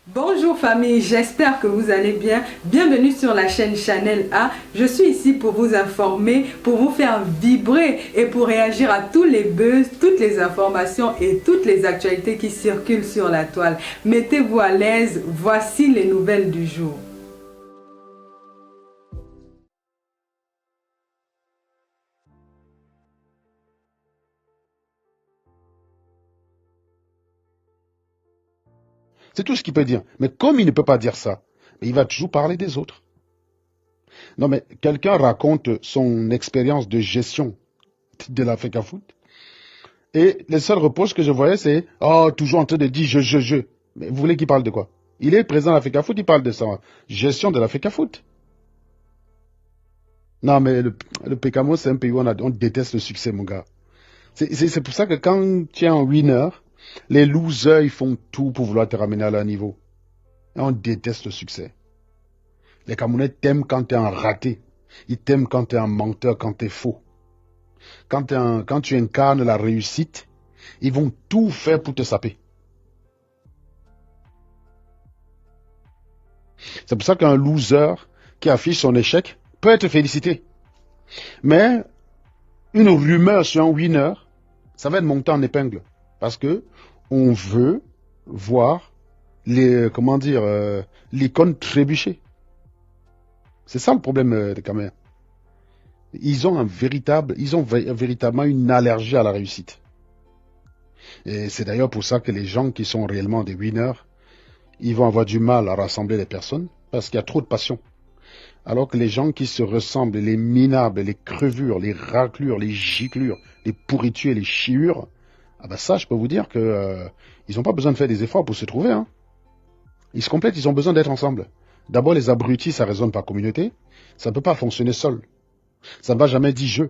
Bonjour famille, j'espère que vous allez bien. Bienvenue sur la chaîne Channel A. Je suis ici pour vous informer, pour vous faire vibrer et pour réagir à tous les buzz, toutes les informations et toutes les actualités qui circulent sur la toile. Mettez-vous à l'aise, voici les nouvelles du jour. C'est tout ce qu'il peut dire. Mais comme il ne peut pas dire ça, il va toujours parler des autres. Non, mais quelqu'un raconte son expérience de gestion de l'Africa Foot. Et les seuls reproches que je voyais, c'est oh, toujours en train de dire je. Mais vous voulez qu'il parle de quoi? Il est président de l'Africa Foot, il parle de sa gestion de l'Africa Foot. Non, mais le PKMO, c'est un pays où on déteste le succès, mon gars. C'est pour ça que quand tu es un winner, les losers, ils font tout pour vouloir te ramener à leur niveau. Et on déteste le succès. Les Camerounais t'aiment quand tu es un raté. Ils t'aiment quand tu es un menteur, quand tu es faux. Quand tu incarnes la réussite, ils vont tout faire pour te saper. C'est pour ça qu'un loser qui affiche son échec peut être félicité. Mais une rumeur sur un winner, ça va être monté en épingle. Parce que on veut voir l'icône trébucher. C'est ça le problème des Camerounais. Ils ont véritablement une allergie à la réussite. Et c'est d'ailleurs pour ça que les gens qui sont réellement des winners, ils vont avoir du mal à rassembler les personnes parce qu'il y a trop de passion. Alors que les gens qui se ressemblent, les minables, les crevures, les raclures, les giclures, les pourritures, les chiures, ah ben ça, je peux vous dire que ils n'ont pas besoin de faire des efforts pour se trouver. Hein. Ils se complètent, ils ont besoin d'être ensemble. D'abord, les abrutis, ça résonne par communauté. Ça ne peut pas fonctionner seul. Ça ne va jamais dire je.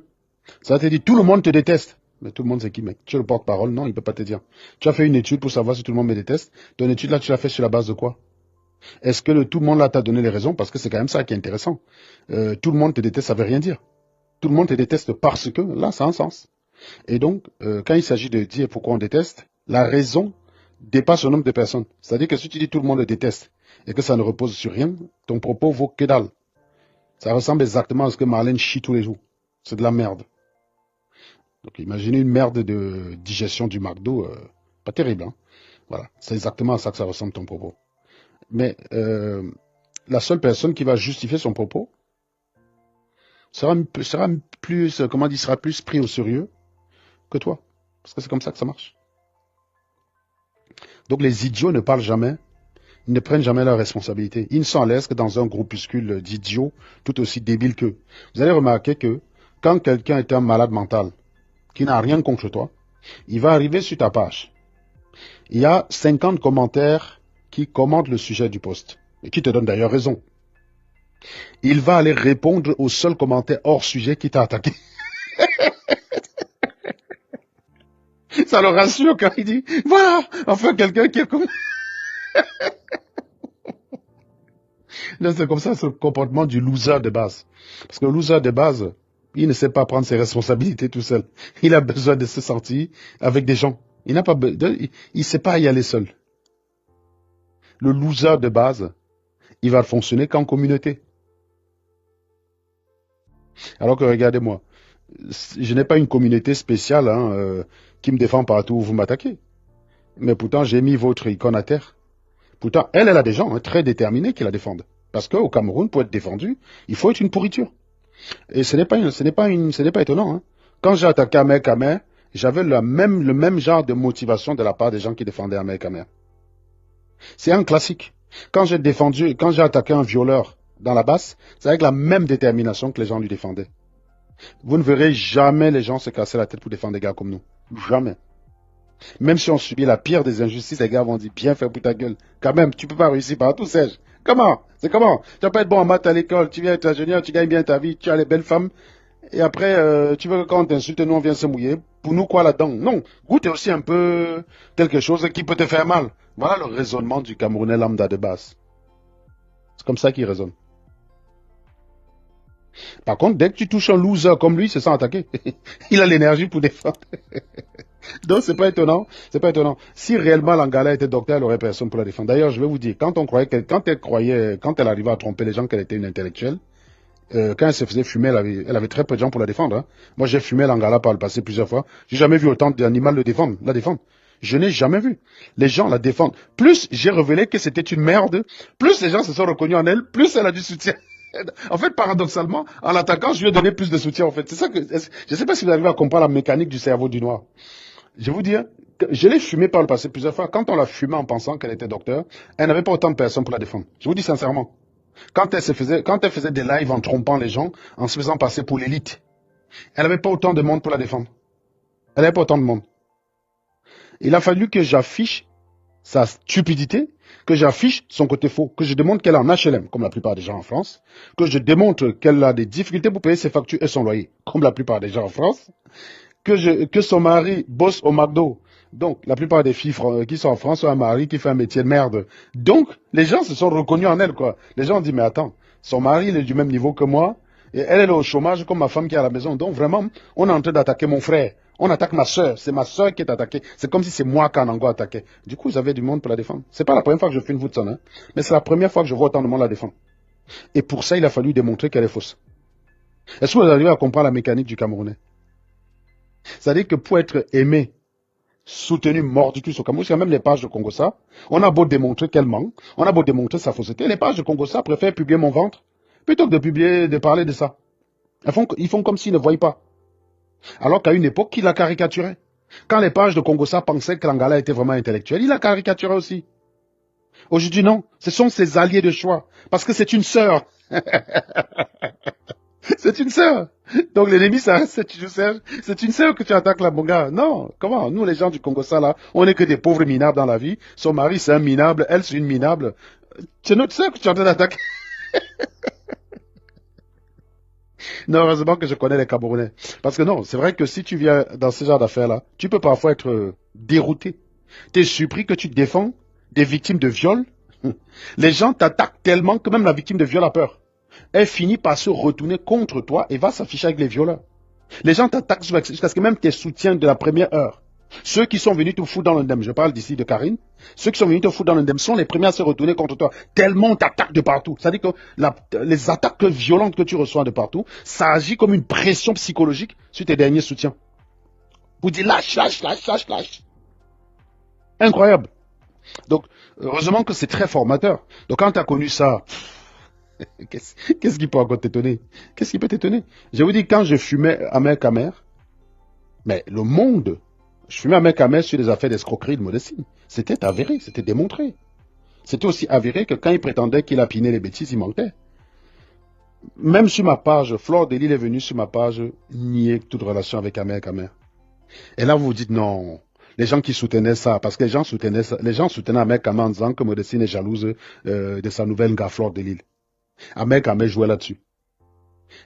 Ça va te dire tout le monde te déteste. Mais tout le monde c'est qui, mec? Tu es le porte-parole? Non, il ne peut pas te dire. Tu as fait une étude pour savoir si tout le monde me déteste. Ton étude là, tu l'as fait sur la base de quoi? Est-ce que tout le monde là t'a donné les raisons? Parce que c'est quand même ça qui est intéressant. Tout le monde te déteste, ça veut rien dire. Tout le monde te déteste parce que, là, ça a un sens. Et donc, quand il s'agit de dire pourquoi on déteste, la raison dépasse le nombre de personnes. C'est-à-dire que si tu dis tout le monde le déteste et que ça ne repose sur rien, ton propos vaut que dalle. Ça ressemble exactement à ce que Marlène chie tous les jours. C'est de la merde. Donc imaginez une merde de digestion du McDo, pas terrible. Hein. Voilà, c'est exactement à ça que ça ressemble ton propos. Mais la seule personne qui va justifier son propos sera plus, comment dire, sera plus pris au sérieux que toi. Parce que c'est comme ça que ça marche. Donc les idiots ne parlent jamais, ils ne prennent jamais leurs responsabilités. Ils ne sont à l'aise que dans un groupuscule d'idiots tout aussi débiles qu'eux. Vous allez remarquer que quand quelqu'un est un malade mental, qui n'a rien contre toi, il va arriver sur ta page. Il y a 50 commentaires qui commentent le sujet du post, et qui te donnent d'ailleurs raison. Il va aller répondre au seul commentaire hors sujet qui t'a attaqué. Ça le rassure quand il dit, voilà, enfin quelqu'un qui est comme... Là, c'est comme ça, c'est le comportement du loser de base. Parce que le loser de base, il ne sait pas prendre ses responsabilités tout seul. Il a besoin de se sentir avec des gens. Il n'a pas, il sait pas y aller seul. Le loser de base, il va fonctionner qu'en communauté. Alors que regardez-moi, je n'ai pas une communauté spéciale qui me défend partout où vous m'attaquez. Mais pourtant, j'ai mis votre icône à terre. Pourtant, elle a des gens très déterminés qui la défendent. Parce qu'au Cameroun, pour être défendu, il faut être une pourriture. Et ce n'est pas étonnant. Hein. Quand j'ai attaqué Ahmed Kamer, j'avais le même genre de motivation de la part des gens qui défendaient Ahmed Kamer. C'est un classique. Quand j'ai attaqué un violeur dans la basse, c'est avec la même détermination que les gens lui défendaient. Vous ne verrez jamais les gens se casser la tête pour défendre des gars comme nous. Jamais. Même si on subit la pire des injustices, les gars vont dire bien fait pour ta gueule. Quand même, tu peux pas réussir partout, Serge. Comment? C'est comment? Tu vas pas être bon en maths à l'école, tu viens être ingénieur, tu gagnes bien ta vie, tu as les belles femmes, et après, tu veux que quand on t'insulte, nous on vient se mouiller. Pour nous, quoi là-dedans? Non. Goûte aussi un peu quelque chose qui peut te faire mal. Voilà le raisonnement du Camerounais lambda de base. C'est comme ça qu'il raisonne. Par contre, dès que tu touches un loser comme lui, il se sent attaqué. Il a l'énergie pour défendre. Donc, c'est pas étonnant. C'est pas étonnant. Si réellement l'Angala était docteur, elle aurait personne pour la défendre. D'ailleurs, je vais vous dire, quand elle arrivait à tromper les gens qu'elle était une intellectuelle, quand elle se faisait fumer, elle avait très peu de gens pour la défendre. Hein. Moi, j'ai fumé l'Angala par le passé plusieurs fois. J'ai jamais vu autant d'animaux la défendre. Je n'ai jamais vu. Les gens la défendent. Plus j'ai révélé que c'était une merde, plus les gens se sont reconnus en elle, plus elle a du soutien. En fait, paradoxalement, en l'attaquant, je lui ai donné plus de soutien, en fait. C'est ça que, je ne sais pas si vous arrivez à comprendre la mécanique du cerveau du noir. Je vais vous dire, je l'ai fumé par le passé plusieurs fois. Quand on l'a fumé en pensant qu'elle était docteur, elle n'avait pas autant de personnes pour la défendre. Je vous dis sincèrement. Quand elle faisait des lives en trompant les gens, en se faisant passer pour l'élite, elle n'avait pas autant de monde pour la défendre. Elle n'avait pas autant de monde. Il a fallu que j'affiche sa stupidité, que j'affiche son côté faux, que je démontre qu'elle est en HLM, comme la plupart des gens en France, que je démontre qu'elle a des difficultés pour payer ses factures et son loyer, comme la plupart des gens en France, que son mari bosse au McDo. Donc, la plupart des filles qui sont en France ont un mari qui fait un métier de merde. Donc, les gens se sont reconnus en elle, quoi. Les gens ont dit, mais attends, son mari, il est du même niveau que moi, et elle est au chômage comme ma femme qui est à la maison. Donc, vraiment, on est en train d'attaquer mon frère. On attaque ma soeur. C'est ma soeur qui est attaquée. C'est comme si c'est moi qu'Anango attaquait. Du coup, ils avaient du monde pour la défendre. C'est pas la première fois que je fais une Woodson, hein. Mais c'est la première fois que je vois autant de monde la défendre. Et pour ça, il a fallu démontrer qu'elle est fausse. Est-ce que vous arrivez à comprendre la mécanique du Camerounais? C'est-à-dire que pour être aimé, soutenu, mordu au Cameroun, c'est même les pages de Congossa, on a beau démontrer qu'elle ment, on a beau démontrer sa fausseté, les pages de Congossa préfèrent publier mon ventre, plutôt que de parler de ça. Ils font comme s'ils ne voyaient pas. Alors qu'à une époque, il la caricaturait. Quand les pages de Congossa pensaient que l'Angala était vraiment intellectuel, il la caricaturait aussi. Aujourd'hui, non. Ce sont ses alliés de choix. Parce que c'est une sœur. C'est une sœur. Donc l'ennemi, c'est une sœur que tu attaques là, mon gars. Non, comment? Nous, les gens du Congo-Ça, là, on n'est que des pauvres minables dans la vie. Son mari, c'est un minable. Elle, c'est une minable. C'est notre sœur que tu es en train d'attaquer. Non, heureusement que je connais les Camerounais. Parce que non, c'est vrai que si tu viens dans ce genre d'affaires-là, tu peux parfois être dérouté. Tu es surpris que tu défends des victimes de viol. Les gens t'attaquent tellement que même la victime de viol a peur. Elle finit par se retourner contre toi et va s'afficher avec les violeurs. Les gens t'attaquent jusqu'à ce que même tes soutiens de la première heure, ceux qui sont venus te foutre dans l'indemne, je parle d'ici de Karine, ceux qui sont venus te foutre dans l'indemne sont les premiers à se retourner contre toi, tellement on t'attaque de partout. C'est-à-dire que les attaques violentes que tu reçois de partout, ça agit comme une pression psychologique sur tes derniers soutiens. Vous dites lâche, lâche, lâche, lâche, lâche. Incroyable. Donc, heureusement que c'est très formateur. Donc, quand tu as connu ça, qu'est-ce qui peut encore t'étonner? Qu'est-ce qui peut t'étonner? Je vous dis, quand je fumais Amer Kamer, mais le monde, je fumais Amer Kamer sur des affaires d'escroquerie de modestie. C'était avéré, c'était démontré. C'était aussi avéré que quand il prétendait qu'il a piné les bêtises, il mentait. Même sur ma page, Flore Delille est venue sur ma page nier toute relation avec Amer Kamer. Et là, vous vous dites non. Les gens qui soutenaient ça, parce que les gens soutenaient ça, les gens soutenaient Amer Kamer en disant que Modestine est jalouse de sa nouvelle gars Flore Delille. Amer Kamer jouait là-dessus.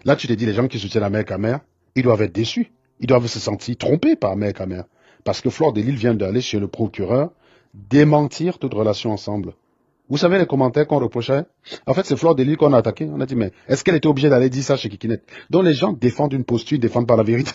Là, tu te dis, les gens qui soutiennent Amer Kamer, ils doivent être déçus. Ils doivent se sentir trompés par Amer Kamer. Parce que Flore Delille vient d'aller chez le procureur démentir toute relation ensemble. Vous savez les commentaires qu'on reprochait? En fait, c'est Flore Delille qu'on a attaqué. On a dit, mais est-ce qu'elle était obligée d'aller dire ça chez Kikinet? Donc les gens défendent une posture, ils défendent pas la vérité.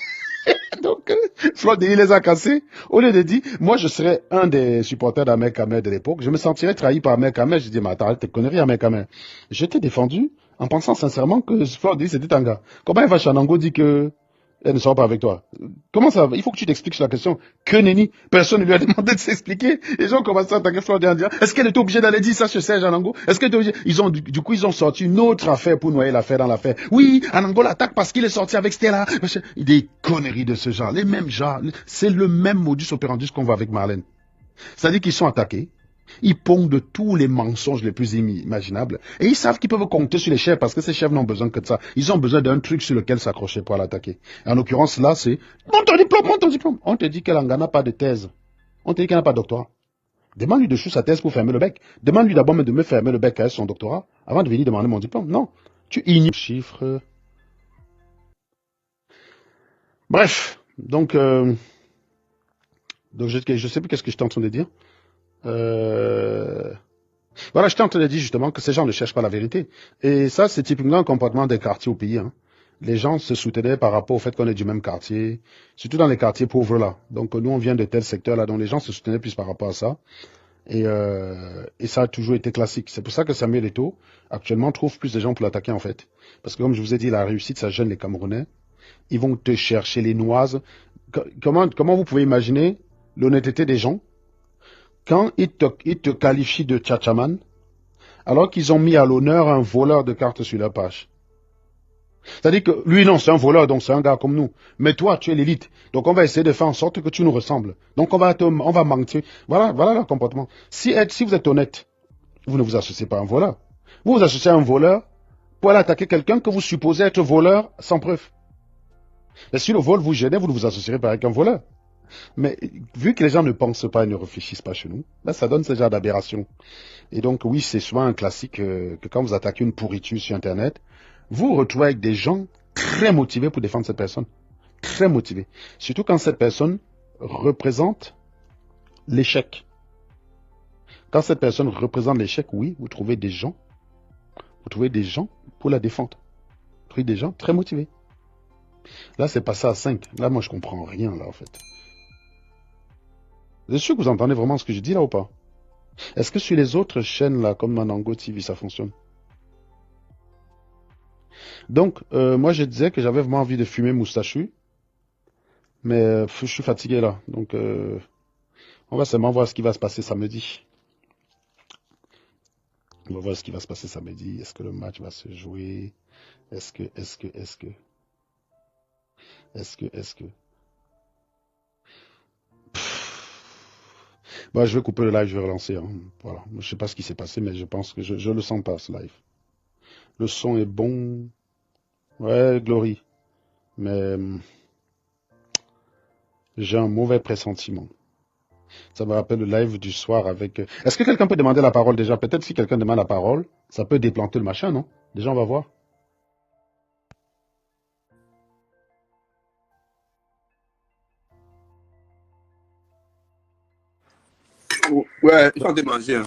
Donc, Flore Delille les a cassés. Au lieu de dire, moi je serais un des supporters d'Amer Kamer de l'époque, je me sentirais trahi par Amer Kamer. Je dis, mais attends, tes conneries Amer Kamer. Je t'ai défendu en pensant sincèrement que Flore Delille c'était un gars. Comment Eva Chanango dit que elle ne sera pas avec toi? Comment ça va? Il faut que tu t'expliques sur la question. Que nenni? Personne ne lui a demandé de s'expliquer. Les gens commencent à attaquer Flore Delille en disant, est-ce qu'elle était obligée d'aller dire ça chez Serge Anango? Est-ce qu'elle était obligée? Du coup, ils ont sorti une autre affaire pour noyer l'affaire dans l'affaire. Oui, Anango l'attaque parce qu'il est sorti avec Stella. Des conneries de ce genre. Les mêmes genres. C'est le même modus operandi qu'on voit avec Marlène. C'est-à-dire qu'ils sont attaqués. Ils pondent de tous les mensonges les plus imaginables. Et ils savent qu'ils peuvent compter sur les chefs parce que ces chefs n'ont besoin que de ça. Ils ont besoin d'un truc sur lequel s'accrocher pour l'attaquer. En l'occurrence, là, c'est monte ton diplôme, monte ton diplôme. On te dit qu'elle n'a pas de thèse. On te dit qu'elle n'a pas de doctorat. Demande-lui de chou sa thèse pour fermer le bec. Demande-lui d'abord de me fermer le bec avec son doctorat avant de venir demander mon diplôme. Non. Tu ignores les chiffres. Bref. Donc je sais plus qu'est-ce que j'étais en train de dire. Voilà, je t'ai en train de dire justement que ces gens ne cherchent pas la vérité. Et ça, c'est typiquement un comportement des quartiers au pays. Hein. les gens se soutenaient par rapport au fait qu'on est du même quartier, surtout dans les quartiers pauvres là. Donc nous, on vient de tel secteur là, donc les gens se soutenaient plus par rapport à ça. Et ça a toujours été classique. C'est pour ça que Samuel Eto'o, actuellement, trouve plus de gens pour l'attaquer, en fait. Parce que, comme je vous ai dit, la réussite, ça gêne les Camerounais. Ils vont te chercher les noises. Comment vous pouvez imaginer l'honnêteté des gens quand ils te qualifient de tchatchaman, alors qu'ils ont mis à l'honneur un voleur de cartes sur leur page? C'est-à-dire que lui, non, c'est un voleur, donc c'est un gars comme nous. Mais toi, tu es l'élite. Donc on va essayer de faire en sorte que tu nous ressembles. Donc on va mentir. Voilà le comportement. Si vous êtes honnête, vous ne vous associez pas à un voleur. Vous vous associez à un voleur pour aller attaquer quelqu'un que vous supposez être voleur sans preuve. Mais si le vol vous gêne, vous ne vous associerez pas avec un voleur. Mais vu que les gens ne pensent pas et ne réfléchissent pas chez nous, ben ça donne ce genre d'aberration. Et donc oui, c'est souvent un classique que quand vous attaquez une pourriture sur Internet, vous vous retrouvez avec des gens très motivés pour défendre cette personne. Très motivés. Surtout quand cette personne représente l'échec. Quand cette personne représente l'échec, oui, vous trouvez des gens pour la défendre. Vous trouvez des gens très motivés. Là, c'est passé à 5. Là, moi, je comprends rien, là, en fait. Vous êtes sûr que vous entendez vraiment ce que je dis, là, ou pas? Est-ce que sur les autres chaînes, là, comme Manango TV, ça fonctionne? Donc, moi, je disais que j'avais vraiment envie de fumer moustachu. Mais je suis fatigué, là. Donc, on va seulement voir ce qui va se passer samedi. On va voir ce qui va se passer samedi. Est-ce que le match va se jouer? Est-ce que... Bah, je vais couper le live, je vais relancer. Hein. Voilà. Je sais pas ce qui s'est passé, mais je pense que je le sens pas, ce live. Le son est bon. Ouais, Glory. Mais j'ai un mauvais pressentiment. Ça me rappelle le live du soir avec... Est-ce que quelqu'un peut demander la parole déjà? Peut-être si quelqu'un demande la parole, ça peut déplanter le machin, non? Déjà, on va voir. Ouais, ils sont en train de manger. Hein.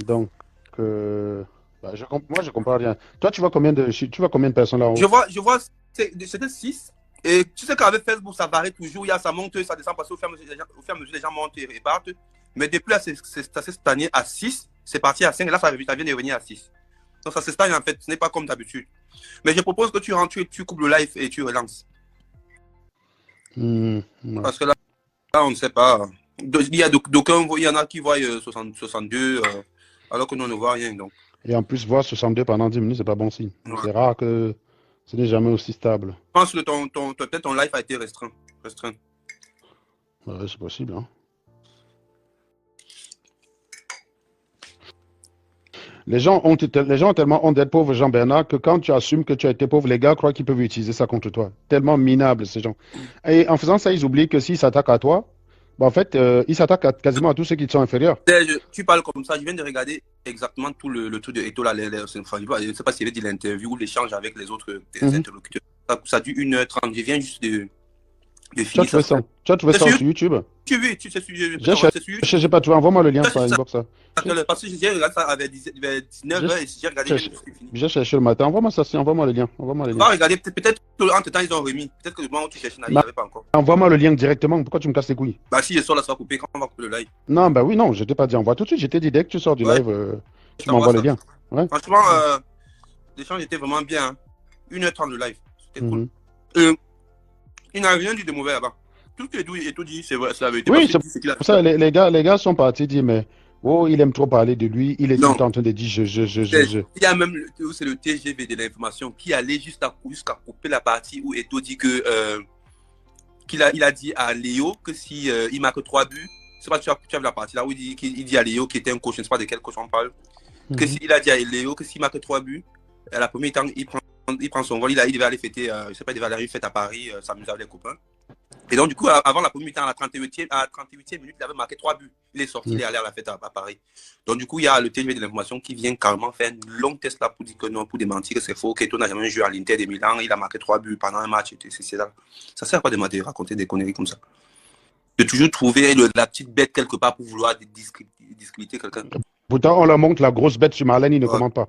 Donc, bah, moi, je comprends rien. Toi, tu vois combien de personnes là en haut? Je vois, c'était 6. Et tu sais qu'avec Facebook, ça varie toujours. Ça monte, ça descend parce qu'au fur et à mesure, les gens montent et partent. Mais depuis là, ça s'est stagné à 6. C'est parti à 5. Et là, ça vient de revenir à 6. Donc, ça se stagne en fait. Ce n'est pas comme d'habitude. Mais je propose que tu rentres, tu coupes le live et tu relances. Ouais. Parce que là, on ne sait pas. Il y en a qui voient 62, alors que nous, on ne voit rien. Donc. Et en plus, voir 62 pendant 10 minutes, c'est pas bon signe. Ouais. C'est rare que ce n'est jamais aussi stable. Je pense que peut-être ton live a été restreint. Ouais, c'est possible. Hein. Les gens ont tellement honte d'être pauvres, Jean-Bernard, que quand tu assumes que tu as été pauvre, les gars croient qu'ils peuvent utiliser ça contre toi. Tellement minables, ces gens. Et en faisant ça, ils oublient que s'ils s'attaquent à toi, bah en fait, ils s'attaquent quasiment à tous ceux qui te sont inférieurs. Tu parles comme ça, je viens de regarder exactement tout le truc de Eto'o là. Je ne sais pas s'il avait dit l'interview ou l'échange avec les autres interlocuteurs. Ça dure 1h30. Je viens juste de finir ça. Tu as trouvé ça sur YouTube? Oui, tu sais, je sais pas, tu vas envoie-moi le lien sur inbox. Parce que j'ai regardé ça avec 19h et j'ai regardé. J'ai cherché le matin, envoie-moi ça, envoie-moi le lien. On va regarder, peut-être entre temps ils ont remis. Peut-être que le moment où tu cherches, il n'y avait pas encore. Envoie-moi le lien directement, pourquoi tu me casses les couilles? Bah si je sors là, ça va couper quand on va couper le live. Non, bah oui, non, je t'ai pas dit envoie tout de suite, je t'ai dit dès que tu sors du live, tu m'envoies le lien. Ouais. Franchement, l'échange était vraiment bien. Hein. 1h30 de live, c'était cool. Il n'a rien dit de mauvais là-bas. Tout ce que Eto'o dit, c'est vrai, c'est la vérité. Oui, c'est pour ça, les gars sont partis dire, mais oh, il aime trop parler de lui, il est tout le temps en train de dire je. Il y a même, c'est le TGV de l'information qui allait jusqu'à couper la partie où Eto'o dit que, il a dit à Léo que si il marque 3 buts, c'est pas tu as vu la partie là où il dit à Léo qui était un coach, je ne sais pas de quel coach on parle, que s'il a dit à Léo que s'il marque 3 buts, à la première temps, il prend son vol, il devait aller fêter, je sais pas, il devait aller une fête à Paris, s'amuser avec les copains. Et donc, du coup, avant la première mi-temps, à la 38e minute, il avait marqué 3 buts. Il est sorti, il est allé à la fête à Paris. Donc, du coup, il y a le TGV de l'information qui vient carrément faire une longue test là pour dire que non, pour démentir que c'est faux, qu'Eto'o n'a jamais joué à l'Inter de Milan, il a marqué 3 buts pendant un match. C'est ça. Ça sert à quoi de raconter des conneries comme ça? De toujours trouver la petite bête quelque part pour vouloir discréditer quelqu'un. Pourtant, on leur montre la grosse bête sur Marlène, il ne commente pas.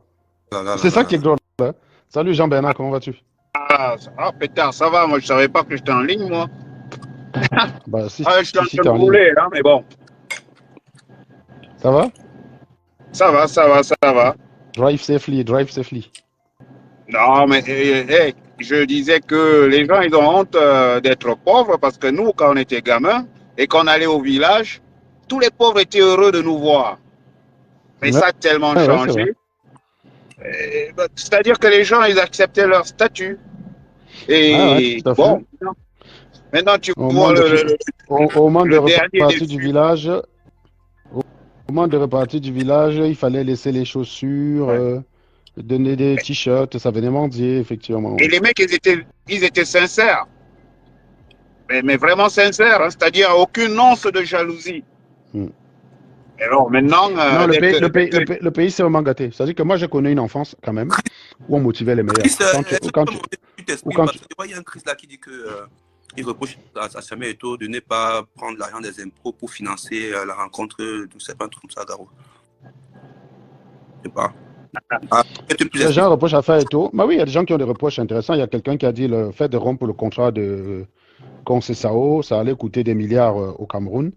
C'est ça qui est drôle. Hein? Salut Jean-Bernard, comment vas-tu? Pétard, ça va, moi je savais pas que j'étais en ligne, moi. Bah, si, Je suis en si train t'es de en ligne. rouler, hein, mais bon, Ça va? ça va. Drive safely, drive safely. Non, mais je disais que les gens, ils ont honte d'être pauvres parce que nous, quand on était gamins et qu'on allait au village, tous les pauvres étaient heureux de nous voir. Mais Ouais, ça a tellement ouais, c'est vrai. changé. C'est-à-dire que les gens, ils acceptaient leur statut. Ouais, ouais, Et tout à fait. bon, maintenant tu Au moment vois de, au moment de le dernier repartir du défi. village, au moment de repartir du village, il fallait laisser les chaussures, Ouais. donner des t-shirts, ça venait mendier, effectivement. Et les mecs, ils étaient sincères. Mais vraiment sincères, hein, c'est-à-dire aucune once de jalousie. Hmm. Et alors maintenant, Non, dès que le pays s'est vraiment gâté. C'est-à-dire que moi, j'ai connu une enfance, quand même, où on motivait les meilleurs. Chris, est-ce que tu Ou t'exprimes quand parce tu- que tu vois, il y a un Chris là qui dit que il reproche à Samuel Eto'o de ne pas prendre l'argent des impôts pour financer la rencontre de c'est pas un truc comme ça, Garo. Je sais pas. Peut-être plus Les gens expliquer. reprochent à faire et tout. Bah oui, il y a des gens qui ont des reproches intéressants. Il y a quelqu'un qui a dit le fait de rompre le contrat de Concessao, ça allait coûter des milliards au Cameroun,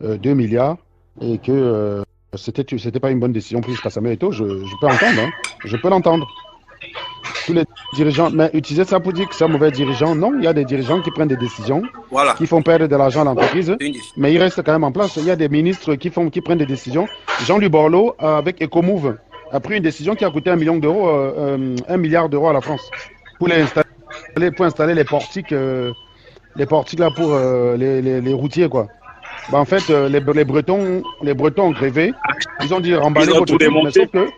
2 milliards, et que c'était pas une bonne décision prise par Samuel Eto'o. Je peux entendre, hein. Je peux l'entendre. Tous les dirigeants, mais utiliser ça pour dire que c'est un mauvais dirigeant, non, il y a des dirigeants qui prennent des décisions, Voilà. qui font perdre de l'argent à l'entreprise, C'est une décision. mais ils restent quand même en place. Il y a des ministres qui prennent des décisions. Jean-Louis Borloo, avec Ecomove, a pris une décision qui a coûté 1 million d'euros, 1 milliard d'euros à la France pour installer les portiques là pour les routiers, quoi. Bah, en fait, les Bretons ont grévé. Ils ont dit ils remballer ont votre tout truc, mais démonté.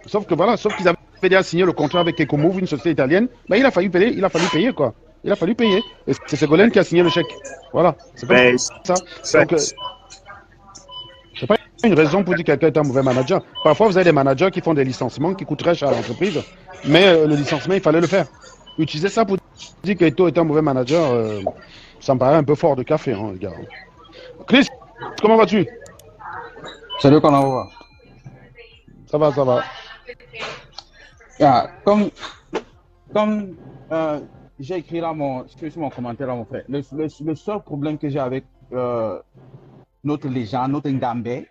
sauf qu'ils avaient déjà signé le contrat avec Ecomove, une société italienne. Bah, il a fallu payer, quoi. Il a fallu payer. Et c'est Ségolène qui a signé le chèque. Voilà, c'est comme Mais ça. ça- Donc, c'est pas une raison pour dire que quelqu'un est un mauvais manager. Parfois, vous avez des managers qui font des licenciements qui coûtent très cher à l'entreprise, mais le licenciement, il fallait le faire. Utiliser ça pour dire qu'Eto est un mauvais manager, ça me paraît un peu fort de café, hein, les gars. Chris, comment vas-tu? Salut, comment va? Ça va, ça va. Ah, comme j'ai écrit là sur mon commentaire là, mon frère, le seul problème que j'ai avec notre légende, notre Ngambé,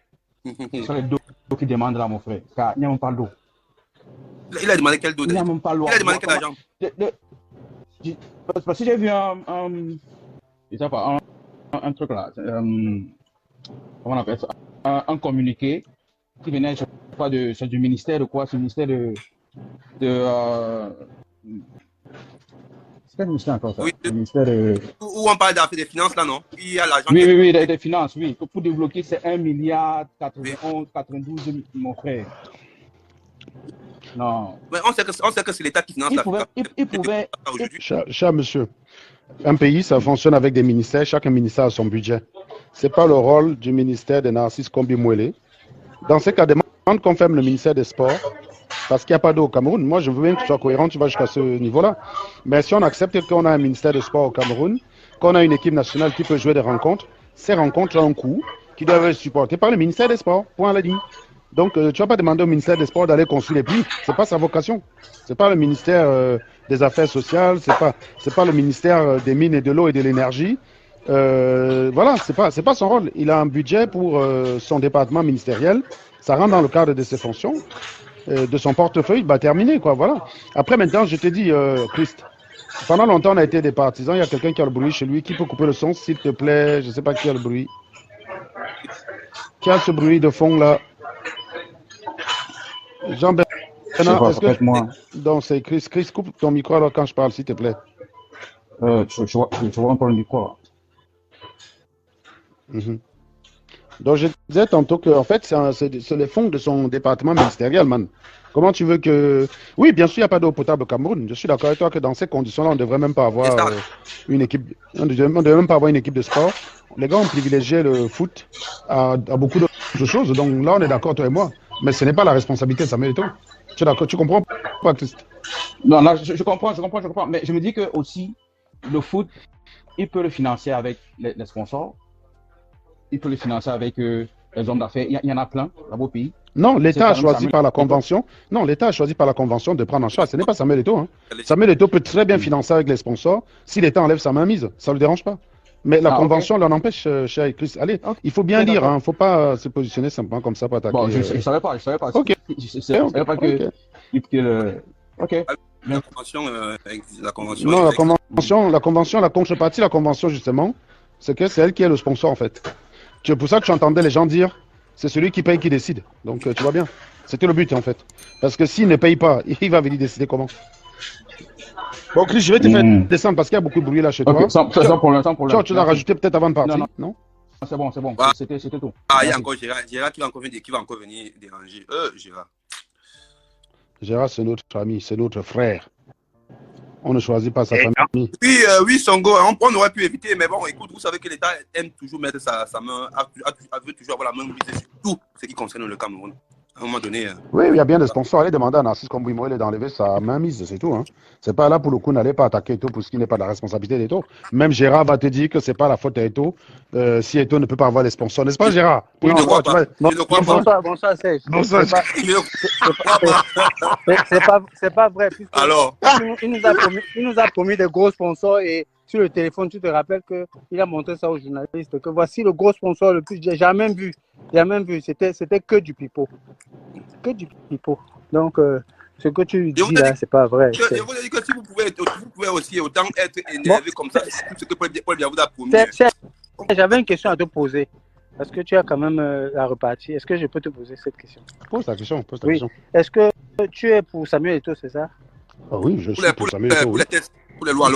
c'est les dos qui demandent là, mon frère. Car il n'y a même pas d'eau. Il a demandé quel dos Il n'y a déjà? même pas l'eau. Il a demandé quel argent? Parce que j'ai vu je sais pas, un truc là, comment on appelle ça, un communiqué qui venait, je crois, c'est du ministère de quoi? C'est du ministère c'est quel ministère encore ça? Oui, Le ministère de... où on parle d'affaires des finances là, non? Il y a l'argent Oui, qui est- oui, oui, des finances, oui. Pour débloquer, c'est 1 milliard 91, 92, mon frère. Non. Mais on sait que c'est l'État qui finance Il l'Afrique. pouvait, Aujourd'hui, Cher monsieur, un pays, ça fonctionne avec des ministères. Chaque ministère a son budget. C'est pas le rôle du ministère de Narcisse Combimwele. Dans ce cas, demande qu'on ferme le ministère des Sports parce qu'il n'y a pas d'eau au Cameroun. Moi, je veux bien que tu sois cohérent, tu vas jusqu'à ce niveau-là. Mais si on accepte qu'on a un ministère des Sports au Cameroun, qu'on a une équipe nationale qui peut jouer des rencontres, ces rencontres ont un coût qui doivent être supportés par le ministère des Sports. Point à la ligne. Donc, tu ne vas pas demander au ministère des Sports d'aller construire les puits. Ce n'est pas sa vocation. Ce n'est pas le ministère des Affaires sociales, c'est pas le ministère des Mines et de l'eau et de l'énergie. Voilà, c'est pas son rôle. Il a un budget pour son département ministériel. Ça rentre dans le cadre de ses fonctions, de son portefeuille. Bah, terminé, quoi. Voilà. Après, maintenant, je te dis, Christ, pendant longtemps, on a été des partisans. Il y a quelqu'un qui a le bruit chez lui. Qui peut couper le son, s'il te plaît? Je ne sais pas qui a le bruit. Qui a ce bruit de fond là? Jean-Bernard, est-ce que moi. donc c'est Chris. Chris, coupe ton micro alors quand je parle, s'il te plaît. Je vois encore le micro. Mhm. Donc je disais tantôt que en fait c'est les fonds de son département ministériel, man. Comment tu veux que... Oui, bien sûr, il n'y a pas d'eau potable au Cameroun. Je suis d'accord avec toi que dans ces conditions-là, on ne devrait même pas avoir une équipe. On ne devrait même pas avoir une équipe de sport. Les gars ont privilégié le foot à beaucoup d'autres choses. Donc là, on est d'accord, toi et moi. Mais ce n'est pas la responsabilité de Samuel Eto'o. Tu es d'accord? Tu comprends pas, Christ? Non, là, je comprends. Mais je me dis que aussi, le foot, il peut le financer avec les sponsors. Il peut le financer avec les hommes d'affaires. Il y en a plein dans vos pays. Non, l'État a C'est choisi Samuel par la Eto'o. convention. Non, l'État a choisi par la convention de prendre en charge. Ce n'est pas Samuel Eto'o. Hein. Samuel Eto'o peut très bien financer avec les sponsors. Si l'État enlève sa mainmise, ça ne le dérange pas. Mais la Ah, ok. convention l'en empêche, cher Chris. Allez, Ok. il faut bien Ok, lire. d'accord. Il ne faut pas se positionner simplement comme ça pour attaquer. Bon, je ne savais pas. Ok. Je savais pas que. Ok. La convention, la convention. Non, la convention, la contrepartie, la convention, justement, c'est que c'est elle qui est le sponsor, en fait. C'est pour ça que tu entendais les gens dire, c'est celui qui paye qui décide. Donc, tu vois bien. C'était le but, en fait. Parce que s'il ne paye pas, il va venir décider comment. Bon, Chris, je vais te faire descendre parce qu'il y a beaucoup de bruit là chez toi. Ok, sans problème. Tu l'as rajouté peut-être avant de partir, non? C'est bon. Ah. C'était tout. Ah, il y a encore Gérard. Gérard qui va encore venir déranger. Gérard. Gérard, c'est notre ami, c'est notre frère. On ne choisit pas sa famille. Oui, Songo, on aurait pu éviter, mais bon, écoute, vous savez que l'État aime toujours mettre sa main, veut toujours avoir la main brisée sur tout ce qui concerne le Cameroun. À un moment donné. Oui, il y a bien des sponsors. Allez demander à Narcisse Kombouimoele d'enlever sa mainmise, c'est tout. Hein. C'est pas là pour le coup, n'allez pas attaquer Eto'o pour ce qui n'est pas de la responsabilité d'Eto'o. Même Gérard va te dire que c'est pas la faute d'Eto'o si Eto'o ne peut pas avoir les sponsors. N'est-ce pas, Gérard? Je ne crois pas. Je ne crois pas. Bonsoir, Serge. Bonsoir. C'est pas vrai. Alors, Il nous a promis des gros sponsors et sur le téléphone, tu te rappelles qu'il a montré ça aux journalistes, que voici le gros sponsor le plus. J'ai jamais vu. C'était que du pipeau. Que du pipeau. Donc, ce que tu dis là, c'est pas vrai. je vous ai dit que si vous pouvez aussi autant être énervé comme ça, c'est tout ce que Paul Biya vous a promis. J'avais une question à te poser. Parce que tu as quand même la repartie. Est-ce que je peux te poser cette question? Pose ta question. Oui. Est-ce que tu es pour Samuel Eto'o, c'est ça? Ah oui, je suis pour Samuel Eto'o. Pour les lois.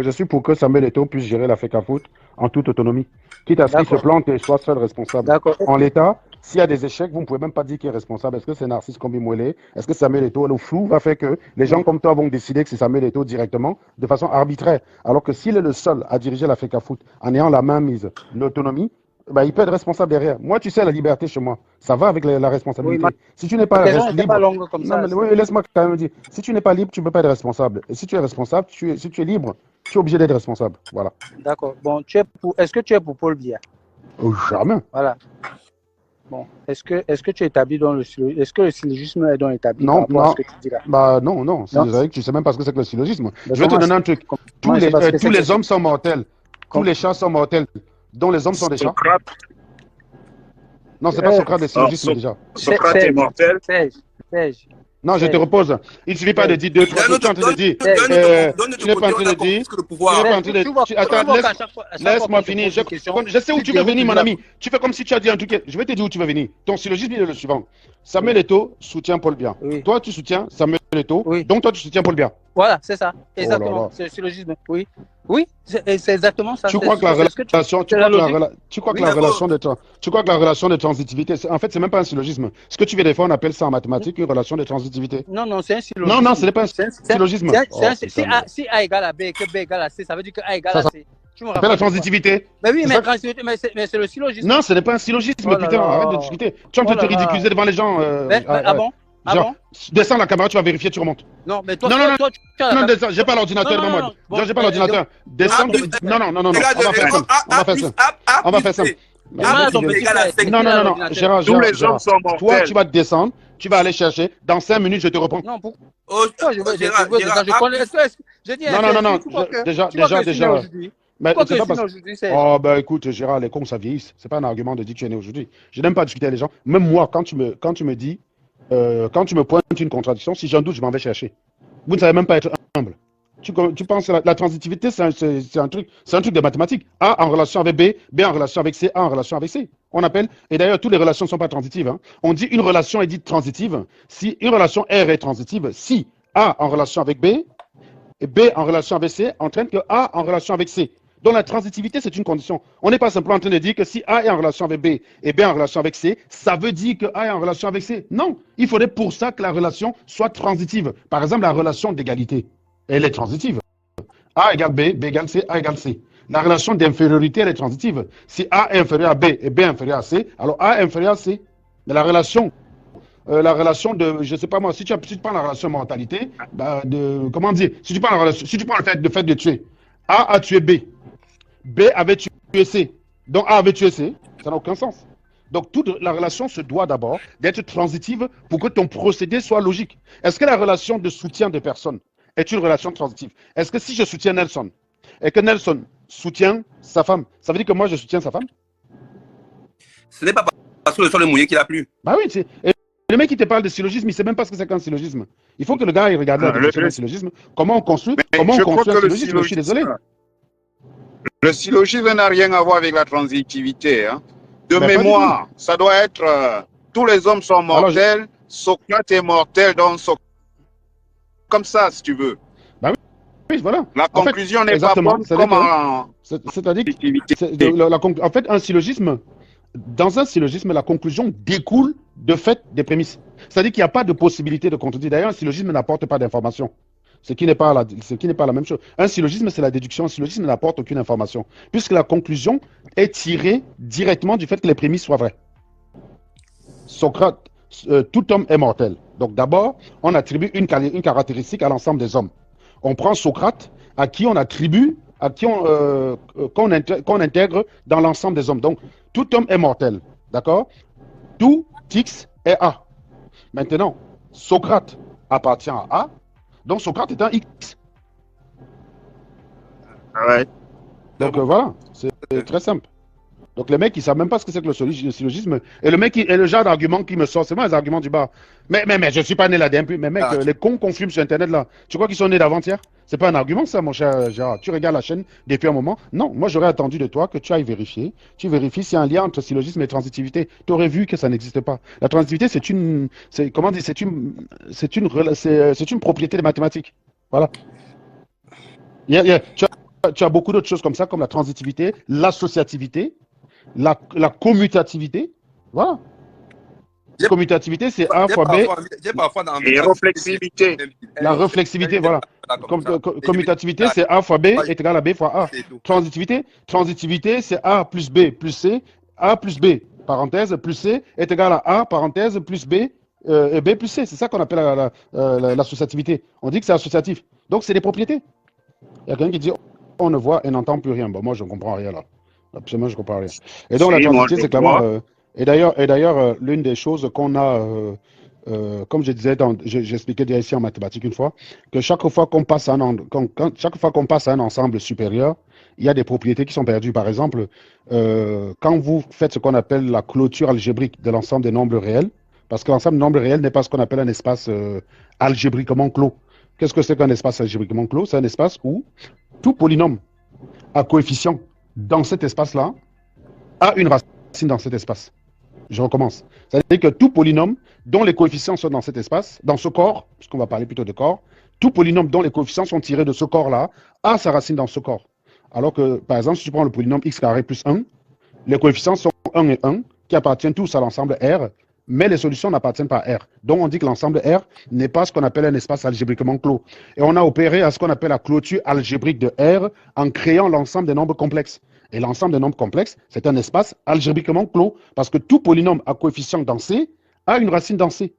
Je suis pour que Samuel Eto'o puisse gérer la FECAFOOT en toute autonomie. Quitte à ce qu'il se plante et soit seul responsable. En l'état, s'il y a des échecs, vous ne pouvez même pas dire qui est responsable. Est-ce que c'est Narcisse Kombouimoele? Est-ce que Samuel Eto'o? Le flou va faire que les gens comme toi vont décider que c'est Samuel Eto'o directement, de façon arbitraire. Alors que s'il est le seul à diriger la FECAFOOT en ayant la main mise, l'autonomie, bah, il peut être responsable derrière. Moi, tu sais, la liberté chez moi, ça va avec la responsabilité. Oui, si tu n'es pas libre, comme ça, oui, laisse-moi quand même dire. Si tu n'es pas libre, tu ne peux pas être responsable. Et si tu es responsable, si tu es libre, tu es obligé d'être responsable. Voilà. D'accord. Bon, est-ce que tu es pour Paul Biya? Oh, jamais. Voilà. Bon, est-ce que tu es établi dans le syllogisme? Est-ce que le syllogisme est donc établi non, par rapport à ce que tu dis là? Bah non. C'est vrai que tu sais même pas ce que c'est que le syllogisme. Je vais te donner un truc. Tous les hommes sont mortels. Tous les chats sont mortels. Dont les hommes sont des chats. Non, c'est pas Socrate, le syllogisme déjà. Socrate est mortel. Serge. Non, je te repose. Il ne suffit pas de dire deux, trois trucs. Tu es en train de dire. Tu n'es pas en train de dire. Tu n'es pas en train de dire. Attends, laisse-moi finir. Je sais où tu veux venir, mon ami. Tu fais comme si tu as dit un truc. Je vais te dire où tu veux venir. Ton syllogisme est le suivant. Samuel Eto'o soutient Paul Biya. Toi, tu soutiens Samuel Eto'o. Donc, toi, tu soutiens Paul Biya. Voilà, c'est ça. Exactement. C'est le syllogisme. Oui, c'est exactement ça. Tu crois que la relation de transitivité, en fait, c'est même pas un syllogisme. Ce que tu viens de faire, on appelle ça en mathématiques une relation de transitivité. Non, c'est un syllogisme. Non, ce n'est pas un syllogisme. Si A égale à B et que B égale à C, ça veut dire que A égale à C. Tu me rappelles la transitivité. Mais oui, mais c'est le syllogisme. Non, ce n'est pas un syllogisme, putain, arrête de discuter. Tu es en train de te ridiculiser devant les gens. Ah bon? Descends la caméra, tu vas vérifier, tu remontes. Non, mais toi, non, descends, j'ai pas l'ordinateur devant moi. J'ai pas l'ordinateur. Descends. Non, on va faire ça. On va faire ça. Non, Gérard, toi, tu vas descendre, tu vas aller chercher. Dans 5 minutes, je te reprends. Non, pourquoi je connais. Non. Déjà. Mais c'est pas parce... Oh, bah écoute, Gérard, les cons, ça vieillisse. C'est pas un argument de dire que tu es né aujourd'hui. Je n'aime pas discuter avec les gens. Même moi, quand tu me dis, quand tu me pointes une contradiction, si j'en doute, je m'en vais chercher. Vous ne savez même pas être humble. Tu penses que la transitivité, c'est un truc de mathématiques. A en relation avec B, B en relation avec C, A en relation avec C. On appelle, et d'ailleurs, toutes les relations ne sont pas transitives. Hein. On dit une relation est dite transitive si une relation R est transitive, si A en relation avec B et B en relation avec C entraîne que A en relation avec C. Donc la transitivité, c'est une condition. On n'est pas simplement en train de dire que si A est en relation avec B et B en relation avec C, ça veut dire que A est en relation avec C. Non, il faudrait pour ça que la relation soit transitive. Par exemple, la relation d'égalité, elle est transitive. A égale B, B égale C, A égale C. La relation d'infériorité, elle est transitive. Si A est inférieur à B et B inférieur à C, alors A est inférieur à C. Mais la relation de, je ne sais pas moi, si tu prends la relation mentalité, bah comment dire, si tu prends le fait de tuer, A a tué B. B avait tué C. Donc A avait tué C. Ça n'a aucun sens. Donc, toute la relation se doit d'abord d'être transitive pour que ton procédé soit logique. Est-ce que la relation de soutien de personnes est une relation transitive? Est-ce que si je soutiens Nelson et que Nelson soutient sa femme, ça veut dire que moi, je soutiens sa femme? Ce n'est pas parce que le sol est mouillé qu'il a plu. Bah oui, et le mec qui te parle de syllogisme, il ne sait même pas ce que c'est qu'un syllogisme. Il faut que le gars il regarde la définition d'un syllogisme. Comment on construit, un syllogisme? Je suis désolé. Le syllogisme n'a rien à voir avec la transitivité. Hein. De Mais mémoire, ça doit être tous les hommes sont mortels, Socrate est mortel, donc comme ça, si tu veux. Bah oui, voilà. La conclusion n'est pas bonne comme en c'est-à-dire en fait, un syllogisme, dans un syllogisme, la conclusion découle de fait des prémices. C'est-à-dire qu'il n'y a pas de possibilité de contredire. D'ailleurs, un syllogisme n'apporte pas d'information. Ce qui n'est pas la même chose. Un syllogisme, c'est la déduction. Un syllogisme n'apporte aucune information. Puisque la conclusion est tirée directement du fait que les prémices soient vraies. Socrate, tout homme est mortel. Donc d'abord, on attribue une caractéristique à l'ensemble des hommes. On prend Socrate, à qui on attribue, qu'on intègre dans l'ensemble des hommes. Donc, tout homme est mortel. D'accord? Tout X est A. Maintenant, Socrate appartient à A. Donc, Socrate est un X. Ouais. Donc, voilà. C'est très simple. Donc, les mecs, ils ne savent même pas ce que c'est que le syllogisme. Et le mec, et le genre d'argument qui me sort, c'est moi les arguments du bas. Mais je ne suis pas né là d'un peu. Mais mec, les cons qu'on fume sur Internet là, tu crois qu'ils sont nés d'avant-hier? C'est pas un argument ça, mon cher Gérard. Tu regardes la chaîne depuis un moment. Non, moi j'aurais attendu de toi que tu ailles vérifier. Tu vérifies s'il y a un lien entre syllogisme et transitivité. Tu aurais vu que ça n'existe pas. La transitivité, c'est une propriété des mathématiques. Voilà. Tu as beaucoup d'autres choses comme ça, comme la transitivité, l'associativité, la commutativité. Voilà. Commutativité, c'est A fois B. Et réflexivité. La réflexivité, voilà. Commutativité, c'est A fois B est égal à B fois A. Transitivité, c'est A plus B plus C. A plus B, parenthèse, plus C est égal à A, parenthèse, plus B, et B plus C. C'est ça qu'on appelle l'associativité. On dit que c'est associatif. Donc, c'est des propriétés. Il y a quelqu'un qui dit on ne voit et n'entend plus rien. Bon, moi, je ne comprends rien là. Absolument, je ne comprends rien. Et donc, la transitivité, c'est clairement. Et d'ailleurs, l'une des choses qu'on a, comme je disais, j'expliquais déjà ici en mathématiques une fois, que chaque fois qu'on passe à un ensemble supérieur, il y a des propriétés qui sont perdues. Par exemple, quand vous faites ce qu'on appelle la clôture algébrique de l'ensemble des nombres réels, parce que l'ensemble des nombres réels n'est pas ce qu'on appelle un espace algébriquement clos. Qu'est-ce que c'est qu'un espace algébriquement clos? C'est un espace où tout polynôme à coefficient dans cet espace-là a une racine dans cet espace. Je recommence. C'est-à-dire que tout polynôme dont les coefficients sont dans cet espace, dans ce corps, puisqu'on va parler plutôt de corps, tout polynôme dont les coefficients sont tirés de ce corps-là a sa racine dans ce corps. Alors que, par exemple, si tu prends le polynôme x carré plus 1, les coefficients sont 1 et 1, qui appartiennent tous à l'ensemble R, mais les solutions n'appartiennent pas à R. Donc, on dit que l'ensemble R n'est pas ce qu'on appelle un espace algébriquement clos. Et on a opéré à ce qu'on appelle la clôture algébrique de R en créant l'ensemble des nombres complexes. Et l'ensemble des nombres complexes, c'est un espace algébriquement clos, parce que tout polynôme à coefficient dans C a une racine dans C.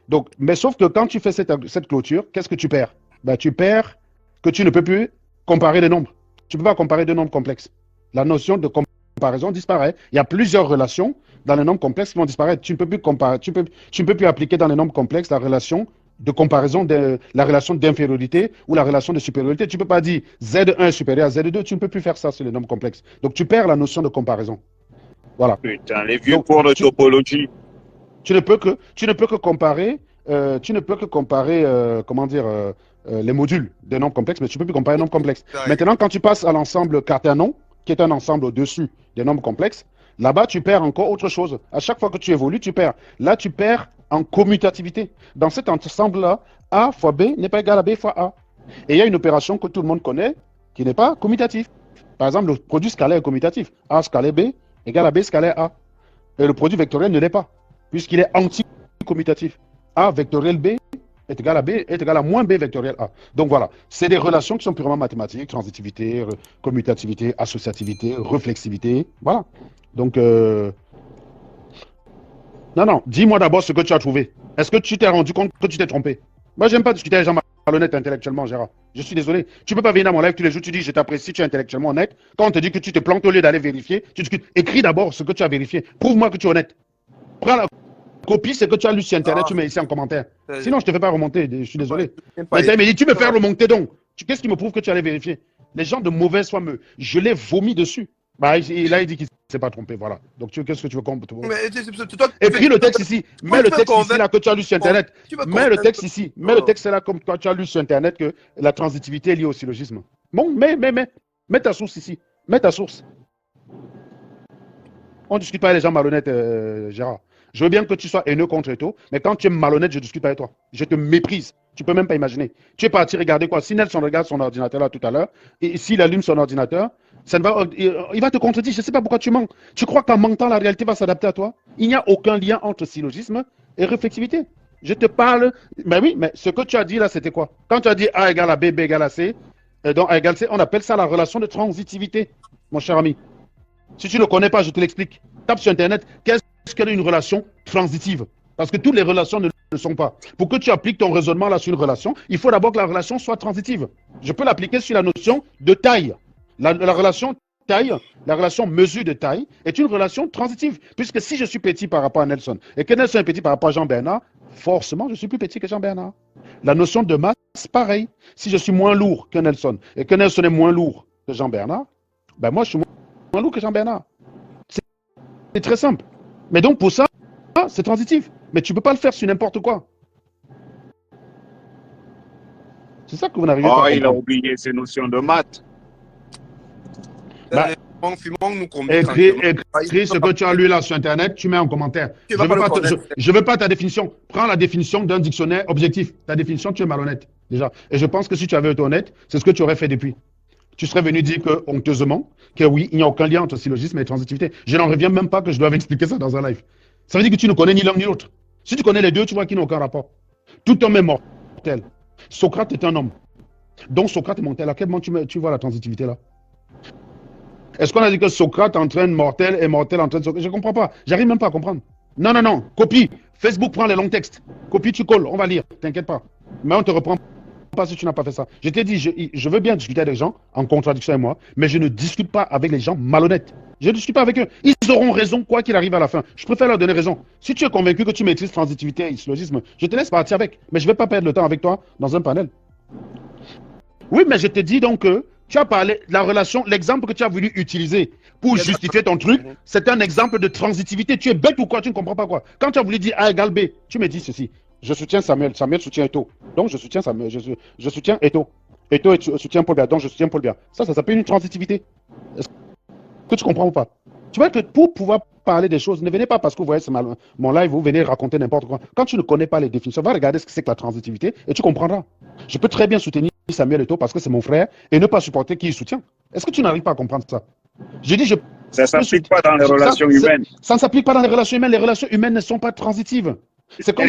Donc, mais sauf que quand tu fais cette clôture, qu'est-ce que tu perds? Ben, tu perds que tu ne peux plus comparer les nombres. Tu ne peux pas comparer deux nombres complexes. La notion de comparaison disparaît. Il y a plusieurs relations dans les nombres complexes qui vont disparaître. Tu ne peux plus comparer, tu ne peux plus appliquer dans les nombres complexes la relation de comparaison, la relation d'infériorité ou la relation de supériorité. Tu ne peux pas dire Z1 est supérieur à Z2. Tu ne peux plus faire ça sur les nombres complexes. Donc, tu perds la notion de comparaison. Voilà. Putain, les vieux cours de topologie. Tu ne peux que comparer, les modules des nombres complexes, mais tu ne peux plus comparer les nombres complexes. Maintenant, quand tu passes à l'ensemble carténon, qui est un ensemble au-dessus des nombres complexes, là-bas, tu perds encore autre chose. À chaque fois que tu évolues, tu perds. Là, tu perds en commutativité. Dans cet ensemble-là, A fois B n'est pas égal à B fois A. Et il y a une opération que tout le monde connaît qui n'est pas commutative. Par exemple, le produit scalaire est commutatif. A scalaire B égale à B scalaire A. Et le produit vectoriel ne l'est pas, puisqu'il est anti-commutatif. A vectoriel B est égal à B est égal à moins B vectoriel A. Donc voilà, c'est des relations qui sont purement mathématiques, transitivité, commutativité, associativité, réflexivité. Voilà. Donc, non, dis-moi d'abord ce que tu as trouvé. Est-ce que tu t'es rendu compte que tu t'es trompé? Moi, j'aime pas discuter avec Jean-Marc malhonnête intellectuellement, Gérard. Je suis désolé. Tu peux pas venir à mon live tous les jours, tu dis je t'apprécie, tu es intellectuellement honnête. Quand on te dit que tu te plantes au lieu d'aller vérifier, tu discutes. Écris d'abord ce que tu as vérifié. Prouve-moi que tu es honnête. Prends la copie, ce que tu as lu sur Internet, tu mets ici en commentaire. Sinon, je ne te fais pas remonter, je suis désolé. Mais tu me fais remonter donc. Qu'est-ce qui me prouve que tu allais vérifier? Les gens de mauvaise foi, je l'ai vomi dessus. Bah, là, il dit qu'il ne s'est pas trompé, voilà. Donc, qu'est-ce que tu veux qu'on... Écris le texte ici. Mets le texte ici, là, que tu as lu sur Internet. Mets le texte ici. Mets le texte là, comme toi, tu as lu sur Internet, que la transitivité est liée au syllogisme. Bon, mets ta source ici. Mets ta source. On ne discute pas avec les gens malhonnêtes, Gérard. Je veux bien que tu sois haineux contre Eto'o, mais quand tu es malhonnête, je ne discute pas avec toi. Je te méprise. Tu ne peux même pas imaginer. Tu es parti regarder quoi? Si Nelson regarde son ordinateur là tout à l'heure, et s'il allume son ordinateur, il va te contredire. Je ne sais pas pourquoi tu mens. Tu crois qu'en mentant, la réalité va s'adapter à toi? Il n'y a aucun lien entre syllogisme et réflexivité. Je te parle. Mais oui, mais ce que tu as dit là, c'était quoi? Quand tu as dit A égale à B, B égale à C, donc A égale C, on appelle ça la relation de transitivité, mon cher ami. Si tu ne connais pas, je te l'explique. Tape sur Internet, qu'est-ce qu'une relation transitive? Parce que toutes les relations ne le sont pas. Pour que tu appliques ton raisonnement là sur une relation, il faut d'abord que la relation soit transitive. Je peux l'appliquer sur la notion de taille. La relation taille, la relation mesure de taille est une relation transitive. Puisque si je suis petit par rapport à Nelson et que Nelson est petit par rapport à Jean-Bernard, forcément je suis plus petit que Jean-Bernard. La notion de masse, pareil. Si je suis moins lourd que Nelson et que Nelson est moins lourd que Jean-Bernard, ben moi je suis moins lourd que Jean-Bernard. C'est très simple. Mais donc pour ça, c'est transitif. Mais tu ne peux pas le faire sur n'importe quoi. C'est ça que vous n'arrivez pas à comprendre. Il a oublié ses notions de maths. Bah, écris ce que tu as lu là sur Internet, tu mets en commentaire. Je ne veux pas ta définition. Prends la définition d'un dictionnaire objectif. Ta définition, tu es malhonnête, déjà. Et je pense que si tu avais été honnête, c'est ce que tu aurais fait depuis. Tu serais venu dire que, honteusement, que oui, il n'y a aucun lien entre syllogisme et transitivité. Je n'en reviens même pas que je doive expliquer ça dans un live. Ça veut dire que tu ne connais ni l'un ni l'autre. Si tu connais les deux, tu vois qu'il n'y a aucun rapport. Tout homme est mortel. Socrate est un homme. Donc Socrate est mortel. À quel moment tu vois la transitivité là? Est-ce qu'on a dit que Socrate entraîne mortel et mortel entraîne Socrate? Je ne comprends pas. J'arrive même pas à comprendre. Non. Copie. Facebook prend les longs textes. Copie, tu colles. On va lire. T'inquiète pas. Mais on ne te reprend pas si tu n'as pas fait ça. Je t'ai dit, je veux bien discuter avec les gens en contradiction avec moi, mais je ne discute pas avec les gens malhonnêtes. Je ne discute pas avec eux. Ils auront raison quoi qu'il arrive à la fin. Je préfère leur donner raison. Si tu es convaincu que tu maîtrises transitivité et syllogisme, je te laisse partir avec. Mais je ne vais pas perdre le temps avec toi dans un panel. Oui, mais je te dis donc que tu as parlé, la relation, l'exemple que tu as voulu utiliser pour justifier ton truc, c'est un exemple de transitivité. Tu es bête ou quoi? Tu ne comprends pas quoi? Quand tu as voulu dire A égale B, tu me dis ceci. Je soutiens Samuel. Samuel soutient Eto'o. Donc je soutiens Samuel. Je soutiens Eto'o. Eto'o soutient Paul Biya. Donc je soutiens Paul Biya. Ça s'appelle une transitivité. Est-ce que tu comprends ou pas? Tu vois que pour pouvoir parler des choses, ne venez pas parce que vous voyez mon live, vous venez raconter n'importe quoi. Quand tu ne connais pas les définitions, va regarder ce que c'est que la transitivité et tu comprendras. Je peux très bien soutenir Samuel Eto'o parce que c'est mon frère et ne pas supporter qui il soutient. Est-ce que tu n'arrives pas à comprendre ça? Ça ne s'applique pas dans les relations humaines. Ça ne s'applique pas dans les relations humaines. Les relations humaines ne sont pas transitives. C'est comme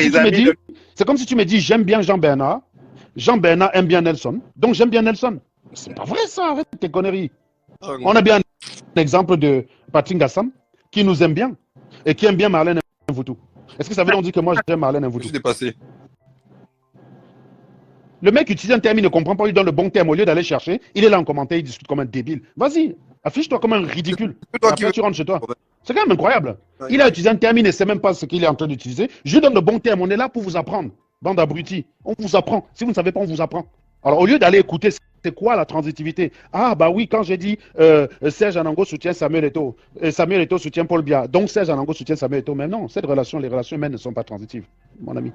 si tu me dis, j'aime bien Jean-Bernard. Jean-Bernard aime bien Nelson. Donc j'aime bien Nelson. C'est pas vrai ça, arrête tes conneries. On a bien un exemple de Patrick Gassam qui nous aime bien et qui aime bien Marlène Mvoutou. Est-ce que ça veut dire que moi j'aime Marlène Mvoutou? Je suis dépassé. Le mec utilise un terme, il ne comprend pas, il donne le bon terme au lieu d'aller chercher. Il est là en commentaire, il discute comme un débile. Vas-y, affiche-toi comme un ridicule. Après, tu rentres chez toi. C'est quand même incroyable. Il a utilisé un terme, il ne sait même pas ce qu'il est en train d'utiliser. Je lui donne le bon terme, on est là pour vous apprendre. Bande d'abrutis. On vous apprend. Si vous ne savez pas, on vous apprend. Alors, au lieu d'aller écouter, c'est quoi la transitivité? Ah, bah oui, quand j'ai dit Serge Anango soutient Samuel Eto'o, Samuel Eto'o soutient Paul Biya, donc Serge Anango soutient Samuel Eto'o. Mais non, les relations humaines ne sont pas transitives, mon ami.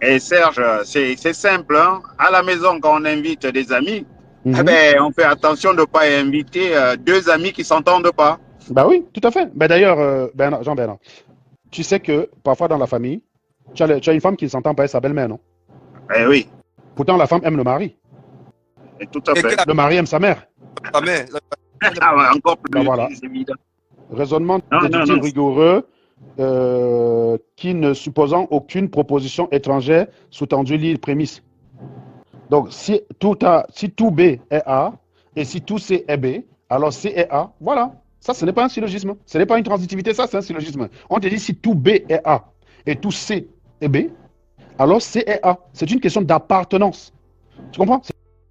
Et Serge, c'est simple. Hein? À la maison, quand on invite des amis, eh ben, on fait attention de ne pas inviter deux amis qui ne s'entendent pas. Bah oui, tout à fait. Bah d'ailleurs, Jean-Bernard, tu sais que parfois dans la famille, tu as une femme qui ne s'entend pas avec sa belle-mère, non? Eh oui. Pourtant, la femme aime le mari. Et tout à fait. Le mari aime sa mère. Ta mère. Ah ouais, encore plus, voilà. évident. Raisonnement déductif rigoureux qui ne supposant aucune proposition étrangère sous-tendu lit prémisse. Donc, si tout B est A et si tout C est B, alors C est A, voilà. Ça, ce n'est pas un syllogisme. Ce n'est pas une transitivité, ça, c'est un syllogisme. On te dit si tout B est A et tout C est B, alors C est A. C'est une question d'appartenance. Tu comprends?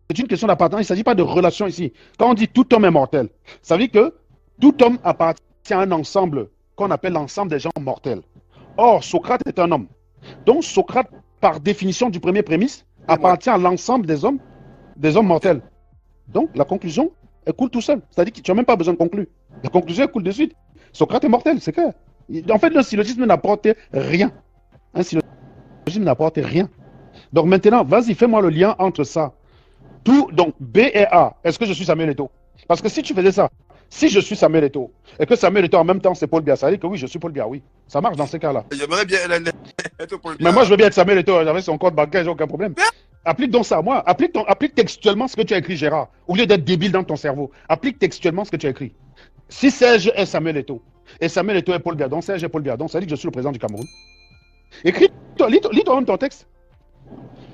C'est une question d'appartenance. Il ne s'agit pas de relation ici. Quand on dit tout homme est mortel, ça veut dire que tout homme appartient à un ensemble qu'on appelle l'ensemble des gens mortels. Or, Socrate est un homme. Donc, Socrate, par définition du premier prémisse, appartient à l'ensemble des hommes mortels. Donc, la conclusion, elle coule tout seul. C'est-à-dire que tu n'as même pas besoin de conclure. La conclusion, elle coule de suite. Socrate est mortel, c'est clair. En fait, le syllogisme n'apporte rien. Un syllogisme n'apporte rien. Donc maintenant, vas-y, fais-moi le lien entre ça. Tout, donc B et A, est-ce que je suis Samuel Eto'o? Parce que si tu faisais ça, si je suis Samuel Eto'o, et que Samuel Eto'o en même temps c'est Paul Biya, ça veut dire que oui, je suis Paul Biya, oui. Ça marche dans ces cas-là. J'aimerais bien être Paul Biya. Mais moi, je veux bien être Samuel Eto'o, j'avais son compte bancaire, j'ai aucun problème. Applique donc ça à moi. Applique textuellement ce que tu as écrit, Gérard. Au lieu d'être débile dans ton cerveau, applique textuellement ce que tu as écrit. Si Serge est Samuel Eto'o, et Samuel Eto'o est Paul Biya, donc Serge est Paul Biya, donc ça veut dire que je suis le président du Cameroun. Écris, lis toi-même ton texte.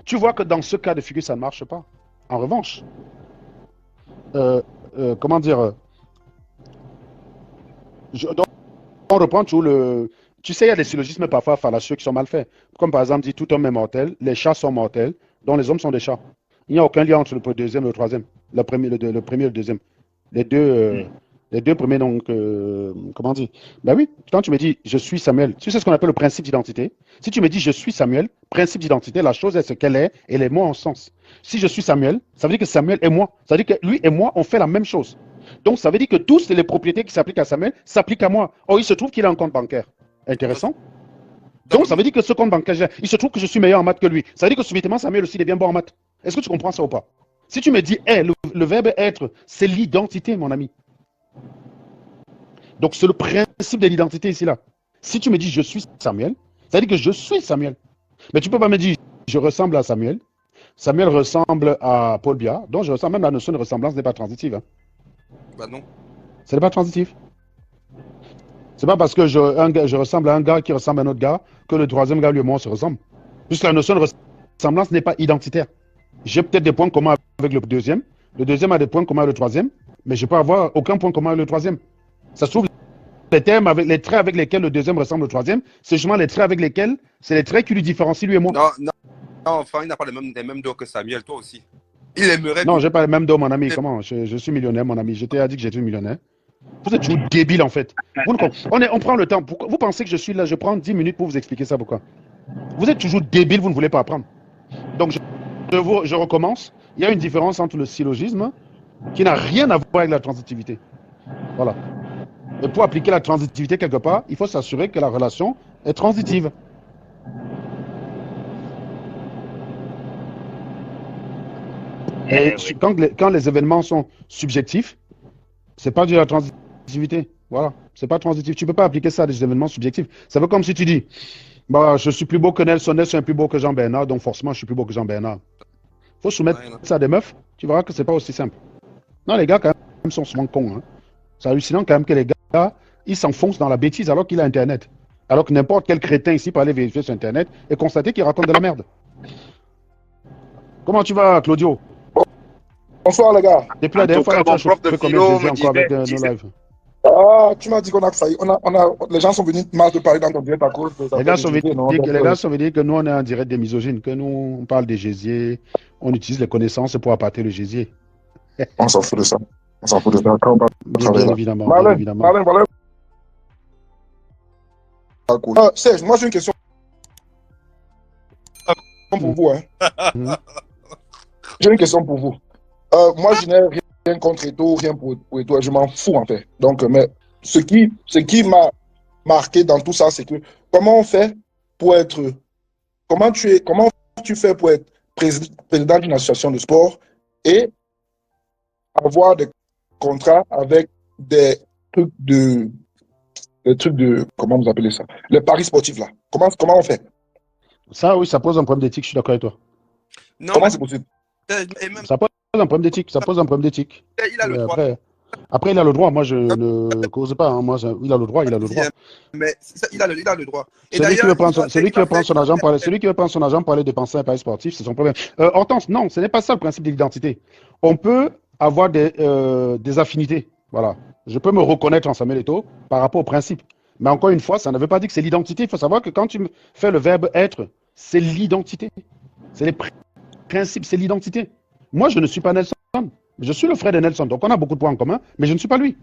Tu vois que dans ce cas de figure, ça ne marche pas. En revanche, comment dire, donc, on reprend tout le... Tu sais, il y a des syllogismes parfois fallacieux qui sont mal faits. Comme par exemple, dit tout homme est mortel, les chats sont mortels, donc les hommes sont des chats. Il n'y a aucun lien entre le deuxième et le troisième. Le premier et le deuxième. Les deux premiers, donc, comment dire? Ben oui, quand tu me dis je suis Samuel, tu sais ce qu'on appelle le principe d'identité. Si tu me dis je suis Samuel, principe d'identité, la chose est ce qu'elle est et les mots ont sens. Si je suis Samuel, ça veut dire que Samuel est moi. Ça veut dire que lui et moi, on fait la même chose. Donc, ça veut dire que toutes les propriétés qui s'appliquent à Samuel s'appliquent à moi. Or, il se trouve qu'il a un compte bancaire. Intéressant. Donc, ça veut dire que ce compte bancaire, il se trouve que je suis meilleur en maths que lui. Ça veut dire que subitement, Samuel aussi devient bon en maths. Est-ce que tu comprends ça ou pas? Si tu me dis, hey, le verbe être, c'est l'identité, mon ami. Donc, c'est le principe de l'identité ici, là. Si tu me dis, je suis Samuel, ça veut dire que je suis Samuel. Mais tu ne peux pas me dire, je ressemble à Samuel. Samuel ressemble à Paul Biya. Donc, je ressemble, même la notion de ressemblance n'est pas transitive. Hein. Bah non. Ce n'est pas transitif. C'est pas parce que je ressemble à un gars qui ressemble à un autre gars que le troisième gars, lui et moi, se ressemble. Puisque la notion de ressemblance n'est pas identitaire. J'ai peut-être des points communs avec le deuxième. Le deuxième a des points communs avec le troisième. Mais je ne peux avoir aucun point commun avec le troisième. Ça se trouve, les traits avec lesquels le deuxième ressemble au troisième, c'est justement les traits avec lesquels, c'est les traits qui lui différencient lui et moi. Non, enfin, il n'a pas les mêmes dos que Samuel, toi aussi. Il aimerait. Non, je n'ai pas les mêmes dos, mon ami. Comment? Je suis millionnaire, mon ami. Je t'ai dit que j'étais millionnaire. Vous êtes toujours débile, en fait. On prend le temps. Pourquoi vous pensez que je suis là? Je prends 10 minutes pour vous expliquer ça. Pourquoi? Vous êtes toujours débile, vous ne voulez pas apprendre. Donc, je recommence. Il y a une différence entre le syllogisme qui n'a rien à voir avec la transitivité. Voilà. Et pour appliquer la transitivité quelque part, il faut s'assurer que la relation est transitive. Et quand les événements sont subjectifs, c'est pas de la transitivité. Voilà. C'est pas transitif. Tu peux pas appliquer ça à des événements subjectifs. Ça veut comme si tu dis, bah, je suis plus beau que Nelson est plus beau que Jean Bernard, donc forcément je suis plus beau que Jean Bernard. Faut soumettre ça à des meufs, tu verras que c'est pas aussi simple. Non, les gars, quand même, sont souvent cons. Hein. C'est hallucinant quand même que les gars, ils s'enfoncent dans la bêtise alors qu'il a Internet. Alors que n'importe quel crétin ici peut aller vérifier sur Internet et constater qu'il raconte de la merde. Comment tu vas, Claudio? Bonsoir les gars. Depuis la dernière fois, tu as chauffé combien de GG encore avec nos lives? Ah, tu m'as dit qu'on a failli. Les gens sont venus mal te parler dans ton direct à cause de ça. Les gars sont venus dire que nous, on est en direct des misogynes, que nous, on parle des gésiers, on utilise les connaissances pour appâter le gésier. On s'en fout de ça. On s'en fout de ça. Quand on bien évidemment. Marlène, voilà. Ah, cool. Serge, moi j'ai une question pour vous. Hein. J'ai une question pour vous. Moi, je n'ai rien contre Eto'o, rien pour Eto'o, je m'en fous en fait. Donc, mais ce qui m'a marqué dans tout ça, c'est que comment on fait pour être, comment tu fais pour être président d'une association de sport et avoir des contrats avec des trucs de, comment vous appelez ça, les paris sportifs là. Comment on fait? Ça, oui, ça pose un problème d'éthique, je suis d'accord avec toi. Non, comment c'est possible? Ça pose un problème d'éthique, Il a le droit. Après, il a le droit. Moi, je ne cause pas. Hein. Moi, il a le droit. Mais il a le droit. Et celui qui veut prendre son argent pour aller dépenser un pari sportif, c'est son problème. Hortense, non, ce n'est pas ça le principe de l'identité. On peut avoir des affinités. Voilà. Je peux me reconnaître en Samuel Eto'o par rapport au principe. Mais encore une fois, ça ne veut pas dire que c'est l'identité. Il faut savoir que quand tu fais le verbe être, c'est l'identité. C'est les principe, c'est l'identité. Moi, je ne suis pas Nelson. Je suis le frère de Nelson. Donc, on a beaucoup de points en commun, mais je ne suis pas lui.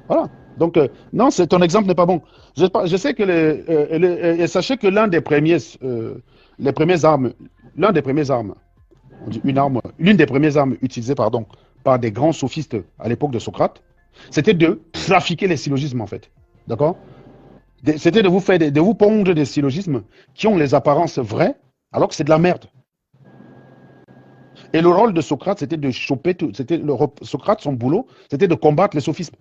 Voilà. Donc, non, ton exemple n'est pas bon. Je sais que et sachez que l'une des premières armes, l'une des premières armes utilisées, pardon, par des grands sophistes à l'époque de Socrate, c'était de trafiquer les syllogismes, en fait. D'accord? C'était de vous pondre des syllogismes qui ont les apparences vraies, alors que c'est de la merde. Et le rôle de Socrate, c'était de choper tout. Socrate, son boulot, c'était de combattre les sophismes.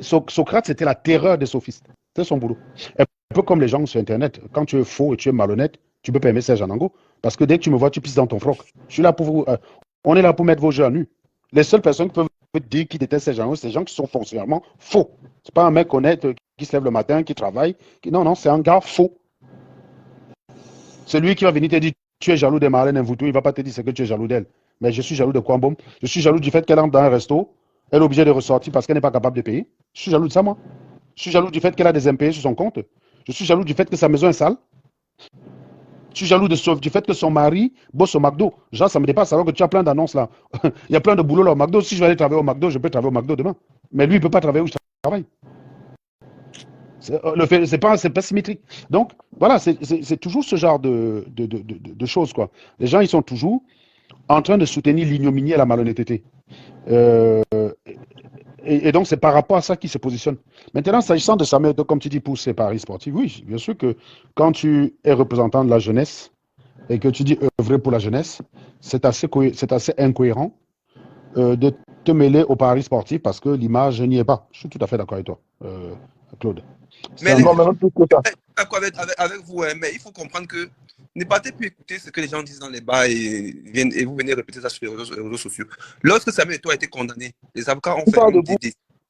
Socrate, c'était la terreur des sophistes. C'était son boulot. Un peu comme les gens sur Internet. Quand tu es faux et tu es malhonnête, tu peux pas aimer Serge Anango. Parce que dès que tu me vois, tu pisses dans ton froc. Je suis là pour vous. On est là pour mettre vos jeux à nu. Les seules personnes qui peuvent dire qu'ils détestent Serge Anango, c'est les gens qui sont foncièrement faux. C'est pas un mec honnête qui se lève le matin, qui travaille. Non, c'est un gars faux. Celui qui va venir te dire tu es jaloux de Marlène Mvutu, il ne va pas te dire c'est que tu es jaloux d'elle. Mais je suis jaloux de Kwambom. Je suis jaloux du fait qu'elle entre dans un resto. Elle est obligée de ressortir parce qu'elle n'est pas capable de payer. Je suis jaloux de ça, moi. Je suis jaloux du fait qu'elle a des impayés sur son compte. Je suis jaloux du fait que sa maison est sale. Je suis jaloux du fait que son mari bosse au McDo. Genre, ça me dépasse alors que tu as plein d'annonces là. Il y a plein de boulot là au McDo. Si je vais aller travailler au McDo, je peux travailler au McDo demain. Mais lui, il ne peut pas travailler où je travaille. C'est pas symétrique. Donc, voilà, c'est toujours ce genre de choses, quoi. Les gens, ils sont toujours en train de soutenir l'ignominie et la malhonnêteté. Et donc, c'est par rapport à ça qu'ils se positionnent. Maintenant, s'agissant de Samuel Eto'o, comme tu dis, pour ses paris sportifs, oui, bien sûr que quand tu es représentant de la jeunesse et que tu dis œuvrer pour la jeunesse, c'est assez incohérent de te mêler aux paris sportifs parce que l'image n'y est pas. Je suis tout à fait d'accord avec toi, Claude. Mais d'accord avec vous, hein, mais il faut comprendre que ne partez plus écouter ce que les gens disent dans les bars et vous venez répéter ça sur les réseaux sociaux. Lorsque Samuel Eto'o a été condamné, les avocats ont fait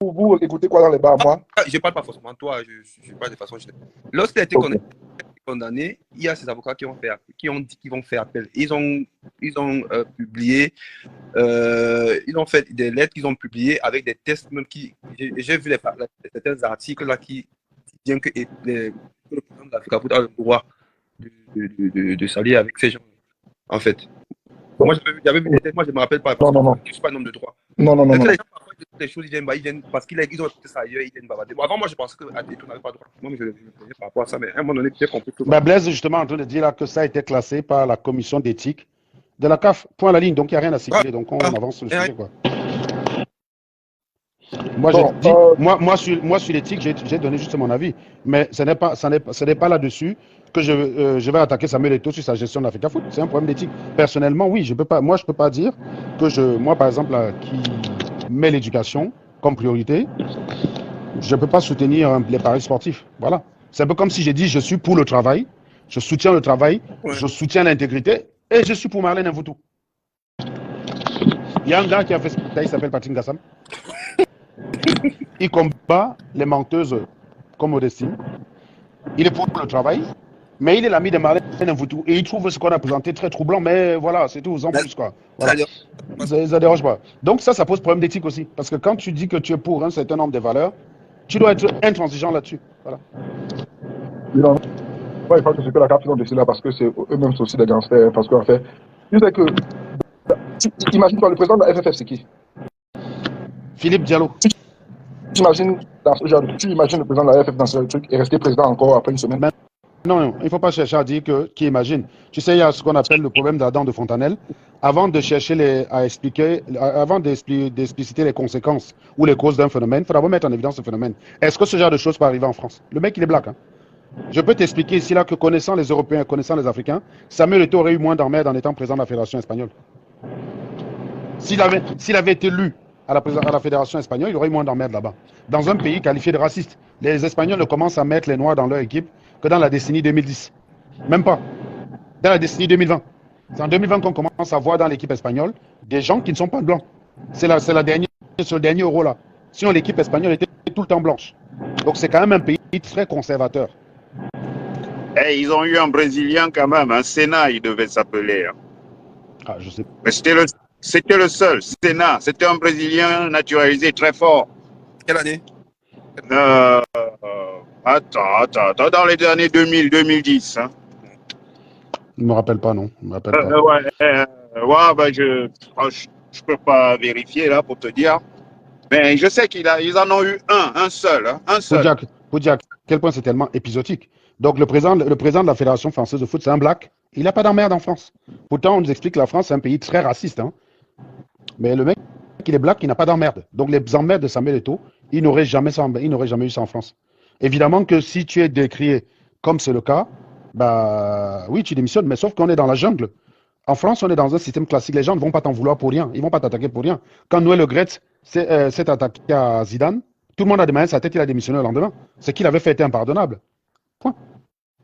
vous écoutez quoi dans les bars, moi? Je ne parle pas forcément de toi, je parle de façon générale. Lorsqu'il a été condamné, il y a ces avocats qui ont dit qu'ils vont faire appel. Ils ont publié, ils ont fait des lettres qu'ils ont publiées avec des tests, même j'ai vu certains articles là qui disent que le président de l'Afrique a le droit de s'allier avec ces gens, en fait. Moi, j'avais vu des tests, moi je ne me rappelle pas, parce que je ne suis pas un homme de droit. Non. Les gens, parfois, des choses, ils viennent parce qu'ils ont écouté ça ailleurs, ils viennent bavarder. Bon, avant, moi, je pensais que Eto'o n'avait pas le droit. Moi, je par rapport à ça, mais à un moment donné, j'ai compris que... Blaise est justement en train de dire là que ça a été classé par la commission d'éthique de la CAF. Point à la ligne, donc il n'y a rien à citer, donc on avance sur le sujet, quoi. Moi, sur l'éthique, j'ai donné juste mon avis, mais ce n'est pas là-dessus que je vais attaquer Samuel Eto'o sur sa gestion de l'Africa Foot. C'est un problème d'éthique. Personnellement, oui, je peux pas dire que moi, par exemple, qui mets l'éducation comme priorité, je ne peux pas soutenir les paris sportifs. Voilà. C'est un peu comme si j'ai dit je suis pour le travail, je soutiens le travail, je soutiens l'intégrité et je suis pour Marlène Mvutu. Il y a un gars qui a fait ça, il s'appelle Patrick Gassam. Il combat les menteuses comme Modestine. Il est pour le travail, mais il est l'ami de Marlène Mvutu et il trouve ce qu'on a présenté très troublant, mais voilà, c'est tout, en plus, quoi. Voilà. Ça dérange pas. Donc ça pose problème d'éthique aussi, parce que quand tu dis que tu es pour un certain nombre de valeurs, tu dois être intransigeant là-dessus. Voilà. Non, il faut que c'est que la CAF ont décidé là parce que c'est eux-mêmes aussi des gangsters, parce qu'en fait, tu sais que, imagine-toi, le président de la FFF, c'est qui? Philippe Diallo. Tu imagines le président de la FFF dans ce truc et rester président encore après une semaine? Non, il ne faut pas chercher à dire qui imagine. Tu sais, il y a ce qu'on appelle le problème d'Adam de Fontanelle. Avant de chercher avant d'expliciter les conséquences ou les causes d'un phénomène, il faut d'abord mettre en évidence ce phénomène. Est-ce que ce genre de choses peut arriver en France? Le mec, il est black. Hein? Je peux t'expliquer ici là que connaissant les Européens, connaissant les Africains, Samuel Eto'o aurait eu moins d'emmerdes en étant président de la Fédération espagnole. S'il avait été élu à la Fédération espagnole, il aurait eu moins d'emmerdes là-bas. Dans un pays qualifié de raciste, les Espagnols ne commencent à mettre les Noirs dans leur équipe que dans la décennie 2010. Même pas. Dans la décennie 2020. C'est en 2020 qu'on commence à voir dans l'équipe espagnole des gens qui ne sont pas blancs. C'est le dernier euro là. Sinon, l'équipe espagnole était tout le temps blanche. Donc, c'est quand même un pays très conservateur. Et ils ont eu un Brésilien quand même, un Sénat, il devait s'appeler. Ah, je sais. Mais c'était le seul, Sénat. C'était un Brésilien naturalisé très fort. Quelle année? Attends, dans les années 2000-2010. Hein. Il me rappelle pas, non. Il me rappelle pas. Ouais, ben je peux pas vérifier là pour te dire. Mais je sais qu'ils en ont eu un seul, hein, un seul. Pour dire à quel point c'est tellement épisodique. Donc, le président de la Fédération française de foot, c'est un black. Il n'a pas d'emmerde en France. Pourtant, on nous explique que la France, c'est un pays très raciste. Hein. Mais le mec, il est black, il n'a pas d'emmerde. Donc, les emmerdes de Samuel Eto'o, il n'aurait jamais eu ça en France. Évidemment que si tu es décrié comme c'est le cas, bah oui, tu démissionnes, mais sauf qu'on est dans la jungle. En France, on est dans un système classique. Les gens ne vont pas t'en vouloir pour rien. Ils ne vont pas t'attaquer pour rien. Quand Noël Le Graët s'est attaqué à Zidane, tout le monde a demandé sa tête, il a démissionné le lendemain. Ce qu'il avait fait était impardonnable. Point.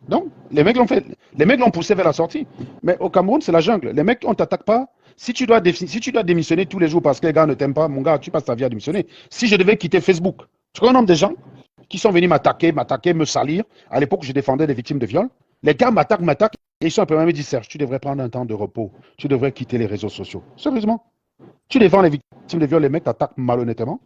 Donc, les mecs l'ont poussé vers la sortie. Mais au Cameroun, c'est la jungle. Les mecs, on ne t'attaque pas. Si tu dois démissionner tous les jours parce que les gars ne t'aiment pas, mon gars, tu passes ta vie à démissionner. Si je devais quitter Facebook, tu connais un nombre de gens qui sont venus m'attaquer, me salir. À l'époque, je défendais des victimes de viol. Les gars m'attaquent, et ils sont un peu même dit, Serge, tu devrais prendre un temps de repos. Tu devrais quitter les réseaux sociaux. Sérieusement. Tu défends les victimes de viol, les mecs t'attaquent malhonnêtement.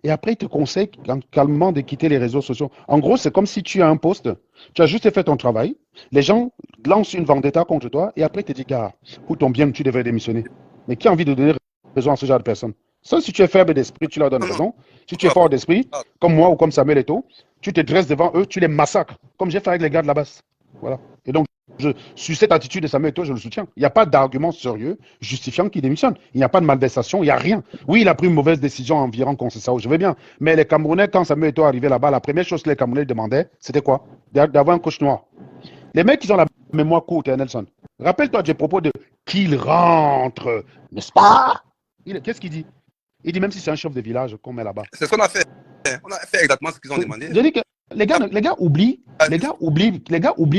Et après, ils te conseillent calmement de quitter les réseaux sociaux. En gros, c'est comme si tu as un poste, tu as juste fait ton travail, les gens lancent une vendetta contre toi, et après, ils te disent, gars, pour ton bien, tu devrais démissionner. Mais qui a envie de donner raison à ce genre de personnes? Ça, si tu es faible d'esprit, tu leur donnes raison. Si tu es fort d'esprit, comme moi ou comme Samuel Eto'o, tu te dresses devant eux, tu les massacres, comme j'ai fait avec les gars de la basse. Voilà. Et donc, sur cette attitude de Samuel Eto'o, je le soutiens. Il n'y a pas d'argument sérieux justifiant qu'il démissionne. Il n'y a pas de malversation, il n'y a rien. Oui, il a pris une mauvaise décision environ Conceição, je veux bien. Mais les Camerounais, quand Samuel Eto'o arrivait là-bas, la première chose que les Camerounais demandaient, c'était quoi? D'avoir un coach noir. Les mecs, ils ont la mémoire courte, hein, Nelson. Rappelle-toi des propos de qu'il rentre, n'est-ce pas? Qu'est-ce qu'il dit? Il dit même si c'est un chef de village qu'on met là-bas. C'est ce qu'on a fait. On a fait exactement ce qu'ils ont demandé. Je dis que les gars oublient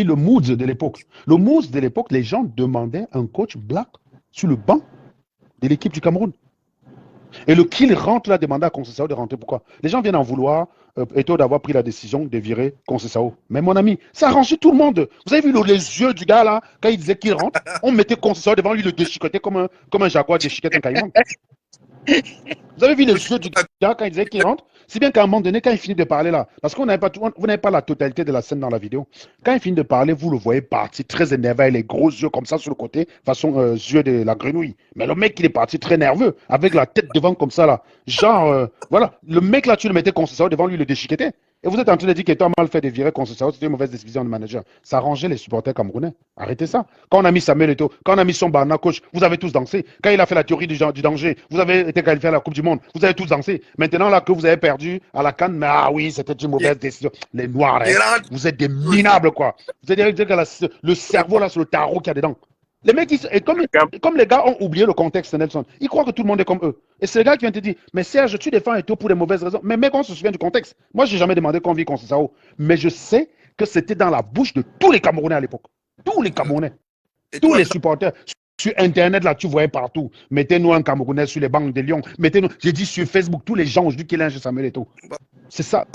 le mood de l'époque. Le mood de l'époque, les gens demandaient un coach black sur le banc de l'équipe du Cameroun. Et le qu'il rentre là demandait à Conceição de rentrer. Pourquoi? Les gens viennent en vouloir Eto'o d'avoir pris la décision de virer Conceição. Mais mon ami, ça arrangeait tout le monde. Vous avez vu les yeux du gars là, quand il disait qu'il rentre, on mettait Conceição devant lui, le déchiquetait comme un jaguar déchiquette un caïman. Vous avez vu les yeux du gars quand il disait qu'il rentre? Si bien qu'à un moment donné, quand il finit de parler là, parce que vous n'avez pas la totalité de la scène dans la vidéo, quand il finit de parler, vous le voyez partir très énervé, avec les gros yeux comme ça sur le côté, façon yeux de la grenouille. Mais le mec, il est parti très nerveux, avec la tête devant comme ça là. Genre, voilà, le mec là, tu le mettais Conceição devant lui, le déchiquetait. Et vous êtes en train de dire qu'Eto'o a mal fait de virer Conceição, c'était une mauvaise décision de manager. Ça arrangeait les supporters camerounais. Arrêtez ça. Quand on a mis Samuel Eto'o, quand on a mis son Barna coach, vous avez tous dansé. Quand il a fait la théorie du danger, vous avez été qualifié à la Coupe du Monde, vous avez tous dansé. Maintenant là que vous avez perdu à la CAN, mais ah oui, c'était une mauvaise décision. Les Noirs, hein, vous êtes des minables quoi. Vous êtes dire que le cerveau là, c'est le tarot qu'il y a dedans. Les mecs, comme les gars ont oublié le contexte, Nelson, ils croient que tout le monde est comme eux. Et c'est le gars qui vient te dire, mais Serge, tu défends Eto'o pour des mauvaises raisons. Mais mec, on se souvient du contexte. Moi, je n'ai jamais demandé qu'on vit Conceição. Mais je sais que c'était dans la bouche de tous les Camerounais à l'époque. Tous les Camerounais. Tous les supporters. Sur Internet, là, tu voyais partout. Mettez-nous un Camerounais sur les bancs des Lions. Mettez-nous. J'ai dit sur Facebook, tous les gens, je dis qu'il est Samuel Eto'o. C'est ça.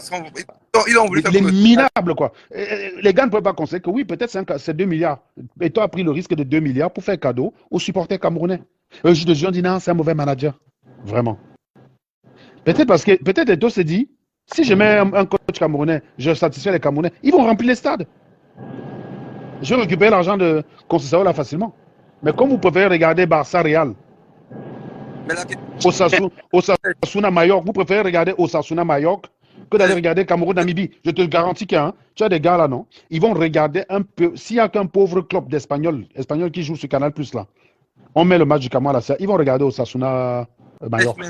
Il est minable, quoi. Les gars ne peuvent pas considérer que oui, peut-être c'est 2 milliards. Eto'o a pris le risque de 2 milliards pour faire cadeau aux supporters camerounais. Le juge de Dion dit non, c'est un mauvais manager. Vraiment. Peut-être Eto'o s'est dit, si je mets un coach camerounais, je satisfais les Camerounais, ils vont remplir les stades. Je vais récupérer l'argent de Conceição là facilement. Mais comme vous pouvez regarder Barça Real, Osasuna Mallorca, vous préférez regarder Osasuna Mallorca que d'aller regarder Cameroun Namibie. Je te garantis qu'il y a tu as des gars là, non? Ils vont regarder un peu. S'il n'y a qu'un pauvre club d'Espagnol qui joue sur Canal Plus là, on met le match du Cameroun là, ils vont regarder Osasuna Mallorca.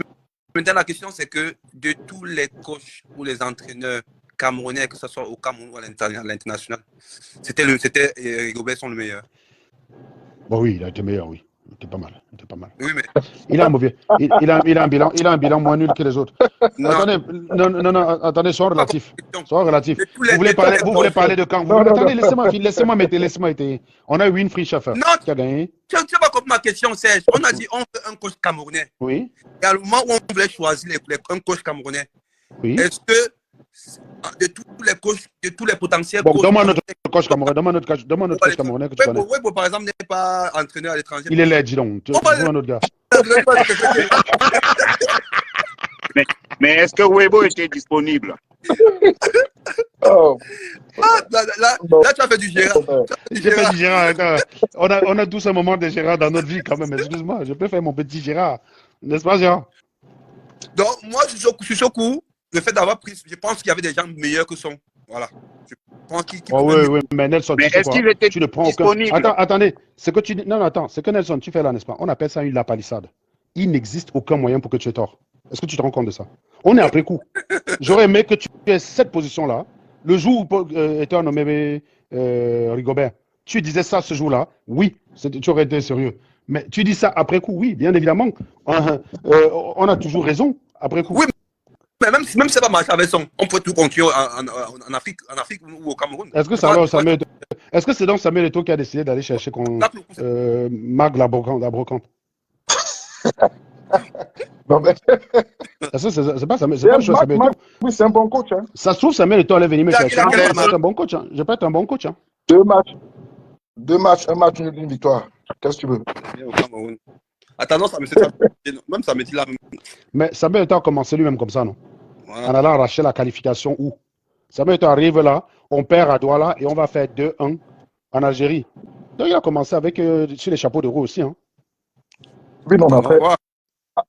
Maintenant, la question c'est que de tous les coachs ou les entraîneurs camerounais, que ce soit au Cameroun ou à l'international, c'était Rigobert le meilleur. Bon, oui, il a été meilleur, oui. Il était pas mal. Oui, mais... Il a mauvais. Il a un bilan moins nul que les autres. Attendez, sois relatif. Vous voulez parler de quand? Attendez, laissez-moi mettre. On a eu une free chauffeur qui a gagné. Tu n'as pas compris ma question, Serge. On a dit on veut un coach camerounais. Oui. Et à le moment où on voulait choisir un coach camerounais, oui. Est-ce que de tous les potentiels coachs... Donne-moi notre coach camerounais. Donne-moi notre coach camerounais que tu connais. Webo, par exemple, n'est pas entraîneur à l'étranger. Il est laid, dis donc. Tu vois un autre gars. Mais est-ce que Webo était disponible? Oh, Ah, non, là, tu as fait du Gérard. non, Tu as fait du J'ai fait Gérard. du Gérard. Attends. On a tous un moment de Gérard dans notre vie quand même. Excuse-moi, je peux faire mon petit Gérard. N'est-ce pas, Gérard? Donc, moi, je suis sur coup. Le fait d'avoir pris, je pense qu'il y avait des gens meilleurs que son. Voilà. Je pense qu'il Oh pouvait oui, mieux. oui, mais Nelson, Mais tu sais est-ce quoi? qu'il était Tu ne prends aucun. disponible? Attends, attendez. Ce que tu dis. Non, non, attends. Ce que Nelson, tu fais là, n'est-ce pas? On appelle ça une lapalissade. Il n'existe aucun moyen pour que tu aies tort. Est-ce que tu te rends compte de ça? On est après coup. J'aurais aimé que tu aies cette position-là. Le jour où était nommé Rigobert, tu disais ça ce jour-là. Oui, tu aurais été sérieux. Mais tu dis ça après coup. Oui, bien évidemment. On a toujours raison après coup. Oui, mais même si ça va marcher avec son, on peut tout continuer en Afrique ou au Cameroun. Est-ce que C'est pas- alors Samuel Est-ce que c'est donc Samuel Eto'o qui a décidé d'aller chercher Là, pour- Marc la brocante? non, mais Est-ce que c'est pas Samuel, c'est pas le choix de Samuel Eto'o? oui, c'est un bon coach. Hein. Ça se trouve, Samuel Eto'o allait venir me Il a chercher. quel Je peux âge? être un bon coach. Hein. Je peux être un bon coach. Hein. 2 matchs, un match, une victoire. Qu'est-ce que tu veux? Au Cameroun. Attends, non, même ça me dit là. Mais Samuel Eto'o a commencé lui-même comme ça, non? Voilà. En allant arracher la qualification où? Samuel Eto'o arrive là, on perd à Douala et on va faire 2-1 en Algérie. Donc il a commencé avec sur les chapeaux de roue aussi. Hein. Oui, non, mais On va après, voir.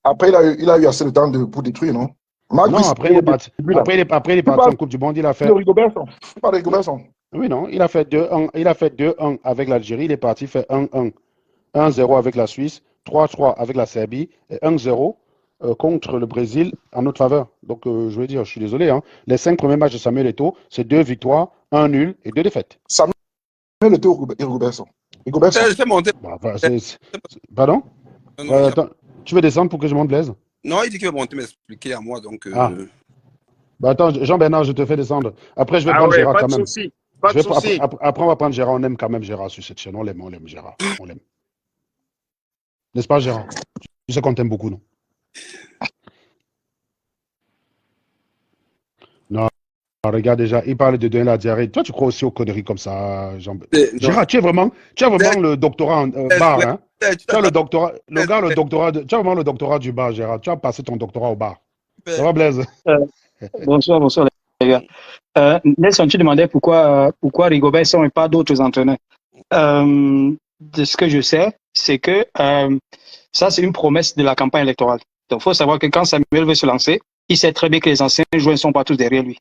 après il a eu assez de temps pour détruire, non? Marc, Non, oui, après il est parti. début, là. Après il est parti en Coupe du Monde. Il a fait. De Rigobertson. Tu parles de Rigobertson. Oui, non, il a fait 2-1. Il a fait 2-1 avec l'Algérie. Il est parti faire 1-1. 1-0 avec la Suisse, 3-3 avec la Serbie et 1-0 contre le Brésil en notre faveur. Donc, je veux dire, je suis désolé. Hein. Les 5 premiers matchs de Samuel Eto'o, c'est 2 victoires, 1 nul et 2 défaites. Samuel Eto'o et Rigobertson. Rigobertson. Je fais monter. Pardon? Non, non, Attends, tu veux descendre pour que je monte l'aise? non, il dit qu'il va monter m'expliquer à moi. Donc, Ah. Attends, Jean-Bernard, je te fais descendre. Après, je vais Ah prendre ouais, Gérard pas quand de même. souci. Pas de souci. Après, on va prendre Gérard. On aime quand même Gérard sur cette chaîne. On l'aime Gérard. On l'aime. N'est-ce pas, Gérard? Tu sais qu'on t'aime beaucoup, non? Non, regarde déjà, il parle de donner la diarrhée. Toi, tu crois aussi aux conneries comme ça, Jean? Gérard, tu as vraiment le doctorat en bar, hein? Tu as le doctorat, le doctorat, tu as vraiment le doctorat du bar, Gérard. Tu as passé ton doctorat au bar. Ça va, Blaise? Bonsoir les gars. Nelson, tu demandais pourquoi Rigobertson et pas d'autres entraîneurs. De ce que je sais, c'est que ça, c'est une promesse de la campagne électorale. Donc, il faut savoir que quand Samuel veut se lancer, il sait très bien que les anciens joueurs ne sont pas tous derrière lui.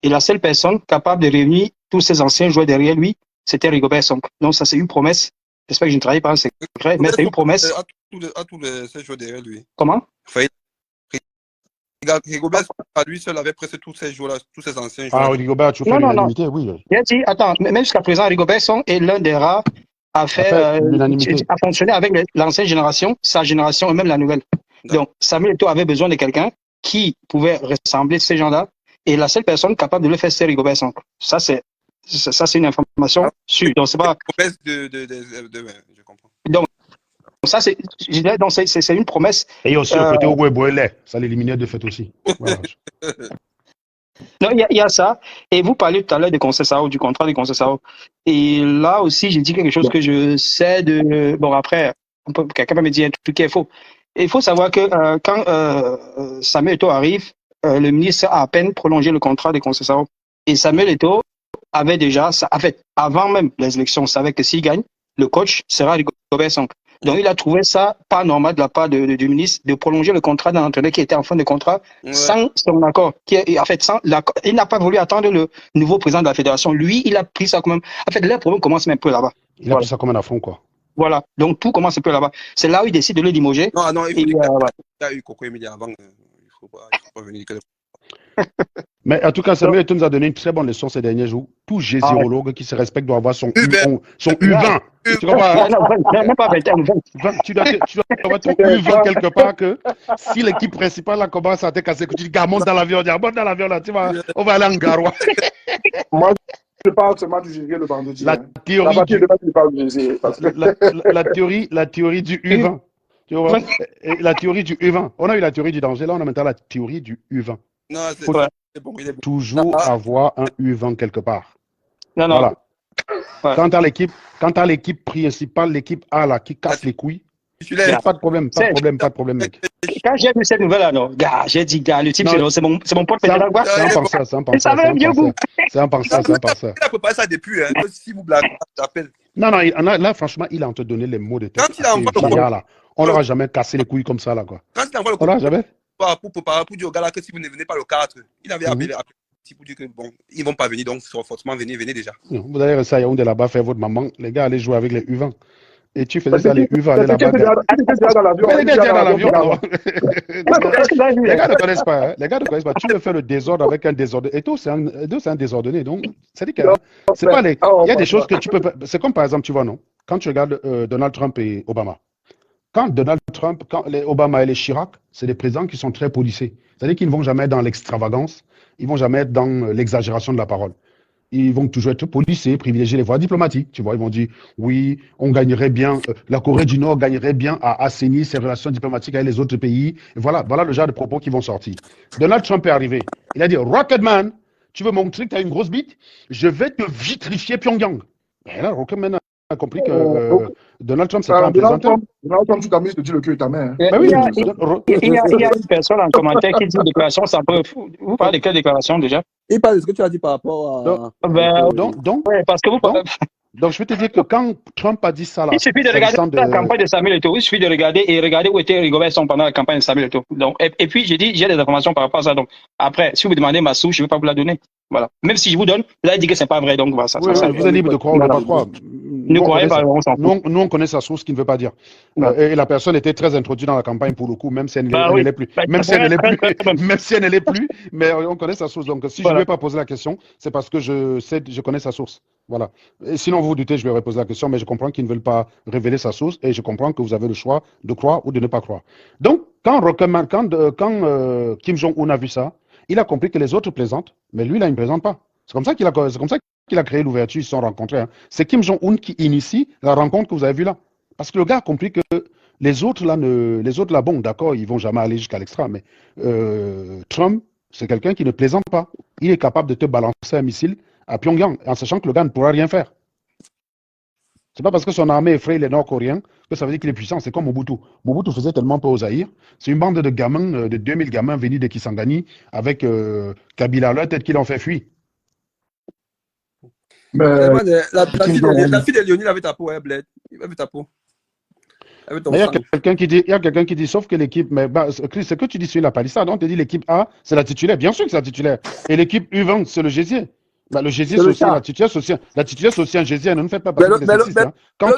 Et la seule personne capable de réunir tous ces anciens joueurs derrière lui, c'était Rigobertson. Donc, ça, c'est une promesse. J'espère que je ne travaille pas en secret, mais c'est une promesse. À tous ces joueurs derrière lui. Comment? Rigobert, à lui seul, avait presque tous ces joueurs-là, tous ces anciens joueurs. Ah, Rigobert, tu fais l'unanimité, oui. Bien dit, attends, même jusqu'à présent, Rigobertson est l'un des rares à fonctionner avec l'ancienne génération, sa génération et même la nouvelle. Donc, Samuel Eto'o avait besoin de quelqu'un qui pouvait ressembler à ces gens-là, et la seule personne capable de le faire, c'est Rigobertson. Ça, c'est une information sûre. Donc, c'est pas. Je comprends. Donc, ça, c'est une promesse. Et aussi le côté Ouébouélé, ça l'éliminait de fait aussi. Voilà. Non, il y a ça. Et vous parlez tout à l'heure de Conceição, du contrat de Conceição. Et là aussi, j'ai dit quelque chose que je sais de. Bon, après, quelqu'un va me dire un truc qui est faux. Et il faut savoir que quand Samuel Eto'o arrive, le ministre a à peine prolongé le contrat de Conceição. Et Samuel Eto'o avait déjà, en fait, avant même les élections, on savait que s'il gagne, le coach sera Rigobertson. Donc, il a trouvé ça pas normal de la part du ministre de prolonger le contrat d'un entraîneur qui était en fin de contrat sans son accord. Il n'a pas voulu attendre le nouveau président de la fédération. Lui, il a pris ça quand même. En fait, leur problème commence un peu là-bas. Il a pris ça comme un affront, quoi. Voilà. Donc, tout commence un peu là-bas. C'est là où il décide de le limoger. Non, il y a eu Coco Emilia avant. Il ne faut pas venir que Mais en tout cas, Samuel Eto'o nous a donné une très bonne leçon ces derniers jours. Tout gésirologue qui se respecte doit avoir son U20. Tu comprends? Non, pas 21, 20. Tu dois avoir ton U20 quelque part que si l'équipe principale là, commence à te casser, que tu dis, gars, monte dans l'avion, là, on va aller en Garoua. Moi, je parle seulement du gérer le vendredi. La théorie du U20. Tu vois? La théorie du U20. On a eu la théorie du danger, là, on a maintenant la théorie du U20. Non, c'est bon, toujours avoir un U20 quelque part. Non. Voilà. Ouais. Quand tu as l'équipe principale, l'équipe A là, qui casse les couilles, titulaire. Pas de problème, C'est- mec. Quand j'ai vu cette nouvelle-là, non, gars, j'ai dit, gars, le type, Non. c'est mon pote C'est un, président. Quoi. c'est un il est penseur, c'est un Et penseur, ça c'est va un bien vous. penseur. C'est un penseur, c'est un penseur. Il a préparé ça depuis, hein. Que si vous blaguez, je t'appelle. Non, là, franchement, il a en te donné les mots de tête. Quand il envoie le Vieillard, là. On leur a jamais cassé les couilles comme ça, là, quoi. Quand il envoie le On leur a jamais. pour dire au gars là que si vous ne venez pas le 4, il avait appelé pour dire que bon, ils vont pas venir, donc forcément venez déjà. Non, vous allez rester à Yaoundé là-bas, faire votre maman. Les gars, allez jouer avec les U20. Et tu faisais ça, les U20, aller là-bas. Mais les gars étaient dans l'avion. Les gars ne connaissent pas. Hein. Les gars ne connaissent pas. Tu veux faire le désordre avec un désordonné. Et tout, c'est un désordonné. Donc, c'est que c'est pas les. Il y a des choses que tu peux pas. C'est comme par exemple, tu vois, non? Quand tu regardes Donald Trump et Obama. Quand Donald Trump, les Obama et les Chirac, c'est des présidents qui sont très policés. C'est-à-dire qu'ils ne vont jamais être dans l'extravagance, ils ne vont jamais être dans l'exagération de la parole. Ils vont toujours être policés, privilégier les voies diplomatiques. Tu vois, ils vont dire, oui, on gagnerait bien, la Corée du Nord gagnerait bien à assainir ses relations diplomatiques avec les autres pays. Et voilà le genre de propos qui vont sortir. Donald Trump est arrivé. Il a dit, Rocketman, tu veux montrer que tu as une grosse bite? Je vais te vitrifier Pyongyang. Et là, Rocketman a compris que Donald Trump, c'est pas un présenteur. Donald Trump, tu t'amuses de dire le cul de ta mère. Ben oui, Il y a une personne en commentaire qui dit déclaration sans preuve. Vous parlez de quelle déclaration déjà? Il parle de ce que tu as dit par rapport à. Ouais, parce que vous parlez. Donc, je vais te dire que quand Trump a dit ça là, il suffit de regarder la campagne de Samuel Eto'o. Il suffit de regarder où était Rigobert Song pendant la campagne de Samuel Eto'o. Donc, et puis, j'ai dit, j'ai des informations par rapport à ça. Donc, après, si vous me demandez ma source, je ne vais pas vous la donner. Voilà. Même si je vous donne, vous allez dire que c'est pas vrai. Donc, voilà, ça. Oui, vous êtes libre de croire ou de ne pas croire. Ne croyez pas, on s'en fout. Nous, on connaît sa source, ce qui ne veut pas dire. Et la personne était très introduite dans la campagne pour le coup, même si elle ne l'est plus. Même si elle ne l'est plus, mais on connaît sa source. Donc, si je ne lui ai pas posé la question, c'est parce que je connais sa source. Voilà. Et sinon, vous vous doutez, je lui aurais posé la question, mais je comprends qu'ils ne veulent pas révéler sa source et je comprends que vous avez le choix de croire ou de ne pas croire. Donc, quand Kim Jong-un a vu ça, il a compris que les autres plaisantent, mais lui, là, il ne plaisante pas. C'est comme ça qu'il a créé l'ouverture, ils se sont rencontrés. Hein. C'est Kim Jong-un qui initie la rencontre que vous avez vue là. Parce que le gars a compris que les autres là, bon, d'accord, ils vont jamais aller jusqu'à l'extra, mais Trump, c'est quelqu'un qui ne plaisante pas. Il est capable de te balancer un missile à Pyongyang, en sachant que le gars ne pourra rien faire. C'est pas parce que son armée effraie les Nord-Coréens que ça veut dire qu'il est puissant. C'est comme Mobutu. Mobutu faisait tellement peur aux Zaïre. C'est une bande de gamins, de 2000 gamins venus de Kisangani, avec Kabila à leur tête qui l'ont fait fuir. La fille de Léonie avait ta peau, hein, Bled. Il avait ta peau. Il y a quelqu'un qui dit, sauf que l'équipe, mais Chris, ce que tu dis sur la palissade, on te dit l'équipe A, c'est la titulaire. Bien sûr que c'est la titulaire. Et l'équipe U20, c'est le gésier. Bah, le gésier, c'est aussi la titulaire, c'est aussi un gésier. Ne nous faites pas parler des exercices. Hein. Quand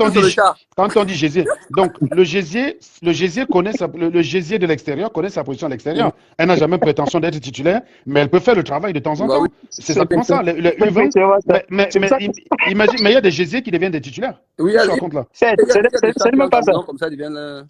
on dit gésier, donc le gésier connaît le gésier de l'extérieur connaît sa position à l'extérieur. Elle n'a jamais prétention d'être titulaire, mais elle peut faire le travail de temps en temps. C'est exactement ça. Le U20, mais imagine, mais il y a des gésiers qui deviennent des titulaires. Oui, je raconte là. C'est même pas ça. Comme ça, deviennent.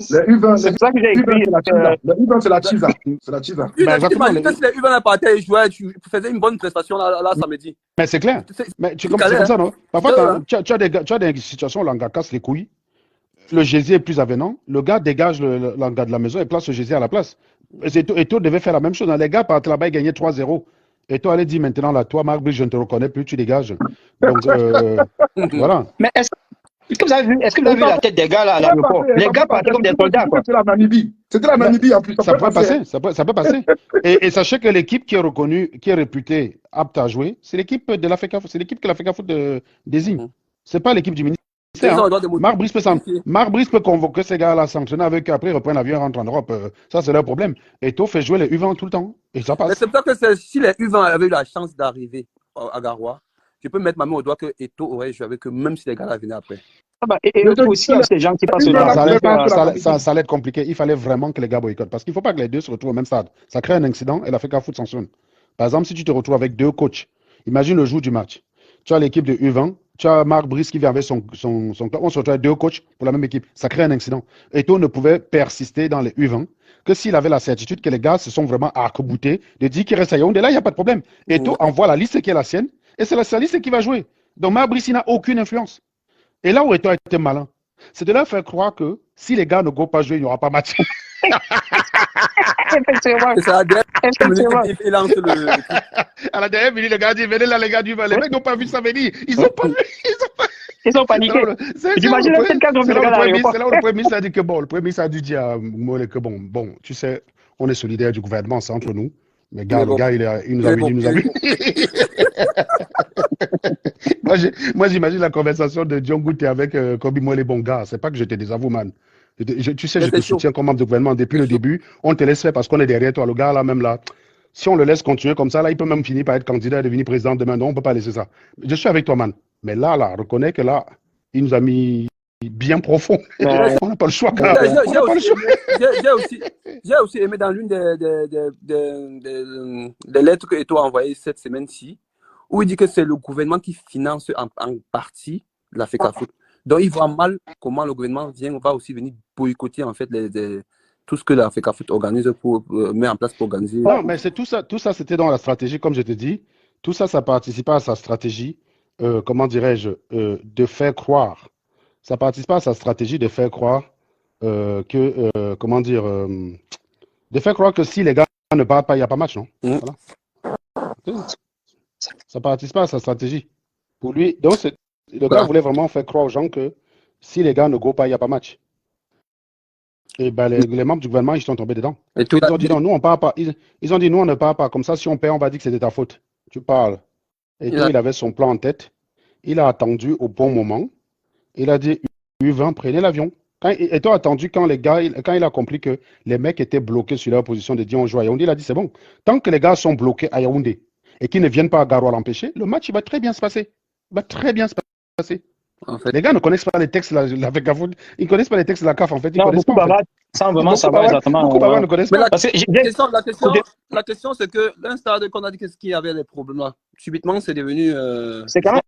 Les U20, c'est ça que j'ai écrit. Le U20, c'est la Chisa. C'est la Chisa. Imagine que si les U20 partaient et jouaient, tu faisais une bonne prestation là samedi. Mais c'est clair. Mais c'est comme ça, non? Parfois, tu as des situations où l'anga casse les couilles. Le gésier est plus avenant. Le gars dégage l'anga de la maison et place le gésier à la place. Et toi devait faire la même chose. Les gars partent là-bas et gagnaient 3-0. Et toi, allez dire maintenant, là, toi, Marc Brice, je ne te reconnais plus, tu dégages. Donc, voilà. Mais est-ce que vous avez vu la tête des gars là à l'aéroport? Les gars partaient comme des soldats, quoi. C'était la Namibie. C'était la Namibie en plus. Ça peut passer. Ça peut passer. Et sachez que l'équipe qui est reconnue, qui est réputée apte à jouer, c'est l'équipe de l'Africa Foot. C'est l'équipe que l'Africa Foot désigne. C'est pas l'équipe du ministère. Hein. Marc Brice peut convoquer ces gars-là, s'entraîner avec eux, après ils reprennent l'avion et rentrent en Europe. Ça, c'est leur problème. Eto'o fait jouer les U20 tout le temps. Et ça passe. Mais c'est peut-être que si les U20 avaient eu la chance d'arriver à Garoua, je peux mettre ma main au doigt que Eto'o aurait joué avec eux, même si les gars-là venaient après. Et aussi, il y a ces gens qui passent là. Ça allait être compliqué. Il fallait vraiment que les gars boycottent. Parce qu'il ne faut pas que les deux se retrouvent au même stade. Ça crée un incident et l'Africa Foot sanctionne. Par exemple, si tu te retrouves avec deux coachs, imagine le jour du match. Tu as l'équipe de U20, tu as Marc Brice qui vient avec son club. On se retrouve avec deux coachs pour la même équipe. Ça crée un incident. Eto'o ne pouvait persister dans les U20 que s'il avait la certitude que les gars se sont vraiment arc-boutés de dire qu'il reste à Yaoundé. Là, il n'y a pas de problème. Eto'o envoie la liste qui est la sienne et c'est la liste qui va jouer. Donc Marc Brice, il n'a aucune influence. Et là où Eto'o a été malin, c'est de leur faire croire que si les gars ne go pas jouer, il n'y aura pas match. À la dernière minute, le gars dit, venez là, les gars du Val. Les mecs n'ont pas vu ça venir. Ils n'ont pas vu. Ils ont paniqué. J'imagine peut-être quand on c'est là regarde à l'aéroport. où le Premier ministre a dit que bon, le Premier ministre a dû dire à Mole que bon, tu sais, on est solidaire du gouvernement, c'est entre nous. Mais gars, Mais le bon. gars, il nous a Mais mis, bon, Moi, j'imagine la conversation de John Goutte avec Kobe Mole, bon gars, c'est pas que je te désavoue, man. Tu sais, mais je te c'est chaud. soutiens comme membre du gouvernement depuis C'est le chaud. début. On te laisse faire parce qu'on est derrière toi. Le gars, là, même là, si on le laisse continuer comme ça, là, il peut même finir par être candidat et devenir président demain. Non, on peut pas laisser ça. Je suis avec toi, man. Mais là, reconnais que là, il nous a mis bien profond. Ouais. On n'a pas le choix, J'ai gars. On j'ai n'a pas le aussi choix. aimé, j'ai aussi aimé dans l'une des lettres que Eto a envoyées cette semaine-ci, où il dit que c'est le gouvernement qui finance en partie la FECAFOOT. Donc, il voit mal comment le gouvernement va aussi venir boycotter en fait tout ce que la FECAFOOT organise met en place pour organiser. Non, mais c'est tout ça, c'était dans la stratégie, comme je te dis. Tout ça, ça participait à sa stratégie, comment dirais-je, de faire croire. Ça participe à sa stratégie de faire croire comment dire, de faire croire que si les gars ne partent pas, il n'y a pas match, non? Mm. Voilà. Ça participe à sa stratégie. Pour lui, donc le gars Voilà. voulait vraiment faire croire aux gens que si les gars ne go pas, il n'y a pas match. Et ben les membres du gouvernement, ils sont tombés dedans. Et tout Ils ont dit non, nous on part pas. Ils ont dit nous on ne part pas. Comme ça, si on perd, on va dire que c'est de ta faute. Tu parles. Et il toi, a- il avait son plan en tête. Il a attendu au bon moment. Il a dit U20, prenez l'avion. Et toi, attendu quand les gars, quand il a compris que les mecs étaient bloqués sur leur position de dire on joue à Yaoundé, il a dit c'est bon. Tant que les gars sont bloqués à Yaoundé et qu'ils ne viennent pas à Garoua l'empêcher, le match il va très bien se passer. Il va très bien se passer. en fait. Les gars ne connaissent pas les textes de la FECAFOOT. Ils ne connaissent pas les textes de la CAF en fait. Ils Non, connaissent beaucoup pas en fait. bavardent sans vraiment savoir exactement. Beaucoup Bavard ne connaissent Mais pas. Parce que la question c'est que l'instar qu'on a dit qu'est-ce qu'il y avait des problèmes là. Subitement, c'est devenu. c'est quand même.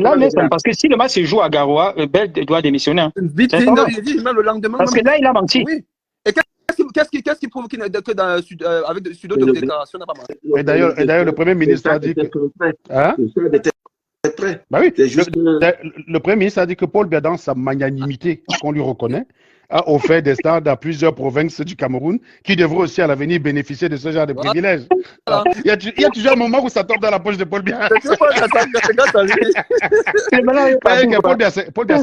Là, parce que si le match se joue à Garoua, Bell doit démissionner. Hein. Vite, C'est il pas dit même le lendemain. Parce que là, il a menti. Oui. Et qu'est-ce qui prouve que avec Sudo de déclaration n'a pas marché? Et d'ailleurs, le Premier ministre a dit que. Hein? Bah oui, le Premier ministre a dit que Paul Biya, dans sa magnanimité qu'on lui reconnaît, a offert des stades à plusieurs provinces du Cameroun qui devraient aussi à l'avenir bénéficier de ce genre de privilèges. Voilà. Il y a toujours un moment où ça tombe dans la poche de Paul Biya. Paul Biya,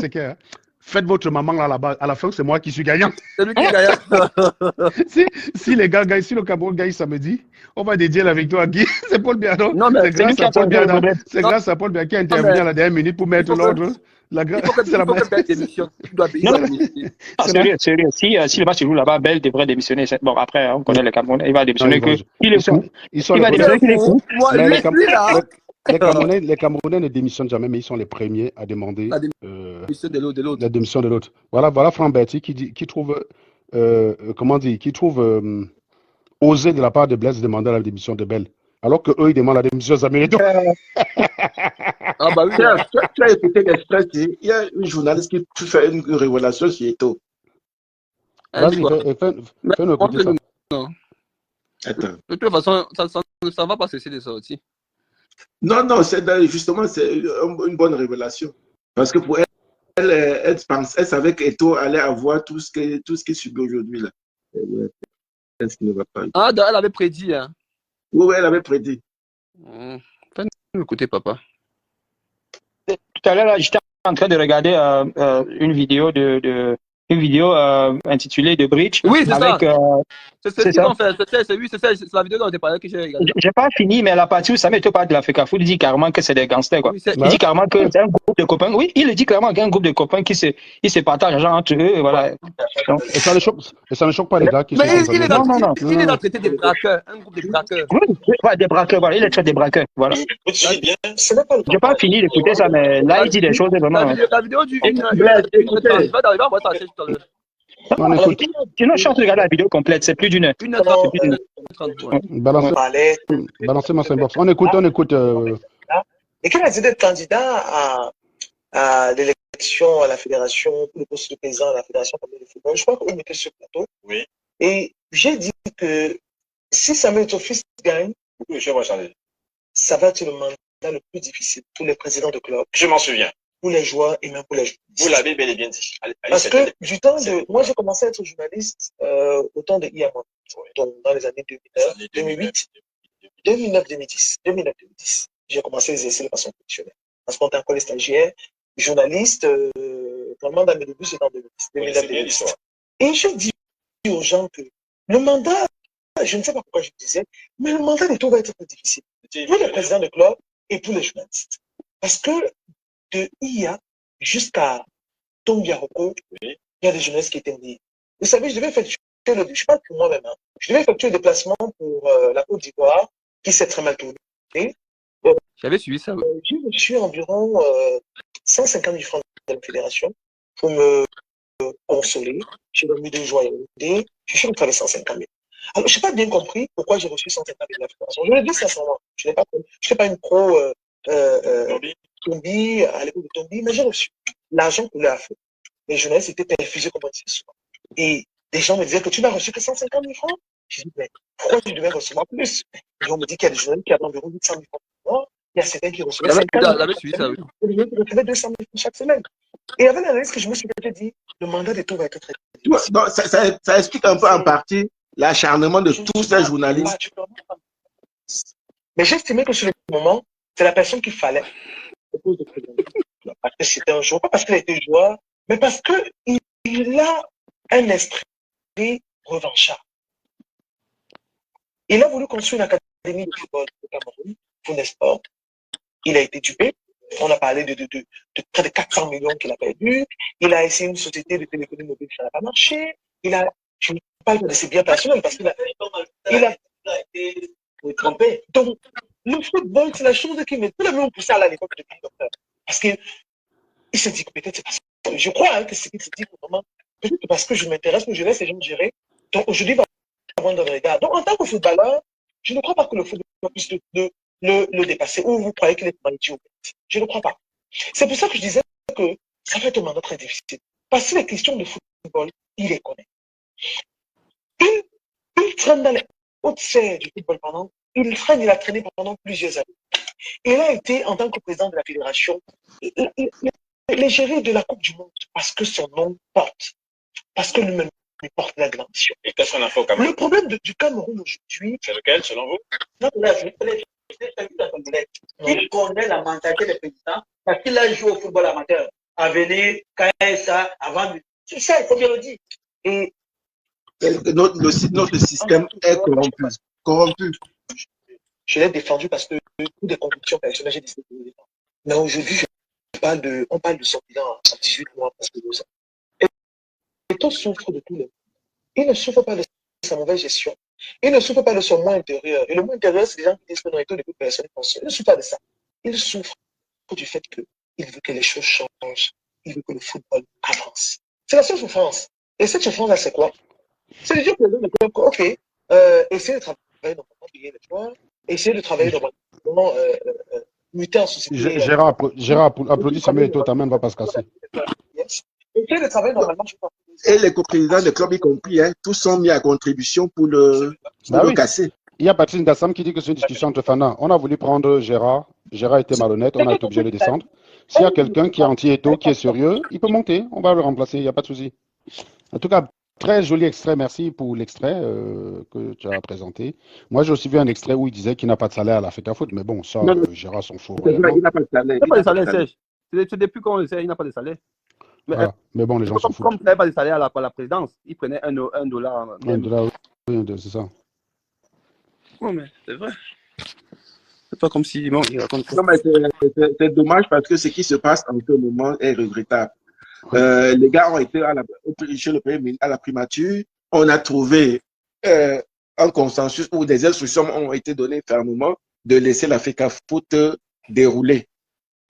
c'est que faites votre maman là-bas. À la fin, c'est moi qui suis gagnant. C'est lui qui gagne. Si les gars gagnent, si le Cameroun gagne samedi, on va dédier la victoire à qui? C'est Paul Biya. Non, mais c'est grâce à Paul Biya. C'est grâce à Paul Biya qui a intervenu mais à la dernière minute pour mettre l'ordre. Il faut que Bell démissionne. Tu dois payer. Sérieux. Si le match se joue là-bas, Bell devrait démissionner. Bon, après, on connaît le Cameroun. Il va démissionner que. Il est fou. Il va démissionner qu'il est fou. Moi, lui, là. Les Camerounais ne démissionnent jamais, mais ils sont les premiers à demander La démission de l'autre. la démission de l'autre. Voilà Franck Berti qui trouve, comment dire, qui trouve osé de la part de Blaise de demander la démission de Bell. Alors qu'eux, ils demandent la démission aux Américains. Ah bah oui. Tu as écouté l'Express, il y a une journaliste qui fait une révélation sur Eto. Vas-y, fais-nous écouter ça. Non. Attends. De toute façon, ça ne va pas cesser de sortir. Non, justement, c'est une bonne révélation. Parce que pour elle, elle savait qu'Eto allait avoir tout ce qui subit aujourd'hui. Là. Ce qui ne va pas. Ah, elle avait prédit. Hein. Oui, elle avait prédit. Fais-nous écouter, papa. Tout à l'heure, j'étais en train de regarder une vidéo intitulée The Bridge. Oui, c'est avec, ça. C'est ça. C'est la vidéo dont j'ai parlé que j'ai regardé. J'ai pas fini, mais la partie où Samuel te parle de la FECAFOOT, il dit carrément que c'est des gangsters. Quoi. Oui, il dit carrément que c'est un groupe de copains. Oui, il le dit clairement qu'il y a un groupe de copains qui se partagent l'argent entre eux. Voilà. Donc, et ça ne choque pas les gars qui mais sont il est dans non. Il est dans le traité des braqueurs, un groupe de braqueurs. Oui, des braqueurs, voilà. Il est très des braqueurs. Voilà. J'ai pas fini d'écouter ça, mais là, il dit des choses vraiment. La vidéo du. Il va d'arriver à voir ça tout à l'heure. Sinon, je suis en train de regarder la vidéo complète, c'est plus d'une heure. 1h30. Balancez ma inbox. On écoute. Et quel a été d'être candidat à l'élection à la fédération, pour le poste de président à la fédération de football? Je crois qu'on était sur le plateau. Oui. Et j'ai dit que si Samuel Eto'o-Fils gagne, ça va être le mandat le plus difficile pour les présidents de club. Je m'en souviens. Pour les joueurs et même pour les joueurs. Vous l'avez bel et bien dit. Parce que du temps de... Moi, j'ai commencé à être journaliste au temps de IAMA, donc dans les années 2009, 2010. J'ai commencé à exercer de façon professionnelle. parce qu'on était encore les stagiaires, journalistes, quand le mandat de début, c'est en 2010. Et je dis aux gens que le mandat, je ne sais pas pourquoi je disais, mais le mandat de tout va être très difficile. Pour les présidents de club et pour les journalistes. Parce que de IA jusqu'à Tongyaroko, il y a des journalistes qui étaient liés. Vous savez, je je parle pour moi-même, hein. Je devais effectuer le déplacement pour la Côte d'Ivoire, qui s'est très mal tourné. J'avais suivi ça. J'ai reçu environ 150 000 francs de la fédération pour me consoler. J'ai remis 2 jours à Yaoundé. Je suis rentré avec 150 000. Alors, je n'ai pas bien compris pourquoi j'ai reçu 150 000 de la fédération. Je le dis sincèrement. Je n'étais pas une pro Tombi, à l'époque de Tombi, mais j'ai reçu. L'argent coulait à feu. Les journalistes étaient infusés comme on disait souvent. Et des gens me disaient que tu n'as reçu que 150 000 francs. Je dis, mais pourquoi je devais recevoir plus? Et on me dit qu'il y a des journalistes qui attendent environ 800 000 francs par mois. Il y a certains qui recevaient 50 000 francs chaque semaine. Et les autres qui recevaient 200 000 francs chaque semaine. Et avec l'analyse que je me suis dit, le mandat de tout va être très difficile. Donc, ça explique un peu en partie l'acharnement de tous ces journalistes. Mais j'estimais que sur le moment, c'est la personne qu'il fallait. Parce que c'était un joueur, pas parce qu'il était joueur, mais parce qu'il a un esprit revanchard. Il a voulu construire une académie de football au Cameroun, Funesport. Il a été dupé. On a parlé de près de 400 millions qu'il a perdu. Il a essayé une société de téléphonie mobile, ça n'a pas marché. Je ne parle pas de ses biens personnels parce qu'il a été trompé. Donc, le football, c'est la chose qui met tout le monde poussé à l'époque de docteur. Parce qu'il se dit que peut-être c'est parce que je crois que c'est qu'il se dit que vraiment, peut-être parce que je m'intéresse, que je laisse les gens gérer. Donc aujourd'hui, il va avoir un regard. Donc en tant que footballeur, je ne crois pas que le football puisse le dépasser. Ou vous croyez qu'il est idiot. Je ne crois pas. C'est pour ça que je disais que ça va être un mandat très difficile. Parce que les questions de football, il les connaît. Il traîne dans les hautes sphères du football il a traîné pendant plusieurs années. Il a été, en tant que président de la fédération, l'égérie de la Coupe du Monde parce que son nom porte. Parce que lui-même porte la dimension. Et qu'est-ce qu'on a fait au Cameroun? Le problème du Cameroun aujourd'hui. C'est lequel, selon vous? Il connaît la mentalité des présidents parce qu'il a joué au football amateur. À venir, KSA, avant. C'est ça, il faut bien le dire. Et notre système est corrompu. Je l'ai défendu parce que pour des convictions personnelles, j'ai décidé de le défendre. Mais aujourd'hui, on parle de son bilan à 18 mois, parce que 2 ans. Et on souffre de tout le monde. Il ne souffre pas de sa mauvaise gestion. Il ne souffre pas de son moins intérieur. Et le moins intérieur, c'est les gens qui disent que non, beaucoup de personnes pensent. Il ne souffre pas de ça. Il souffre du fait qu'il veut que les choses changent. Il veut que le football avance. C'est la seule souffrance. Et cette souffrance-là, c'est quoi? C'est de dire que ok, essayez de travailler normalement, payer les joueurs, essayez de travailler normalement, muter en société. Gérard, applaudis Samuel Eto'o, ta main ne va pas se casser. Essayez de travailler normalement. Et les coprésidents de club, y compris, tous sont mis à contribution pour le casser. Il y a Patrice Gassam qui dit que c'est une discussion entre Fana. On a voulu prendre Gérard. Gérard était malhonnête, on a été obligé de descendre. S'il y a quelqu'un qui est anti-Eto'o, qui est sérieux, il peut monter. On va le remplacer, il n'y a pas de souci. En tout cas, très joli extrait. Merci pour l'extrait que tu as présenté. Moi, j'ai aussi vu un extrait où il disait qu'il n'a pas de salaire à la fête à foot. Mais bon, ça, Gérard s'en fout. Il n'a pas de salaire. Il n'a pas de salaire, Serge. C'est depuis qu'on le sait, il n'a pas de salaire. Mais bon, les gens s'en foutent. Comme il n'avait pas de salaire à la présidence, il prenait $1. $1, oui, c'est ça. Non, mais c'est vrai. C'est pas comme si bon, il raconte. Non, mais c'est dommage parce que ce qui se passe en ce moment est regrettable. Les gars ont été chez le Premier ministre à la primature. On a trouvé un consensus où des instructions ont été données fermement de laisser la FECA Foot dérouler,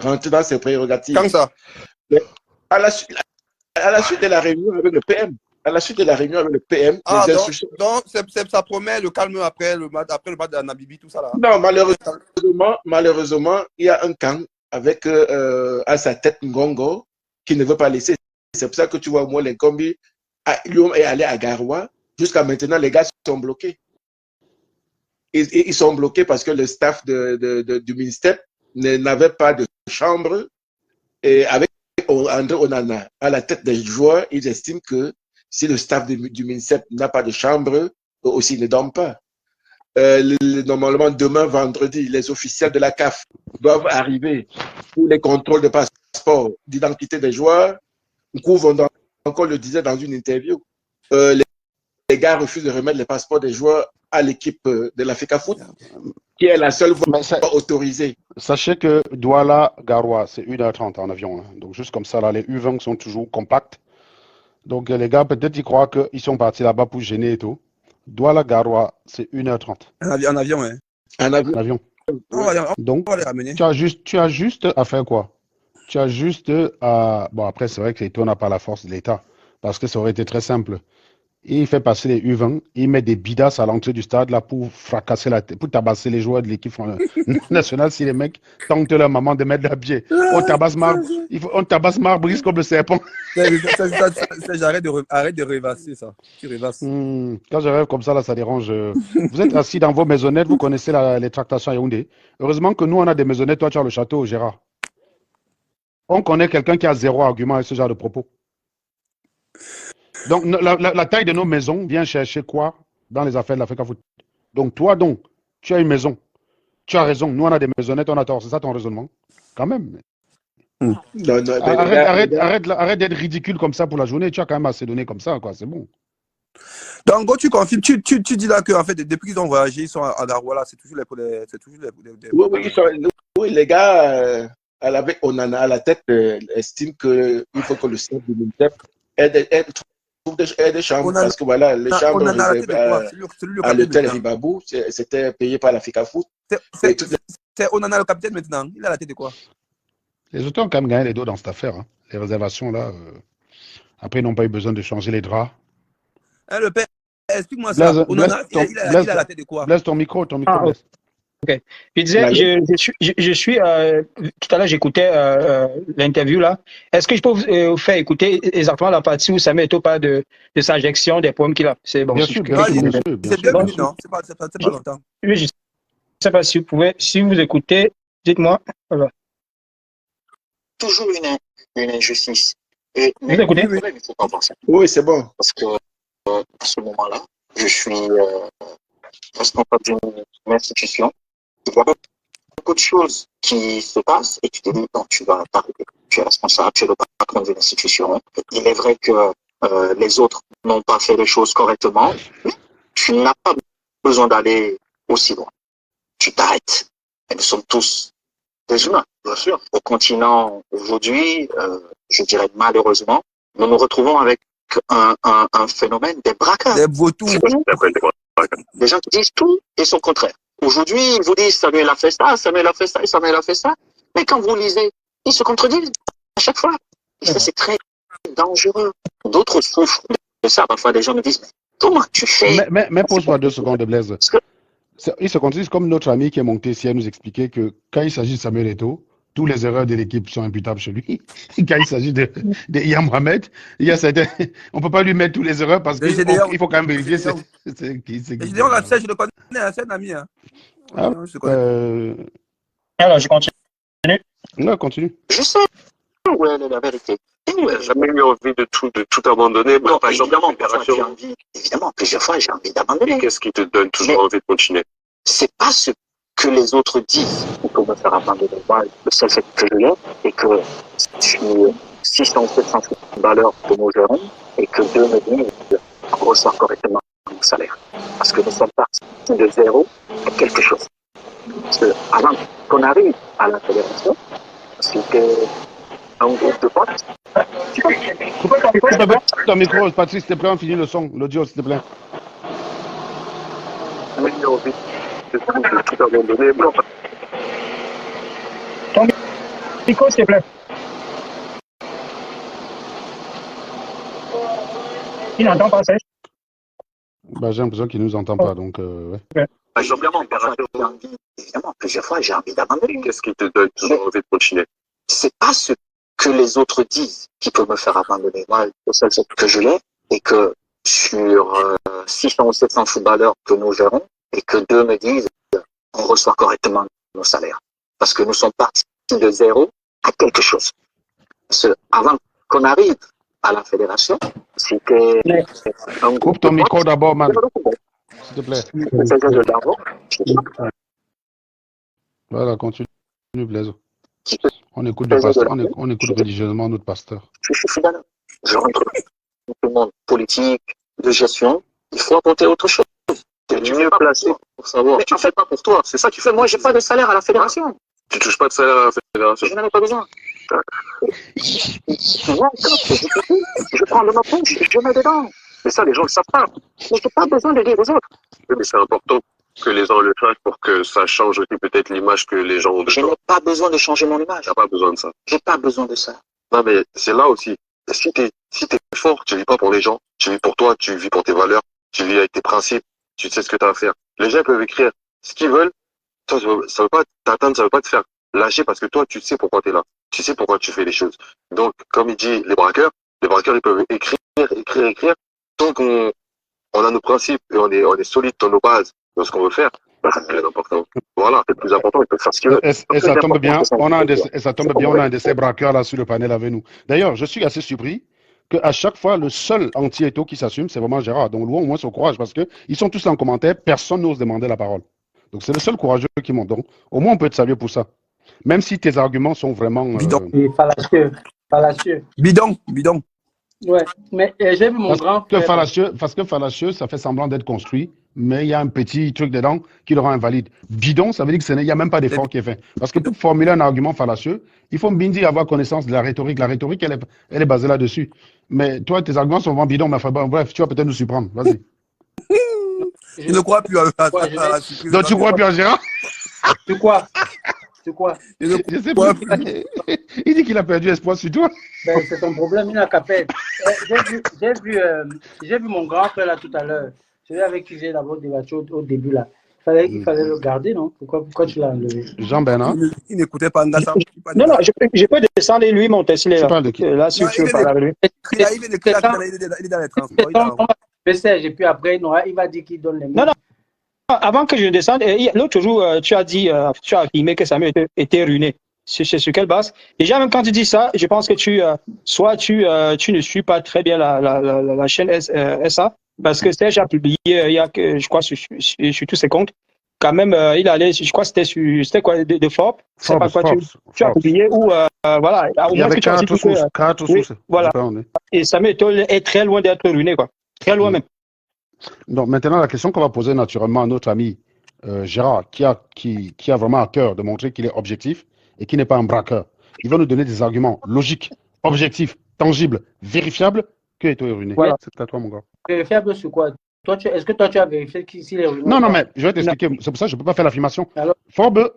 rentrer dans ses prérogatives. Comme ça. À la suite de la réunion avec le PM. Donc ça promet le calme après le match de Nabibi, tout ça là. Non, malheureusement, il y a un camp avec à sa tête Ngongo qui ne veut pas laisser. C'est pour ça que tu vois, moi, les combis est allé à Garoua. Jusqu'à maintenant, les gars sont bloqués. Ils sont bloqués parce que le staff du ministère n'avait pas de chambre. Et avec André Onana à la tête des joueurs, ils estiment que si le staff du ministère n'a pas de chambre, aussi ils ne dorment pas. Normalement, demain, vendredi, les officiels de la CAF doivent arriver pour les contrôles de passeport, d'identité des joueurs. Nkouf encore le disait dans une interview. Les gars refusent de remettre les passeports des joueurs à l'équipe de l'Africa Foot, qui est la seule voie autorisée. Sachez que Douala-Garoua, c'est 1h30 en avion. Hein. Donc, juste comme ça, là, les U20 sont toujours compacts. Donc, les gars, peut-être ils croient qu'ils sont partis là-bas pour gêner et tout. Douala-Garoua, c'est 1h30. En avion, hein. En avion. En avion. Donc, on va les ramener. tu as juste à faire quoi? Tu as juste à... Bon, après, c'est vrai que l'État n'a pas la force de l'État. Parce que ça aurait été très simple. Il fait passer les U20, il met des bidas à l'entrée du stade là pour fracasser la tête, pour tabasser les joueurs de l'équipe nationale si les mecs tentent leur maman de mettre la pied. On tabasse marbre, brise comme le serpent. Arrête de rêvasser ça. Tu rêvasses. Quand je rêve comme ça, là, ça dérange. Vous êtes assis dans vos maisonnettes, vous connaissez les tractations à Yaoundé. Heureusement que nous, on a des maisonnettes, toi tu as le château, Gérard. On connaît quelqu'un qui a zéro argument avec ce genre de propos. Donc, la taille de nos maisons vient chercher quoi dans les affaires de l'Africa Foot? Donc, toi, tu as une maison. Tu as raison. Nous, on a des maisonnettes, on a tort. C'est ça ton raisonnement? Quand même. Arrête d'être ridicule comme ça pour la journée. Tu as quand même assez donné comme ça, quoi. C'est bon. Donc, tu confirmes, tu dis là que en fait, depuis qu'ils ont voyagé, ils sont à Garoua, là, c'est toujours les Oui, les gars, avec Onana à la tête, estiment qu'il faut que le centre de l'UNICEF aide des chambres. Parce que voilà, les chambres à l'hôtel Ribabou, c'était payé par l'Africa Foot. C'est Onana le capitaine maintenant. Il a la tête de quoi? Les autres ont quand même gagné les dos dans cette affaire. Hein. Les réservations, là, après, ils n'ont pas eu besoin de changer les draps. Hein, le père, explique-moi ça. Onana, il a la tête de quoi? Blaise ton micro. Blaise. Ok. Je disais, je suis tout à l'heure, j'écoutais l'interview là. Est-ce que je peux vous faire écouter exactement la partie où Samuel Eto'o parle de sa gestion des problèmes qu'il a? C'est bon. Bien sûr. C'est 2 minutes, non? C'est pas longtemps. Je ne sais pas si vous pouvez, si vous écoutez, dites-moi. Voilà. Toujours une injustice. Vous écoutez? Oui, c'est bon. Parce que à ce moment-là, je suis responsable d'une institution. Il y a beaucoup de choses qui se passent et tu te dis, non, tu vas t'arrêter. Tu es responsable, tu es le patron d'une institution. Il est vrai que les autres n'ont pas fait les choses correctement, mais tu n'as pas besoin d'aller aussi loin. Tu t'arrêtes. Et nous sommes tous des humains, bien sûr. Au continent, aujourd'hui, je dirais malheureusement, nous nous retrouvons avec un phénomène des braquages. Des vautours. Des gens qui disent tout et son contraire. Aujourd'hui, ils vous disent Samuel a fait ça, Samuel a fait ça et Samuel a fait ça. Mais quand vous lisez, ils se contredisent à chaque fois. Et ça, c'est très dangereux. D'autres souffrent de ça. Parfois, des gens me disent, comment tu fais? Mais pose-moi 2 secondes, Blaise. Ils se contredisent comme notre ami qui est monté ici à nous expliquer que quand il s'agit de Samuel Eto'o, toutes les erreurs de l'équipe sont imputables chez lui. Quand il s'agit de Ian Mohamed, on ne peut pas lui mettre toutes les erreurs parce qu'il faut quand même vérifier c'est qui. Gédéon, là, je le connais, c'est un ami. Hein. Alors, je continue. Non, continue. Je sais où est la vérité. J'ai jamais eu envie de tout abandonner. Non, par exemple, évidemment, plusieurs fois, j'ai envie d'abandonner. Qu'est-ce qui te donne toujours envie de continuer? C'est pas ce que les autres disent pour me faire abandonner. Moi, le seul fait que je l'ai, c'est que je suis 600 ou 700 valeurs pour nos jeunes et que 2 me disent qu'on reçoit correctement mon salaire. Parce que nous sommes partis de zéro à quelque chose. Parce que avant qu'on arrive à la fédération, c'était un groupe de potes. Ton micro, Patrice, s'il te plaît, on finit le son, l'audio, s'il te plaît. J'ai eu envie de tout abandonner. Non. Ton micro, s'il te plaît. Il n'entend pas, Sèche. J'ai l'impression qu'il ne nous entend pas, donc ouais. Évidemment, plusieurs fois, j'ai envie d'abandonner. Qu'est-ce qui te donne toujours envie de continuer? C'est pas ce que les autres disent qui peut me faire abandonner. Moi, le seul fait que je l'ai, et que sur 600 ou 700 footballeurs que nous gérons, et que 2 me disent on reçoit correctement nos salaires. Parce que nous sommes partis de zéro à quelque chose. Parce que avant qu'on arrive à la fédération, c'était un groupe. Coupe ton micro d'abord, man. s'il te plaît. Ça vient de l'argent. Voilà, continue, Blaise. Qui On écoute, fait le de pasteur, l'argent. on écoute religieusement notre pasteur. Je suis fidèle. Je rentre dans le monde politique, de gestion. Il faut apporter autre chose. Tu es mieux placé pour savoir. Mais tu ne fais pas pour toi. C'est ça que tu fais. Moi, j'ai pas de salaire à la fédération. Tu touches pas de salaire à la fédération. Je n'en ai pas besoin. Je prends de ma poche, je mets dedans. Mais ça, les gens ne le savent pas. Mais je n'ai pas besoin de dire aux autres. Oui, mais c'est important que les gens le sachent pour que ça change aussi peut-être l'image que les gens ont de toi. Je n'ai pas besoin de changer mon image. Tu n'as pas besoin de ça. J'ai pas besoin de ça. Non, mais c'est là aussi. Si t'es fort, tu vis pas pour les gens, tu vis pour toi, tu vis pour tes valeurs, tu vis avec tes principes, tu sais ce que tu as à faire. Les gens peuvent écrire ce qu'ils veulent, toi, ça veut pas t'atteindre, ça veut pas te faire lâcher parce que toi, tu sais pourquoi tu es là. Tu sais pourquoi tu fais les choses. Donc, comme il dit les braqueurs, ils peuvent écrire. Tant qu'on a nos principes et on est solide dans nos bases, dans ce qu'on veut faire, bah, c'est très important. Voilà, c'est le plus important, ils peuvent faire ce qu'ils veulent. Et ça tombe bien, on a un de ces braqueurs là sur le panel avec nous. D'ailleurs, je suis assez surpris qu'à chaque fois, le seul anti-Éto qui s'assume, c'est vraiment Gérard. Donc, louons au moins son courage parce qu'ils sont tous là en commentaire, personne n'ose demander la parole. Donc, c'est le seul courageux qui monte. Donc, au moins, on peut te saluer pour ça. Même si tes arguments sont vraiment. Bidon. Et fallacieux. Bidon. Ouais, mais j'ai vu mon grand frère. Parce que fallacieux, ça fait semblant d'être construit, mais il y a un petit truc dedans qui le rend invalide. Bidon, ça veut dire qu'il n'y a même pas d'effort qui est fait. Parce que pour formuler un argument fallacieux, il faut bien dire avoir connaissance de la rhétorique. La rhétorique, elle est basée là-dessus. Mais toi, tes arguments sont vraiment bidons, mais enfin, bref, tu vas peut-être nous surprendre. Vas-y. Je ne crois plus à la surprise. Donc, tu crois plus en Gérard? Tu quoi? Je sais pas. Il dit qu'il a perdu espoir sur toi. Ben, c'est ton problème, il n'a qu'à perdre. J'ai vu mon grand frère là tout à l'heure. Celui avec qui j'ai d'abord débattu au début là. Il fallait le garder, non? Pourquoi tu l'as enlevé? Jean-Bernard. Il n'écoutait pas Ngassa. Non, je peux descendre et lui monter s'il est là. Là, si tu veux parler avec lui. Il est dans les transports. Et puis après, il va dire qu'il donne les mots. Non. Avant que je ne descende, l'autre jour, tu as affirmé que Samuel était ruiné. C'est sur quelle base? Déjà, même quand tu dis ça, je pense que tu ne suis pas très bien la chaîne SA, parce que Serge a publié, je crois, sur tous ses comptes. Quand même, il allait, je crois que c'était quoi, de Forbes? Je sais pas quoi, tu as publié ou, voilà. Il y avait 4 sources. Voilà. Et Samuel est très loin d'être ruiné, quoi. Très loin même. Donc maintenant, la question qu'on va poser naturellement à notre ami Gérard, qui a vraiment à cœur de montrer qu'il est objectif et qui n'est pas un braqueur. Il va nous donner des arguments logiques, objectifs, tangibles, vérifiables, que Eto'o est ruiné. Voilà. C'est à toi, mon gars. Vérifiable sur quoi? Est-ce que toi, tu as vérifié s'il est ruiné? Non, mais je vais t'expliquer. C'est pour ça que je ne peux pas faire l'affirmation. Forbes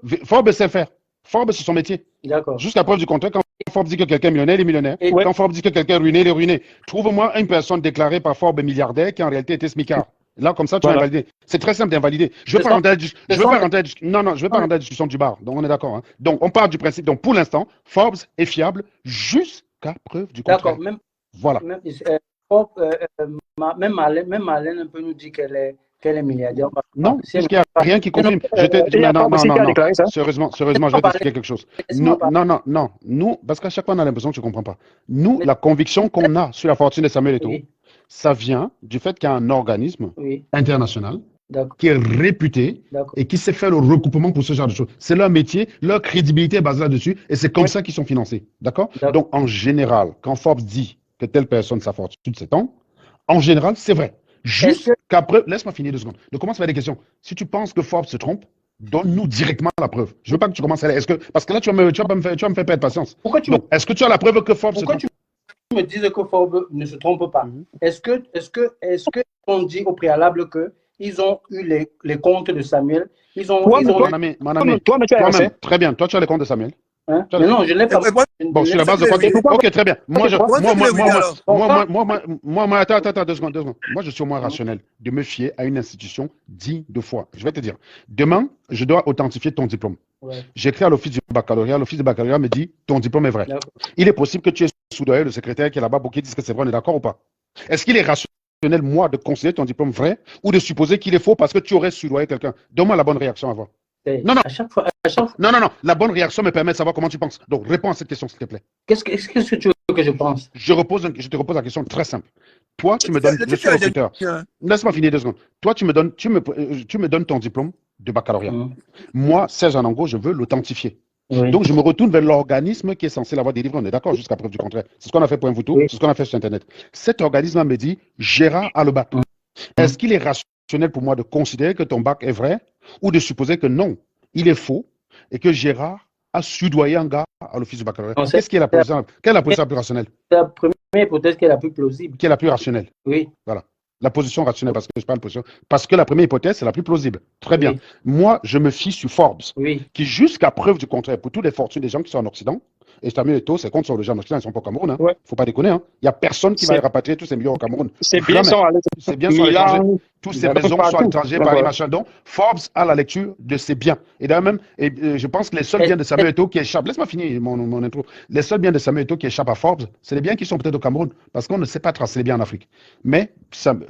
sait faire. Forbes, c'est son métier. D'accord. Jusqu'à preuve du contraire, quand Forbes dit que quelqu'un est millionnaire, il est millionnaire. Et quand Forbes dit que quelqu'un est ruiné, il est ruiné. Trouve-moi une personne déclarée par Forbes milliardaire qui en réalité était smicard. Là, comme ça, tu vas invalider. C'est très simple d'invalider. Je ne veux pas rentrer dans la discussion du bar. Donc, on est d'accord. Hein. Donc, on part du principe. Donc, pour l'instant, Forbes est fiable jusqu'à preuve du contraire. D'accord. Voilà. Même Marlène peut nous dire qu'elle est milliardaire. Non, parce qu'il n'y a rien qui confirme. Non. Sérieusement, je vais t'expliquer quelque chose. Non. Nous, parce qu'à chaque fois, on a l'impression que tu ne comprends pas. Nous, la conviction qu'on a sur la fortune de Samuel Eto'o, ça vient du fait qu'il y a un organisme international qui est réputé et qui sait faire le recoupement pour ce genre de choses. C'est leur métier, leur crédibilité est basée là-dessus et c'est comme ça qu'ils sont financés. D'accord? Donc, en général, quand Forbes dit que telle personne, sa fortune s'étend, en général, c'est vrai. Jusqu'après, laisse-moi finir 2 secondes. Ne commence pas des questions. Si tu penses que Forbes se trompe, donne-nous directement la preuve. Je ne veux pas que tu commences à aller. Parce que là, tu vas me faire perdre patience. Donc, est-ce que tu as la preuve que Forbes se trompe? Tu me dises que Forbes ne se trompe pas. Est-ce que on dit au préalable que ils ont eu les comptes de Samuel? Mon ami, toi-même, très bien. Toi, tu as les comptes de Samuel. Hein? Mais non, je ne l'ai pas. Bon, sur la base de quoi? Ok, très bien. Attends, 2 secondes. Moi, je suis au moins rationnel de me fier à une institution digne de foi. Je vais te dire. Demain, je dois authentifier ton diplôme. Ouais. J'écris à l'office du baccalauréat. L'office du baccalauréat me dit ton diplôme est vrai. Il est possible que tu aies soudoyé le secrétaire qui est là-bas pour qu'il dise que c'est vrai. On est d'accord ou pas? Est-ce qu'il est rationnel, moi, de considérer ton diplôme vrai ou de supposer qu'il est faux parce que tu aurais soudoyé quelqu'un? Donne-moi la bonne réaction à avoir. Non. À chaque fois... Non. La bonne réaction me permet de savoir comment tu penses. Donc, réponds à cette question, s'il te plaît. Qu'est-ce que tu que je pense. Je te repose la question très simple. Toi, tu me donnes, je suis recruteur. Laisse-moi finir 2 secondes. Toi, tu me donnes ton diplôme de baccalauréat. Moi, Serge Anango, je veux l'authentifier. Oui. Donc, je me retourne vers l'organisme qui est censé l'avoir délivré. On est d'accord, jusqu'à preuve du contraire. C'est ce qu'on a fait pour Mvuto, c'est ce qu'on a fait sur Internet. Cet organisme me dit, Gérard a le bac. Est-ce qu'il est rationnel pour moi de considérer que ton bac est vrai ou de supposer que non, il est faux et que Gérard a soudoyé un gars à l'office du baccalauréat? Qu'est-ce qui est la position, quelle est la position la plus rationnelle? C'est la première hypothèse qui est la plus plausible. Qui est la plus rationnelle? Oui. Voilà. La position rationnelle, parce que je parle position. Parce que la première hypothèse, c'est la plus plausible. Très bien. Moi, je me fie sur Forbes, qui, jusqu'à preuve du contraire, pour toutes les fortunes des gens qui sont en Occident, et Samuel Eto'o, c'est contre sur les gens en Occident, ils ne sont pas au Cameroun. Hein. Faut pas déconner. Hein. Il n'y a personne qui va les rapatrier tous ces millions au Cameroun. C'est bien sont à l'étranger. Tous ces maisons sont à l'étranger, Paris, machin. Donc, Forbes a la lecture de ses biens. Et d'ailleurs même, je pense que les seuls biens de Samuel Eto'o qui échappent, laisse-moi finir mon intro, les seuls biens de Samuel Eto'o qui échappent à Forbes, c'est les biens qui sont peut-être au Cameroun, parce qu'on ne sait pas tracer les biens en Afrique. Mais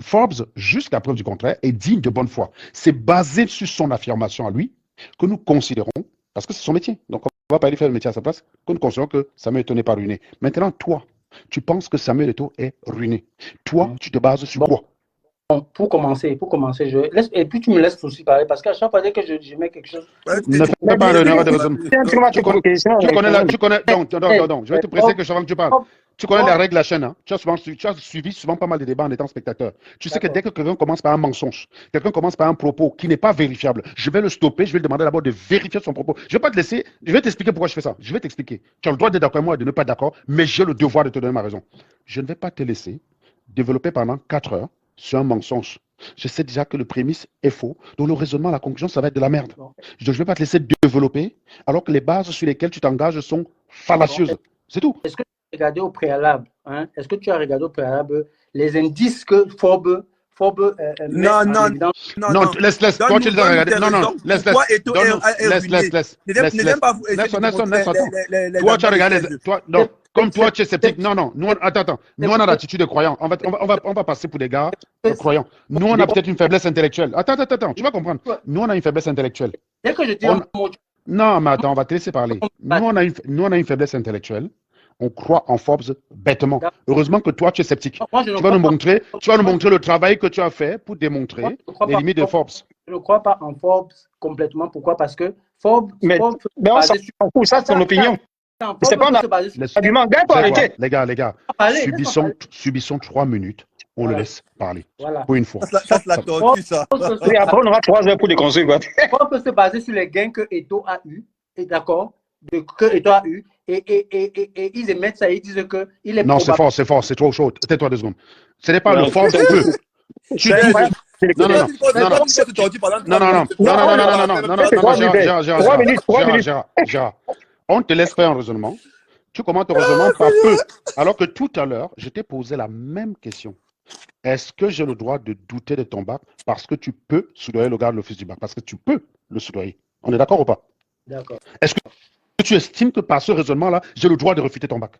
Forbes, jusqu'à preuve du contraire, est digne de bonne foi. C'est basé sur son affirmation à lui que nous considérons, parce que c'est son métier, donc on ne va pas aller faire le métier à sa place, que nous considérons que Samuel Eto'o n'est pas ruiné. Maintenant, toi, tu penses que Samuel Eto'o est ruiné. Toi, tu te bases sur quoi? Bon, pour commencer, et puis tu me laisses aussi parler, parce qu'à chaque fois que je mets quelque chose... Ne fais pas l'honneur de raison. Tu connais, non, je vais te presser que avant que tu parles. Tu connais les règles de la chaîne, hein? Tu as suivi souvent pas mal de débats en étant spectateur. Tu sais que dès que quelqu'un commence par un mensonge, quelqu'un commence par un propos qui n'est pas vérifiable, je vais le stopper, je vais lui demander d'abord de vérifier son propos. Je vais pas te laisser, je vais t'expliquer pourquoi je fais ça. Je vais t'expliquer. Tu as le droit d'être d'accord avec moi et de ne pas d'accord, mais j'ai le devoir de te donner ma raison. Je ne vais pas te laisser développer pendant 4 heures sur un mensonge. Je sais déjà que le prémisse est faux, donc le raisonnement, la conclusion, ça va être de la merde. Je ne vais pas te laisser développer alors que les bases sur lesquelles tu t'engages sont fallacieuses. C'est tout. Est-ce que tu as regardé au préalable, est-ce que tu as regardé au préalable les indices que Forbes non, laisse. Toi, tu les as regardés. Non, laisse. Toi, tu as regardé. Comme toi, tu es sceptique. Non. Nous, attends. Nous, on a l'attitude de croyants. On va passer pour des gars croyants. Nous, on a peut-être une faiblesse intellectuelle. Attends. Tu vas comprendre. Nous, on a une faiblesse intellectuelle. Dès que je dis non, mais attends, on va te laisser parler. Nous, on a une faiblesse intellectuelle. On croit en Forbes bêtement. Heureusement que toi, tu es sceptique. Tu vas nous montrer le travail que tu as fait pour démontrer les limites de Forbes. Je ne crois pas en Forbes complètement. Pourquoi? Parce que Forbes... on s'en fout, ça, c'est ton opinion. C'est pas un argument. Arrêtez. Les gars, subissons 3 minutes. On le laisse parler. Voilà. Pour une fois. Ça, la tortue, ça. Et après, on aura 3 heures pour déconstruire. Forbes peut se baser sur les gains que Eto'o a eu. D'accord? Que Eto'o a eu. Et ils émettent ça, ils disent qu'il est non, c'est fort, c'est trop chaud. Tais-toi 2 secondes. Ce n'est pas le Forbes qui veut. Gérard, on te laisse faire un raisonnement. Tu commences ton raisonnement par peu. Alors que tout à l'heure, je t'ai posé la même question. Est-ce que j'ai le droit de douter de ton bac parce que tu peux soudoyer le gars de l'office du bac? Parce que tu peux le soudoyer. On est d'accord ou pas? D'accord. Est-ce que tu estimes que par ce raisonnement-là, j'ai le droit de refuter ton bac?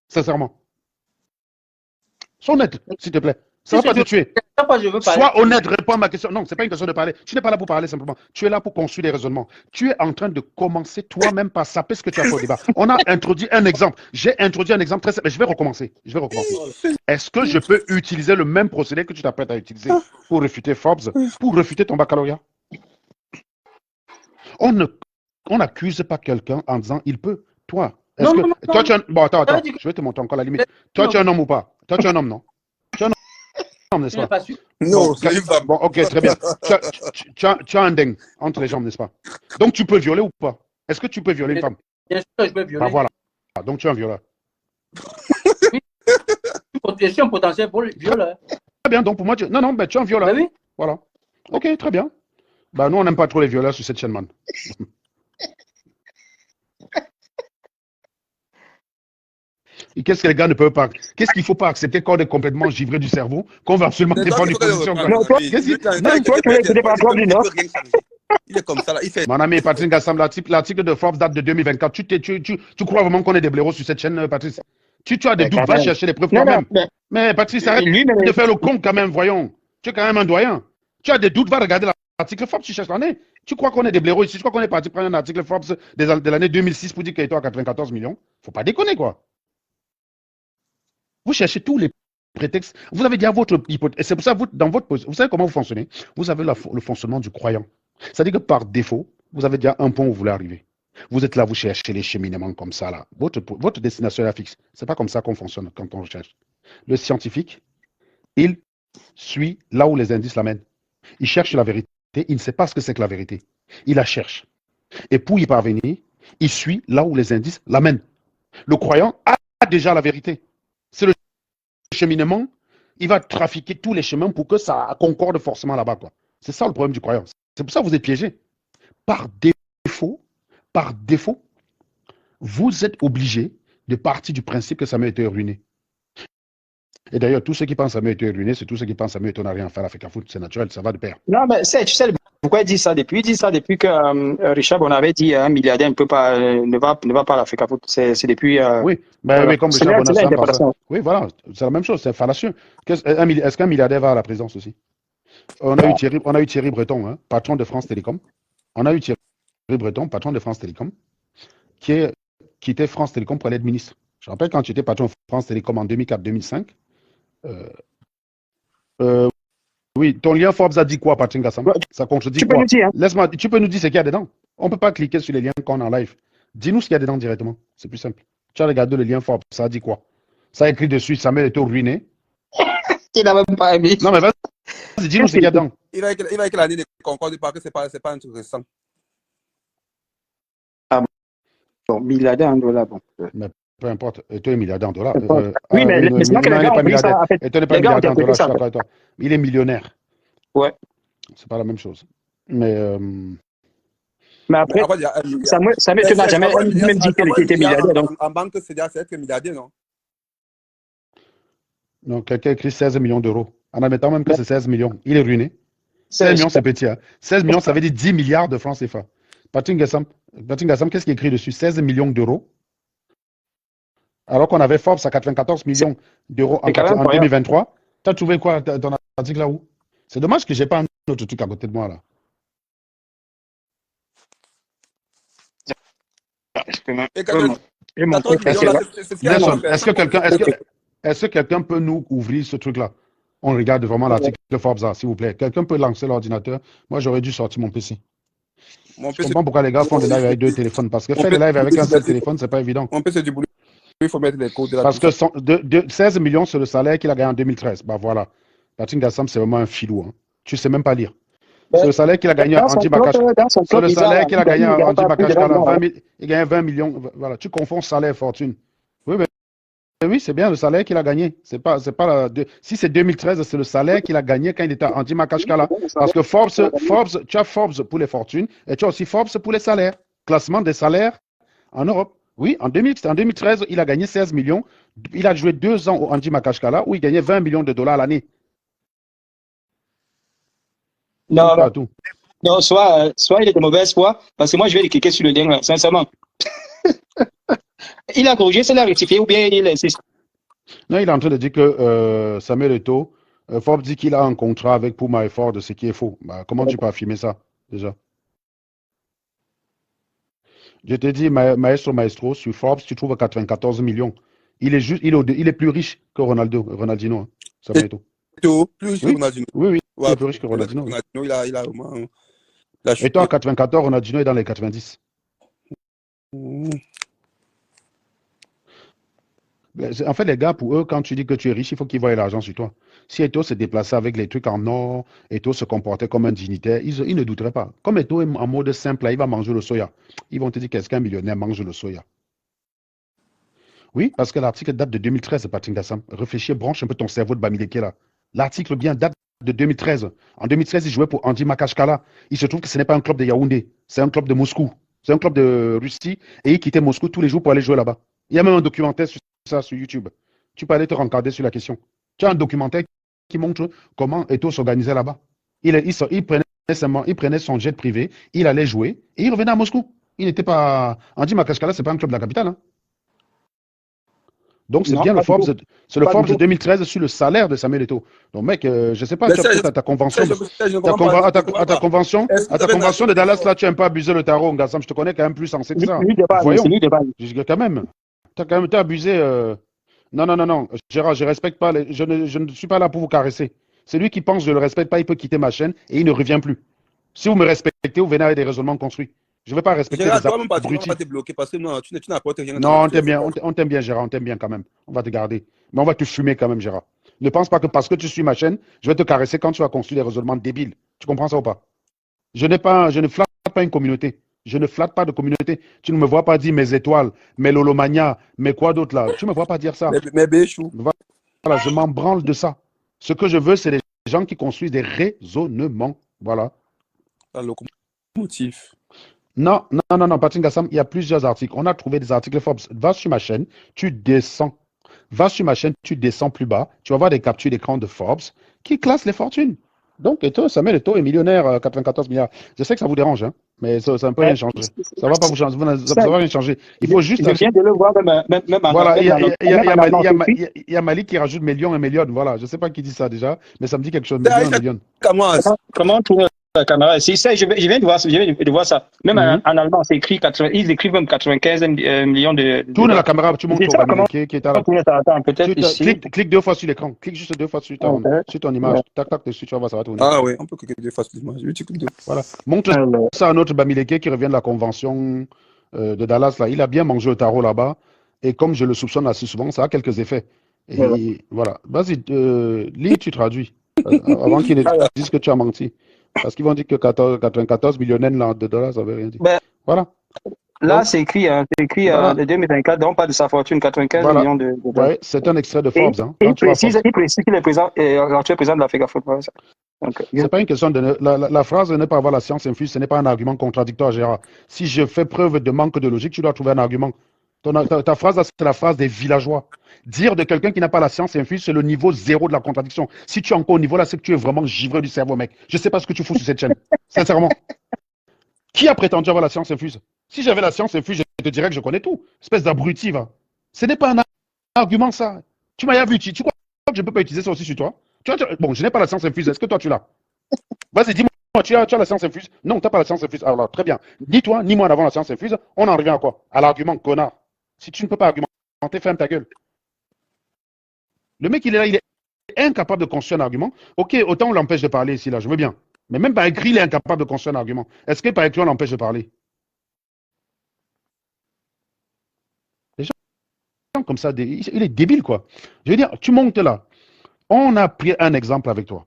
Sincèrement. Sois honnête, s'il te plaît. Ça ne va pas te tuer. Sois honnête, réponds à ma question. Non, ce n'est pas une question de parler. Tu n'es pas là pour parler simplement. Tu es là pour construire des raisonnements. Tu es en train de commencer toi-même par saper ce que tu as fait au débat. On a introduit un exemple. J'ai introduit un exemple très simple. Je vais recommencer. Est-ce que je peux utiliser le même procédé que tu t'apprêtes à utiliser pour refuter Forbes, pour refuter ton baccalauréat? On n'accuse pas quelqu'un en disant il peut. Toi, est-ce que. Toi, tu es un. Bon, attends. Je vais te montrer encore la limite. Toi, tu es un homme ou pas? Toi, tu es un homme, non? Tu es un homme, n'est-ce pas? Non, c'est une femme. Bon, ok, très bien. Tu as un dingue entre les jambes, n'est-ce pas? Donc, tu peux violer ou pas? Est-ce que tu peux violer une femme? Bien sûr que je peux violer. Bah voilà. Donc, tu es un violeur. Je suis un potentiel violeur. Très bien, donc pour moi, tu es un violeur. Bah oui. Voilà. Ok, très bien. Bah, nous, on n'aime pas trop les violeurs sur cette chaîne, man. Et qu'est-ce que les gars ne peuvent pas? Qu'est-ce qu'il ne faut pas accepter quand on est complètement givré du cerveau, qu'on va absolument défendre une position? Non, toi, tu veux être par toi, non? Il est comme ça, là. Il fait. Mon ami Patrice Gassam, l'article de Forbes date de 2024. Tu crois vraiment qu'on est des blaireaux sur cette chaîne, Patrice? Tu as des doutes, va chercher les preuves toi-même. Mais Patrice, arrête de faire le con quand même, voyons. Tu es quand même un doyen. Tu as des doutes, va regarder l'article Forbes, tu cherches l'année. Tu crois qu'on est des blaireaux ici? Tu crois qu'on est parti prendre un article Forbes de l'année 2006 pour dire qu'il est à 94 millions? Faut pas déconner, quoi. Vous cherchez tous les prétextes. Vous avez dit à votre hypothèse. C'est pour ça, vous savez comment vous fonctionnez? Vous avez le fonctionnement du croyant. C'est-à-dire que par défaut, vous avez déjà un point où vous voulez arriver. Vous êtes là, vous cherchez les cheminements comme ça, là. Votre destination est fixe. C'est pas comme ça qu'on fonctionne quand on cherche. Le scientifique, il suit là où les indices l'amènent. Il cherche la vérité. Il ne sait pas ce que c'est que la vérité. Il la cherche. Et pour y parvenir, il suit là où les indices l'amènent. Le croyant a déjà la vérité. C'est le cheminement. Il va trafiquer tous les chemins pour que ça concorde forcément là-bas, quoi. C'est ça le problème du croyant. C'est pour ça que vous êtes piégé. Par défaut, vous êtes obligé de partir du principe que Samuel Eto'o est ruiné. Et d'ailleurs, tous ceux qui pensent que Samuel Eto'o est ruiné, c'est tous ceux qui pensent que Samuel Eto'o n'a rien à faire avec la foot. C'est naturel, ça va de pair. Non, mais tu sais pourquoi il dit ça depuis? Il dit ça depuis que Richard, on avait dit un milliardaire ne va pas à l'Africa Foot. C'est depuis. Oui, mais comme Richard Bonassan pense ça. Oui, voilà, c'est la même chose, c'est fallacieux. Est-ce qu'un milliardaire va à la présidence aussi? On a eu Thierry Breton, hein, patron de France Télécom. On a eu Thierry Breton, patron de France Télécom, qui quittait France Télécom pour aller être ministre. Je rappelle quand tu étais patron de France Télécom en 2004-2005. Oui, ton lien Forbes a dit quoi, Patrick Gassam? Ça contredit quoi? Laisse-moi, tu peux nous dire ce qu'il y a dedans? On ne peut pas cliquer sur les liens qu'on a en live. Dis-nous ce qu'il y a dedans directement. C'est plus simple. Tu as regardé le lien Forbes, ça a dit quoi? Ça a écrit dessus, Samuel Eto'o ruiné. Il n'a même pas aimé. Non, mais vas-y, dis-nous ce qu'il y a dedans. Il va écrire l'année de Concorde, parce que c'est pas un truc récent. Ah bon, milliardaire en dollars, bon. Mais peu importe, Eto'o est milliardaire en dollars. Oui, mais c'est pas que les gars ont pris ça. Eto'o n'est pas milliardaire en dollars, je suis d'accord avec toi. Il est millionnaire. Ouais. C'est pas la même chose. Mais après, Samuel Eto'o n'a jamais même dit qu'il était milliardaire. Donc. En banque, c'est être milliardaire, non? Non, quelqu'un écrit 16 millions d'euros. En admettant même que c'est 16 millions. Il est ruiné. 16 millions, c'est petit. Hein. 16 millions, ça veut dire 10 milliards de francs CFA. Patrick Gassam, qu'est-ce qui est écrit dessus? 16 millions d'euros. Alors qu'on avait Forbes à 94 millions d'euros en 2023. Tu as trouvé quoi, ton article là où? C'est dommage que je n'ai pas un autre truc à côté de moi là. Est-ce que quelqu'un peut nous ouvrir ce truc-là? On regarde vraiment l'article de Forbes, s'il vous plaît. Quelqu'un peut lancer l'ordinateur? Moi, j'aurais dû sortir mon PC. Je comprends pourquoi les gars font des lives avec 2 téléphones. Parce que faire des lives avec un seul téléphone, c'est pas évident. Mon PC du boulot, il faut mettre les codes de la Parce que 16 millions, c'est le salaire qu'il a gagné en 2013. Bah voilà. Patrick Gassam, c'est vraiment un filou. Hein. Tu sais même pas lire. C'est le salaire qu'il a gagné en Andy Makashkala. C'est le salaire qu'il a gagné en Andy Makashkala. Il gagne 20 millions. Voilà. Tu confonds salaire et fortune. Oui, mais oui, c'est bien le salaire qu'il a gagné. Si c'est 2013, c'est le salaire qu'il a gagné quand il était à Andy Makashkala. Parce que Forbes, tu as Forbes pour les fortunes et tu as aussi Forbes pour les salaires. Classement des salaires en Europe. Oui, en 2013, il a gagné 16 millions. Il a joué 2 ans au Andy Makashkala où il gagnait 20 millions de dollars l'année. Non, soit il est de mauvaise foi, parce que moi je vais le cliquer sur le lien, sincèrement. Il a corrigé, c'est la rectifié ou bien il insiste? Non, il est en train de dire que Samuel Eto'o, Forbes dit qu'il a un contrat avec Puma et Ford, ce qui est faux. Bah, comment tu peux affirmer ça, déjà? Je te dis, maestro, sur Forbes, tu trouves 94 millions. Il est plus riche que Ronaldinho, hein, Samuel Eto'o. Plus riche que Ronaldinho. Oui, il est plus riche que Ronaldinho. Ronaldinho, il a vraiment... Et toi, à 94, Ronaldinho est dans les 90. En fait, les gars, pour eux, quand tu dis que tu es riche, il faut qu'ils voient l'argent sur toi. Si Eto'o se déplaçait avec les trucs en or, Eto'o se comportait comme un dignitaire, ils ne douteraient pas. Comme Eto'o est en mode simple, là, il va manger le soya. Ils vont te dire qu'un millionnaire mange le soya. Oui, parce que l'article date de 2013, Patrick Gassam. Réfléchis, branche un peu ton cerveau de Bamileke là. L'article bien date de 2013. En 2013, il jouait pour Andy Makashkala. Il se trouve que ce n'est pas un club de Yaoundé, c'est un club de Moscou. C'est un club de Russie et il quittait Moscou tous les jours pour aller jouer là-bas. Il y a même un documentaire sur ça sur YouTube. Tu peux aller te rencarder sur la question. Tu as un documentaire qui montre comment Eto'o s'organisait là-bas. Il prenait son jet privé, il allait jouer et il revenait à Moscou. Il n'était pas... Andy Makashkala, ce n'est pas un club de la capitale. Hein. Donc, c'est bien le Forbes, c'est le Forbes de 2013 sur le salaire de Samuel Eto'o. Donc, mec, je ne sais pas, tu as peut-être à ta convention. À ta convention de Dallas, là, tu n'as pas abusé le tarot, Gassam. Je te connais quand même plus sensé que ça. Voyons. Quand même. Tu as quand même abusé. Non, non, non, non. Gérard, je respecte pas. Je ne suis pas là pour vous caresser. Celui qui pense que je ne le respecte pas, il peut quitter ma chaîne et il ne revient plus. Si vous me respectez, vous venez avec des raisonnements construits. Je ne vais pas respecter Gérard, les toi-même, on va abrutis. pas te bloquer parce que non, tu n'apportes rien dans Non, la on t'aime bien, situation. on t'aime bien, Gérard, on t'aime bien quand même. On va te garder. Mais on va te fumer quand même, Gérard. Ne pense pas que parce que tu suis ma chaîne, je vais te caresser quand tu as construit des raisonnements débiles. Tu comprends ça ou pas? Je ne flatte pas une communauté. Je ne flatte pas de communauté. Tu ne me vois pas dire mes étoiles, mes lolomania, mes quoi d'autre là. Tu ne me vois pas dire ça. Mais Béchou. Voilà, je m'en branle de ça. Ce que je veux, c'est des gens qui construisent des raisonnements. Voilà. Un locomotif. Non, non, non, non, Patrick Gassam, il y a plusieurs articles. On a trouvé des articles Forbes. Va sur ma chaîne, tu descends. Va sur ma chaîne, tu descends plus bas. Tu vas voir des captures d'écran de Forbes qui classent les fortunes. Donc, Eto'o, Samuel Eto'o est millionnaire, 94 milliards. Je sais que ça vous dérange, hein, mais ça ne peut rien changer. Ça ne va pas vous changer. Ça va rien changer. Il faut juste. Je viens de le voir même en Voilà, il anglais. y a Malik qui rajoute millions et millions. Voilà, je ne sais pas qui dit ça déjà, mais ça me dit quelque chose. Millions et millions. Comment tourner la caméra? C'est ça, je viens de voir, ça. Même en allemand, c'est écrit 80, ils écrivent même 95 millions de. Tourne la caméra, tu montres au Malik qui est à la. Peut-être ici. Clique 2 fois sur l'écran. Clique juste 2 fois sur ton image. Tac, tac, dessus, tu vas voir, ça va tourner. Ah oui, on peut cliquer 2 fois sur l'image. Voilà. Montre ça à notre Bamileke qui revient de la convention de Dallas. Là. Il a bien mangé au tarot là-bas. Et comme je le soupçonne assez souvent, ça a quelques effets. Et voilà. Vas-y, lis, tu traduis. Avant qu'ils ne disent que tu as menti. Parce qu'ils vont dire que 94 millionnaires de dollars, ça ne veut rien dire. Voilà. Là, c'est écrit, voilà. de 2024, donc pas de sa fortune, 95 voilà. millions de dollars. Ouais, c'est un extrait de Forbes. Il précise qu'il est l'actuel président de l'Africa Football. C'est pas une question de. La phrase de ne pas avoir la science infuse, ce n'est pas un argument contradictoire, Gérard. Si je fais preuve de manque de logique, tu dois trouver un argument. Ta phrase, c'est la phrase des villageois. Dire de quelqu'un qui n'a pas la science infuse, c'est le niveau zéro de la contradiction. Si tu es encore au niveau là, c'est que tu es vraiment givré du cerveau, mec. Je sais pas ce que tu fous sur cette chaîne. Sincèrement. Qui a prétendu avoir la science infuse? Si j'avais la science infuse, je te dirais que je connais tout. Espèce d'abruti, va. Ce n'est pas un argument, ça. Tu m'as vu, tu crois que je ne peux pas utiliser ça aussi sur toi? Bon, je n'ai pas la science infuse. Est-ce que toi, tu l'as? Vas-y, dis-moi, tu as la science infuse? Non, tu n'as pas la science infuse. Alors, très bien. Ni toi, ni moi n'avons la science infuse. On en revient à quoi? À l'argument, connard. Si tu ne peux pas argumenter, ferme ta gueule. Le mec, il est là, il est incapable de construire un argument. Ok, autant on l'empêche de parler ici, là, je veux bien. Mais même par écrit, il est incapable de construire un argument. Est-ce que par écrit, on l'empêche de parler? Les gens comme ça, il est débile, quoi. Je veux dire, tu montes là. On a pris un exemple avec toi.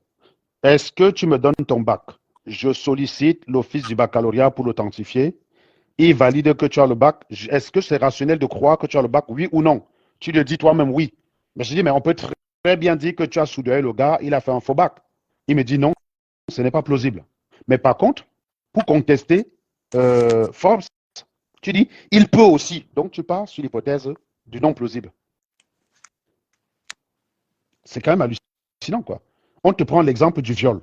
Est-ce que tu me donnes ton bac? Je sollicite l'office du baccalauréat pour l'authentifier. Il valide que tu as le bac. Est-ce que c'est rationnel de croire que tu as le bac, oui ou non? Tu le dis toi-même oui. Mais je dis, mais on peut très bien dire que tu as soudé le gars, il a fait un faux bac. Il me dit non, ce n'est pas plausible. Mais par contre, pour contester Forbes, tu dis, il peut aussi. Donc tu pars sur l'hypothèse du non plausible. C'est quand même hallucinant, quoi. On te prend l'exemple du viol.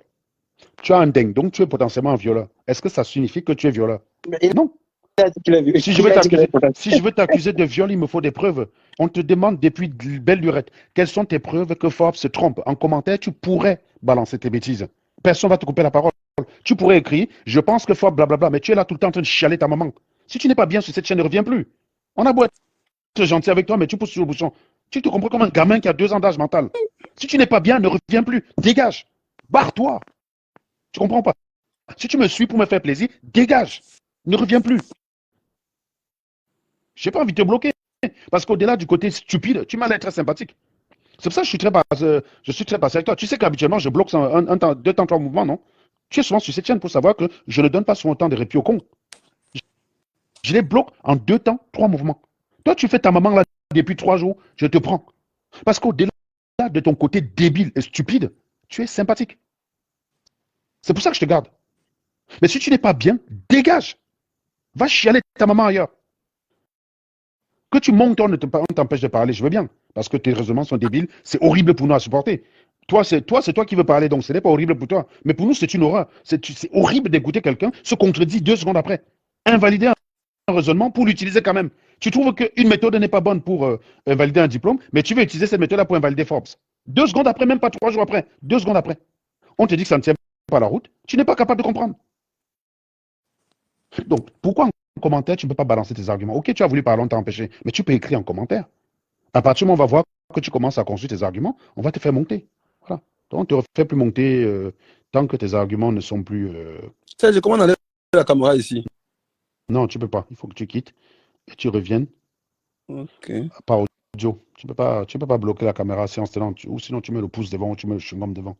Tu as un dingue, donc tu es potentiellement un violeur. Est-ce que ça signifie que tu es violeur? Non. Si je veux t'accuser de viol, il me faut des preuves. On te demande depuis belle lurette, quelles sont tes preuves que Forbes se trompe? En commentaire, tu pourrais balancer tes bêtises. Personne ne va te couper la parole. Tu pourrais écrire, je pense que Forbes, blablabla, mais tu es là tout le temps en train de chialer ta maman. Si tu n'es pas bien sur cette chaîne, ne reviens plus. On a beau être gentil avec toi, mais tu pousses sur le bouchon. Tu te comprends comme un gamin qui a 2 ans d'âge mental. Si tu n'es pas bien, ne reviens plus. Dégage. Barre-toi. Tu comprends pas? Si tu me suis pour me faire plaisir, dégage. Ne reviens plus. Je n'ai pas envie de te bloquer. Parce qu'au-delà du côté stupide, tu m'as l'air très sympathique. C'est pour ça que je suis très patient avec toi. Tu sais qu'habituellement, je bloque 2 temps, 3 mouvements, non? Tu es souvent sur cette chaîne pour savoir que je ne donne pas souvent autant de répit au con. Je les bloque en 2 temps, 3 mouvements. Toi, tu fais ta maman là depuis 3 jours, je te prends. Parce qu'au-delà de ton côté débile et stupide, tu es sympathique. C'est pour ça que je te garde. Mais si tu n'es pas bien, dégage. Va chialer ta maman ailleurs. Que tu montes, on t'empêche de parler, je veux bien. Parce que tes raisonnements sont débiles, c'est horrible pour nous à supporter. Toi, c'est toi qui veux parler, donc ce n'est pas horrible pour toi. Mais pour nous, c'est une horreur. C'est horrible d'écouter quelqu'un se contredire 2 secondes après. Invalider un raisonnement pour l'utiliser quand même. Tu trouves qu'une méthode n'est pas bonne pour invalider un diplôme, mais tu veux utiliser cette méthode-là pour invalider Forbes. 2 secondes après, même pas 3 jours après. 2 secondes après. On te dit que ça ne tient pas la route. Tu n'es pas capable de comprendre. Donc, pourquoi en commentaire, tu ne peux pas balancer tes arguments? Ok, tu as voulu parler, on t'a empêché, mais tu peux écrire en commentaire. À partir du moment où on va voir que tu commences à construire tes arguments, on va te faire monter. Voilà. Donc, on ne te fait plus monter tant que tes arguments ne sont plus... Serge, comment on enlève la caméra ici? Non, tu ne peux pas. Il faut que tu quittes et tu reviennes Ok. par audio. Tu ne peux pas bloquer la caméra séance tenante. Ou sinon, tu mets le pouce devant ou tu mets le chewing-gum devant.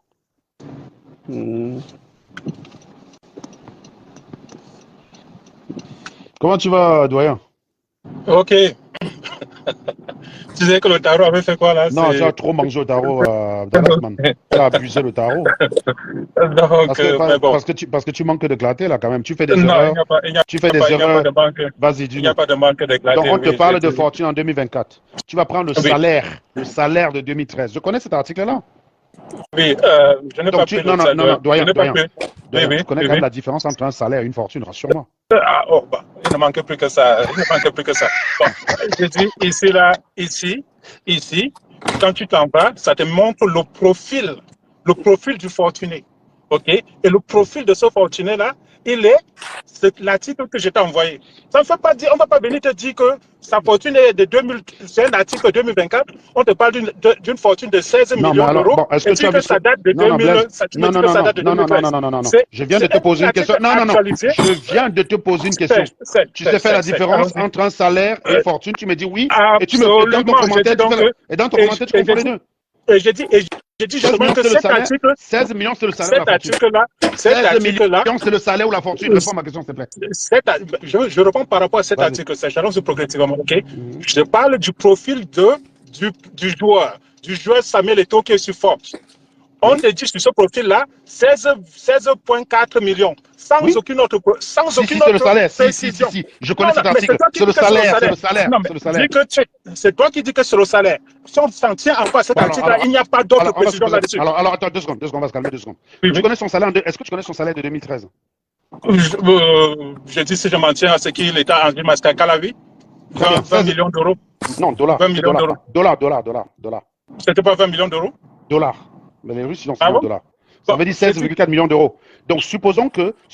Comment tu vas, doyen? Ok. Tu disais que le tarot avait fait quoi là? Non, tu as trop mangé au tarot, Dallasman. Tu as abusé le tarot. Donc, mais bon. Parce que tu manques de clarté là quand même. Tu fais des Non, erreurs. il n'y a, Tu fais des erreurs. pas de manque. Vas-y, Il dis-nous. n'y a pas de manque de clarté. Donc on te oui, parle de fortune en 2024. Tu vas prendre Oui. le salaire de 2013. Je connais cet article-là. Oui, je n'ai Donc pas tu... pris Non, le non, salaire. non, non, doyen, Je n'ai pas doyen. pris. Doyen, Oui, tu connais oui, quand même oui. la différence entre un salaire et une fortune, rassure-moi. Ah, oh, bah, il ne manque plus que ça. Il ne manque plus que ça. Bon, je dis ici, là, ici, quand tu t'en vas, ça te montre le profil du fortuné. OK? Et le profil de ce fortuné-là, c'est l'article que je t'ai envoyé. Ça ne fait pas dire, on ne va pas venir te dire que sa fortune est de 2000, c'est un article 2024, on te parle d'une fortune de 16 Non, mais millions alors, d'euros, bon, est-ce et que tu dis as que vu ça ce... date de Non, non, 2000, Blaise. tu me Non, dis non, que non, ça non, date de non, non, non, 2013. non, non, non, non. Je viens de te poser une question. Non, non, non. Je viens de te poser une question. Tu sais faire la différence entre un salaire et une fortune. Tu me dis oui. Et tu me dans ton commentaire, tu fais et dans ton commentaire, tu confonds les deux. Et j'ai dit 16 justement millions, que c'est le cet salaire. article, 16 millions, c'est le salaire ou la fortune. cet 16 article-là, millions, c'est le salaire ou la fortune. Réponds à ma question, s'il te plaît. je réponds par rapport à cet Vas-y. article, ça j'annonce progressivement, ok? Je parle du profil du joueur Samuel Eto'o qui est sur Forbes. On te dit sur ce profil-là 16,4 millions, sans Oui. aucune autre Si, c'est le salaire. précision. Si. Je connais Non, cet mais article. C'est le salaire. C'est le salaire. Non, C'est le mais salaire. c'est toi qui dis que c'est le salaire. Si on s'en tient en quoi cet article-là, il n'y a pas d'autre précision là-dessus. Alors, attends, 2 secondes, on va se calmer 2 secondes. Oui, Tu connais son salaire Est-ce que tu connais son salaire de 2013? Je dis si je m'en tiens à ce qu'il était en vie, Masca Calavi, 20 millions d'euros. Non, dollars. 20 millions d'euros. Dollars. C'était pas 20 millions d'euros? Dollars. Mais les Russes, ils ont Ah bon? dollars. Ça veut dire 16,4 millions d'euros. Donc, si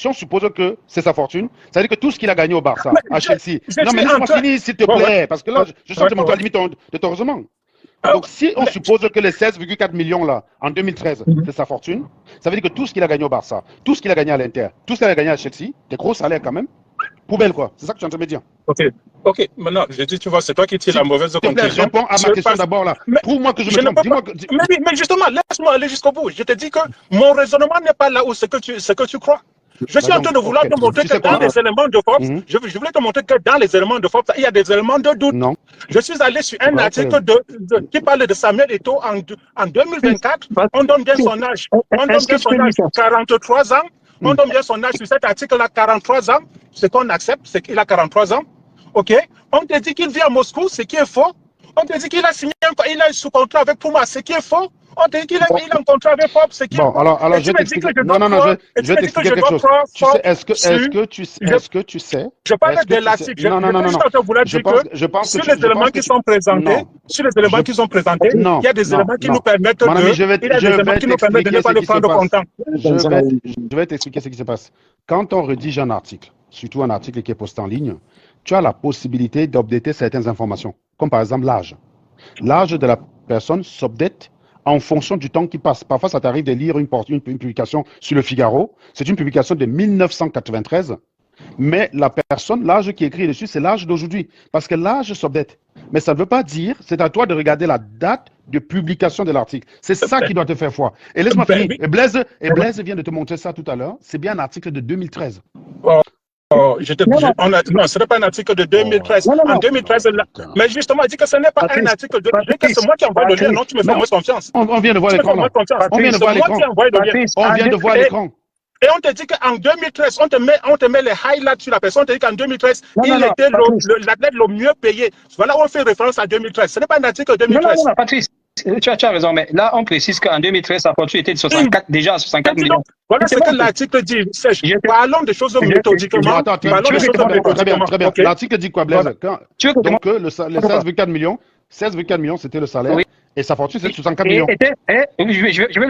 on suppose que c'est sa fortune, ça veut dire que tout ce qu'il a gagné au Barça, à Chelsea. Non, mais laisse-moi finir, s'il te plaît, parce que là, je sens que tu montes à la limite de ton raisonnement. Donc, si on suppose que les 16,4 millions là, en 2013, c'est sa fortune, ça veut dire que tout ce qu'il a gagné au Barça, tout ce qu'il a gagné à l'Inter, tout ce qu'il a gagné à Chelsea, des gros salaires quand même, poubelle quoi. C'est ça que tu es en train de me dire. Ok, maintenant, je dis, tu vois, c'est toi qui tires la mauvaise conclusion. Réponds à ma question d'abord là. Prouve-moi que je me trompe. Mais justement, laisse-moi aller jusqu'au bout. Je te dis que mon raisonnement n'est pas là où ce que tu crois. Je suis en train de vouloir te montrer que dans les éléments de Forbes, je voulais te montrer que dans les éléments de Forbes, il y a des éléments de doute. Non. Je suis allé sur un article qui parle de Samuel Eto'o en 2024. On donne bien son âge. On donne bien son âge, 43 ans. On donne bien son âge sur cet article-là, 43 ans. Ce qu'on accepte, c'est qu'il a 43 ans. OK? On te dit qu'il vit à Moscou, ce qui est faux. On te dit qu'il a signé il est sous contrat avec Puma, ce qui est faux. On te dit qu'il a un contrat avec Forbes, ce qui est faux. Bon, alors je vais t'expliquer. Non, je vais t'expliquer quelque chose. Est-ce que tu sais Je parle de l'article. Non. Je pense sur les éléments qui sont présentés, il y a des éléments qui nous permettent de ne pas le prendre content. Je vais t'expliquer ce qui se passe. Quand on rédige un article, surtout un article qui est posté en ligne, tu as la possibilité d'updater certaines informations, comme par exemple l'âge. L'âge de la personne s'update en fonction du temps qui passe. Parfois, ça t'arrive de lire une publication sur le Figaro. C'est une publication de 1993. Mais la personne, l'âge qui est écrit dessus, c'est l'âge d'aujourd'hui. Parce que l'âge s'update. Mais ça ne veut pas dire, c'est à toi de regarder la date de publication de l'article. C'est ça qui doit te faire foi. Et laisse-moi finir. Et Blaise vient de te montrer ça tout à l'heure. C'est bien un article de 2013. Non, ce n'est pas un article de 2013. En 2013, mais justement, il dit que ce n'est pas un article de 2013. C'est moi qui envoie le lien, non, tu me fais moins confiance. On vient de voir l'écran. On vient de voir l'écran. Et on te dit qu'en 2013, on te met les highlights sur la personne. On te dit qu'en 2013, il était l'athlète le mieux payé. Voilà où on fait référence à 2013. Ce n'est pas un article de 2013. Non, Patrice. Tu as raison, mais là, on précise qu'en 2013, sa fortune était de 64, déjà à 64 millions. Voilà ce que l'article dit. Parlons des choses méthodiquement. Très bien. L'article dit quoi, Blaise? Donc, les 16,4 millions, c'était le salaire. Et sa fortune, c'est 64 millions.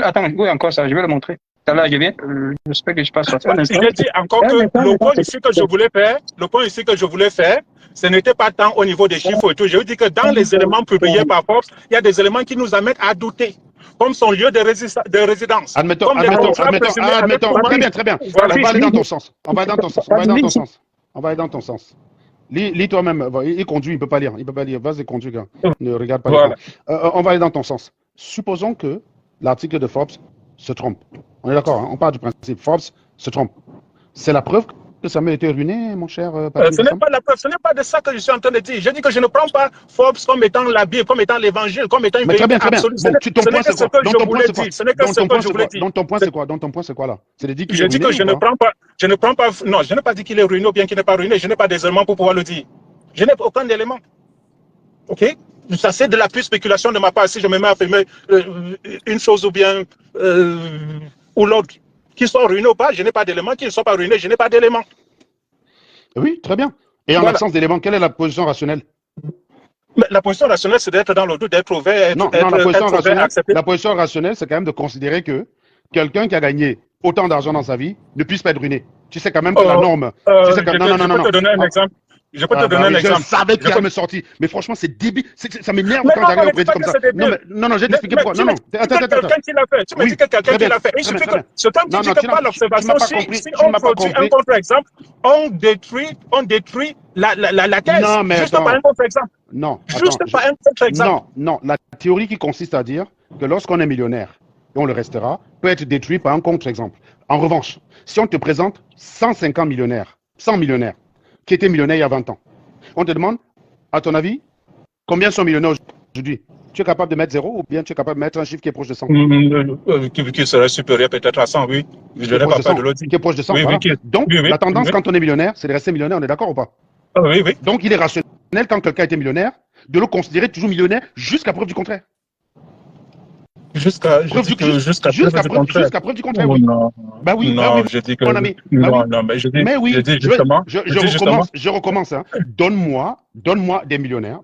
Attends, oui, encore ça, je vais le montrer. Là, je viens. J'espère que je passe sur ça. J'ai dit encore que le point ici que je voulais faire, ce n'était pas tant au niveau des chiffres et tout. Je veux dire que dans les éléments publiés par Forbes, il y a des éléments qui nous amènent à douter, comme son lieu de résidence. Admettons, très bien. Voilà. On va aller dans ton sens. On va aller dans ton sens. Lis toi-même. Il conduit, il ne peut pas lire. Vas-y, conduis, gars. Ne regarde pas Voilà. On va aller dans ton sens. Supposons que l'article de Forbes se trompe. On est d'accord, hein? On part du principe. Forbes se trompe. C'est la preuve que ça m'a été ruiné, mon cher Patrick. Ce n'est pas la preuve, ce n'est pas de ça que je suis en train de dire. Je dis que je ne prends pas Forbes comme étant la Bible, comme étant l'évangile, comme étant une vérité absolue. Bon, ton point, c'est quoi? Ce n'est que ce que je voulais dire. Donc ton point, c'est quoi? Donc ton point, c'est quoi là? C'est de dire qu'il est Je dis que je ne prends pas, non, je n'ai pas dit qu'il est ruiné ou bien qu'il n'est pas ruiné. Je n'ai pas des éléments pour pouvoir le dire. Je n'ai aucun élément. OK? Ça, c'est de la pure spéculation de ma part. Si je me mets à affirmer une chose ou bien ou l'autre, qu'ils soient ruinés ou pas, je n'ai pas d'éléments. Qu'ils ne soient pas ruinés, je n'ai pas d'éléments. Oui, très bien. Et en absence d'éléments, quelle est la position rationnelle? Mais la position rationnelle, c'est d'être dans le doute, d'être ouvert, la position rationnelle, c'est quand même de considérer que quelqu'un qui a gagné autant d'argent dans sa vie ne puisse pas être ruiné. Tu sais quand même que la norme... Je peux te donner un exemple. Je peux te donner un exemple. Je savais qu'il allait me sortir. Mais franchement, c'est débile. Ça m'énerve quand j'arrive au président comme ça. Non, je vais t'expliquer pourquoi. Non, attends. Quelqu'un qui l'a fait. Tu me dis que quelqu'un qui l'a fait. Il suffit que ce temps tu dis que par l'observation, si on produit un contre-exemple, on détruit la thèse. Non, mais juste par un contre-exemple. Non. Juste par un contre-exemple. Non. La théorie qui consiste à dire que lorsqu'on est millionnaire, et on le restera, peut être détruit par un contre-exemple. En revanche, si on te présente 150 millionnaires, 100 millionnaires, qui étaient millionnaires il y a 20 ans, on te demande, à ton avis, combien sont millionnaires aujourd'hui? Tu es capable de mettre 0 ou bien tu es capable de mettre un chiffre qui est proche de 100? Qui serait supérieur peut-être à 100, oui. Je n'ai pas de l'autre. Qui est proche de 100, voilà. Donc, la tendance quand on est millionnaire, c'est de rester millionnaire, on est d'accord ou pas? Oui. Donc, il est rationnel quand quelqu'un était millionnaire, de le considérer toujours millionnaire jusqu'à preuve du contraire. Jusqu'à preuve du contraire. Oui. Non, bah oui, je dis que mon ami. Non, mais je dis justement. Je recommence. Hein. Donne-moi des millionnaires.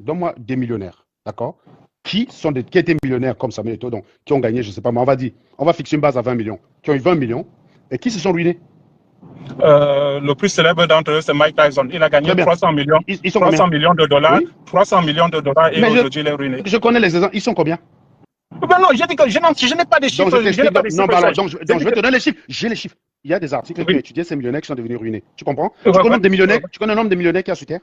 D'accord? Qui étaient millionnaires comme Samuel Eto'o, donc qui ont gagné, je ne sais pas, mais on va fixer une base à 20 millions, qui ont eu 20 millions et qui se sont ruinés. Le plus célèbre d'entre eux, c'est Mike Tyson. Il a gagné 300 millions. Ils sont 300 millions de dollars. Oui. 300 millions de dollars et aujourd'hui il est ruiné. Je connais les exemples. Ils sont combien? Ben non, j'ai dit que je n'ai pas de chiffres. Donc, je vais te donner les chiffres. J'ai les chiffres. Il y a des articles qui ont étudié ces millionnaires qui sont devenus ruinés. Tu comprends? Tu connais le nombre de millionnaires qu'il y a sur Terre?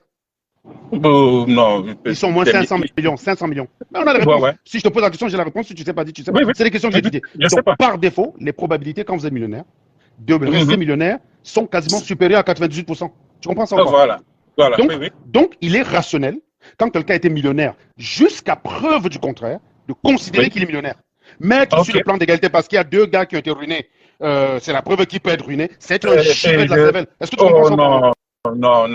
Non. Ils sont moins 500 millions. 500 millions. Mais on a la réponse. Si je te pose la question, j'ai la réponse. Si tu ne sais pas, tu sais pas. C'est des questions que j'ai étudiées. Donc, par défaut, les probabilités quand vous êtes millionnaire de rester millionnaire sont quasiment supérieures à 98%. Tu comprends ça encore? Voilà. Donc, il est rationnel, quand quelqu'un était millionnaire, jusqu'à preuve du contraire, de considérer qu'il est millionnaire. Mettre sur le plan d'égalité, parce qu'il y a deux gars qui ont été ruinés, c'est la preuve qu'il peut être ruiné, c'est être un chiffre de la cervelle. Est-ce que tu comprends ça? Non.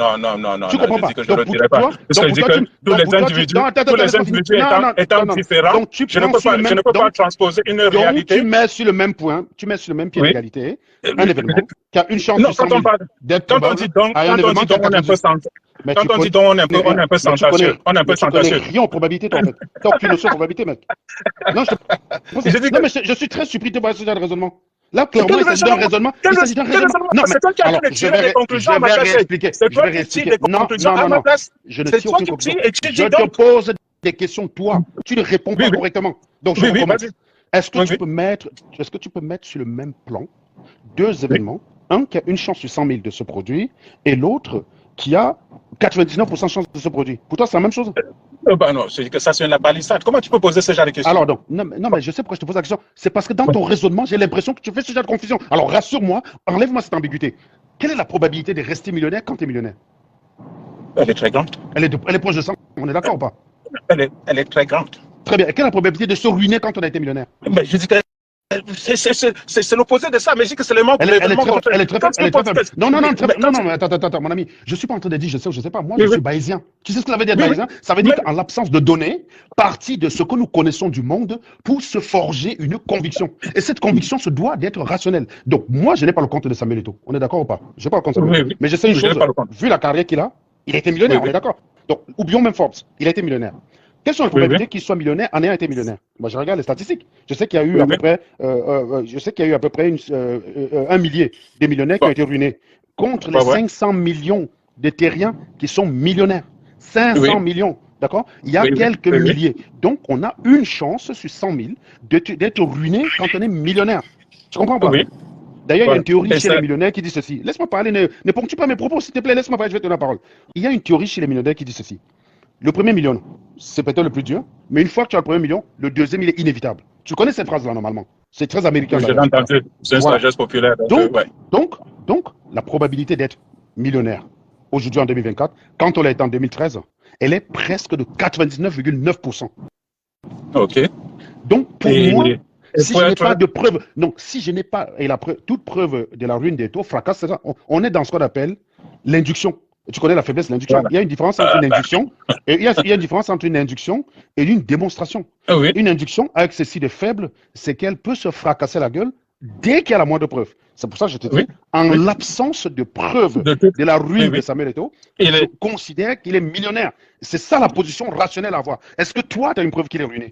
Tu comprends pas? Je ne le dirai pas. Parce que je dis que tous les individus étant différents, je ne peux pas transposer une réalité. Donc, tu mets sur le même point, tu mets sur le même pied d'égalité un événement qui a une chance de d'être quand on dit donc, on est un peu centré. Quand on dit donc, on est un peu sensacieux. On est un peu sensacieux. Rien en probabilité, toi, en fait. T'as aucune notion de probabilité, mec. Non, mais je suis très surpris de voir ce genre de raisonnement. Là, clairement, il s'agit d'un raisonnement. Non, c'est toi qui as tiré des conclusions à ma place. C'est toi qui tires des conclusions à ma place. Je ne tire aucune conclusion. Je te pose des questions, toi. Tu ne réponds pas correctement. Donc, je recommence. Est-ce que tu peux mettre sur le même plan deux événements, un qui a une chance sur 100 000 de se produire et l'autre qui a 99% de chance de se produire? Pour toi, c'est la même chose? Non, c'est que ça, c'est la palissade. Comment tu peux poser ce genre de questions? Alors donc, non, mais je sais pourquoi je te pose la question. C'est parce que dans ton raisonnement, j'ai l'impression que tu fais ce genre de confusion. Alors rassure-moi, enlève-moi cette ambiguïté. Quelle est la probabilité de rester millionnaire quand tu es millionnaire? Elle est très grande. Elle est proche de 100, on est d'accord ou pas? Elle est très grande. Très bien. Et quelle est la probabilité de se ruiner quand on a été millionnaire? Mais je dis que c'est l'opposé de ça, mais je dis que c'est le manque. Elle est très faible. Non, mais attends, mon ami. Je ne suis pas en train de dire je sais ou je ne sais pas. Moi, je suis bayésien. Tu sais ce que ça veut dire, bayésien? Ça veut dire qu'en l'absence de données, partie de ce que nous connaissons du monde pour se forger une conviction. Et cette conviction se doit d'être rationnelle. Donc, moi, je n'ai pas le compte de Samuel Eto'o. On est d'accord ou pas? Je n'ai pas le compte de Samuel Eto'o. Mais je sais une chose. Vu la carrière qu'il a, il a été millionnaire, on est d'accord. Donc, oublions même Forbes. Il a été millionnaire. Quelles sont les Oui, oui. probabilités qu'il soit millionnaire en ayant été millionnaire? Moi, je regarde les statistiques. Je sais qu'il y a eu à peu près, un millier de millionnaires qui ont été ruinés contre les 500 millions de terriens qui sont millionnaires. 500 millions, d'accord? Il y a quelques milliers. Donc, on a une chance sur 100 000 d'être ruiné quand on est millionnaire. Tu comprends pas? Oui. D'ailleurs, il y a une théorie Et chez ça- les millionnaires qui dit ceci. Laisse-moi parler, ne ponctue pas mes propos, s'il te plaît, laisse-moi parler, je vais te donner la parole. Il y a une théorie chez les millionnaires qui dit ceci. Le premier million, c'est peut-être le plus dur, mais une fois que tu as le premier million, le deuxième, il est inévitable. Tu connais cette phrase-là, normalement. C'est très américain. Je l'ai d'ailleurs. entendu. C'est une Voilà. sagesse populaire. Donc, la probabilité d'être millionnaire aujourd'hui en 2024, quand on l'a été en 2013, elle est presque de 99,9%. OK. Donc, pour Et- moi, et si pour je n'ai être- pas de preuve, donc si je n'ai pas, toute preuve de la ruine d'Eto, fracasse, c'est ça. On est dans ce qu'on appelle l'induction. Tu connais la faiblesse de l'induction. Voilà. Il y a une différence entre une induction et il y a une différence entre une induction et une démonstration. Ah oui. Une induction, avec ceci de faible, c'est qu'elle peut se fracasser la gueule dès qu'il y a la moindre preuve. C'est pour ça que je te dis, Oui. en Oui. l'absence de preuve De tout- de la ruine Oui, oui. de Samuel Eto'o, Il je est- considère qu'il est millionnaire. C'est ça la position rationnelle à avoir. Est-ce que toi, tu as une preuve qu'il est ruiné?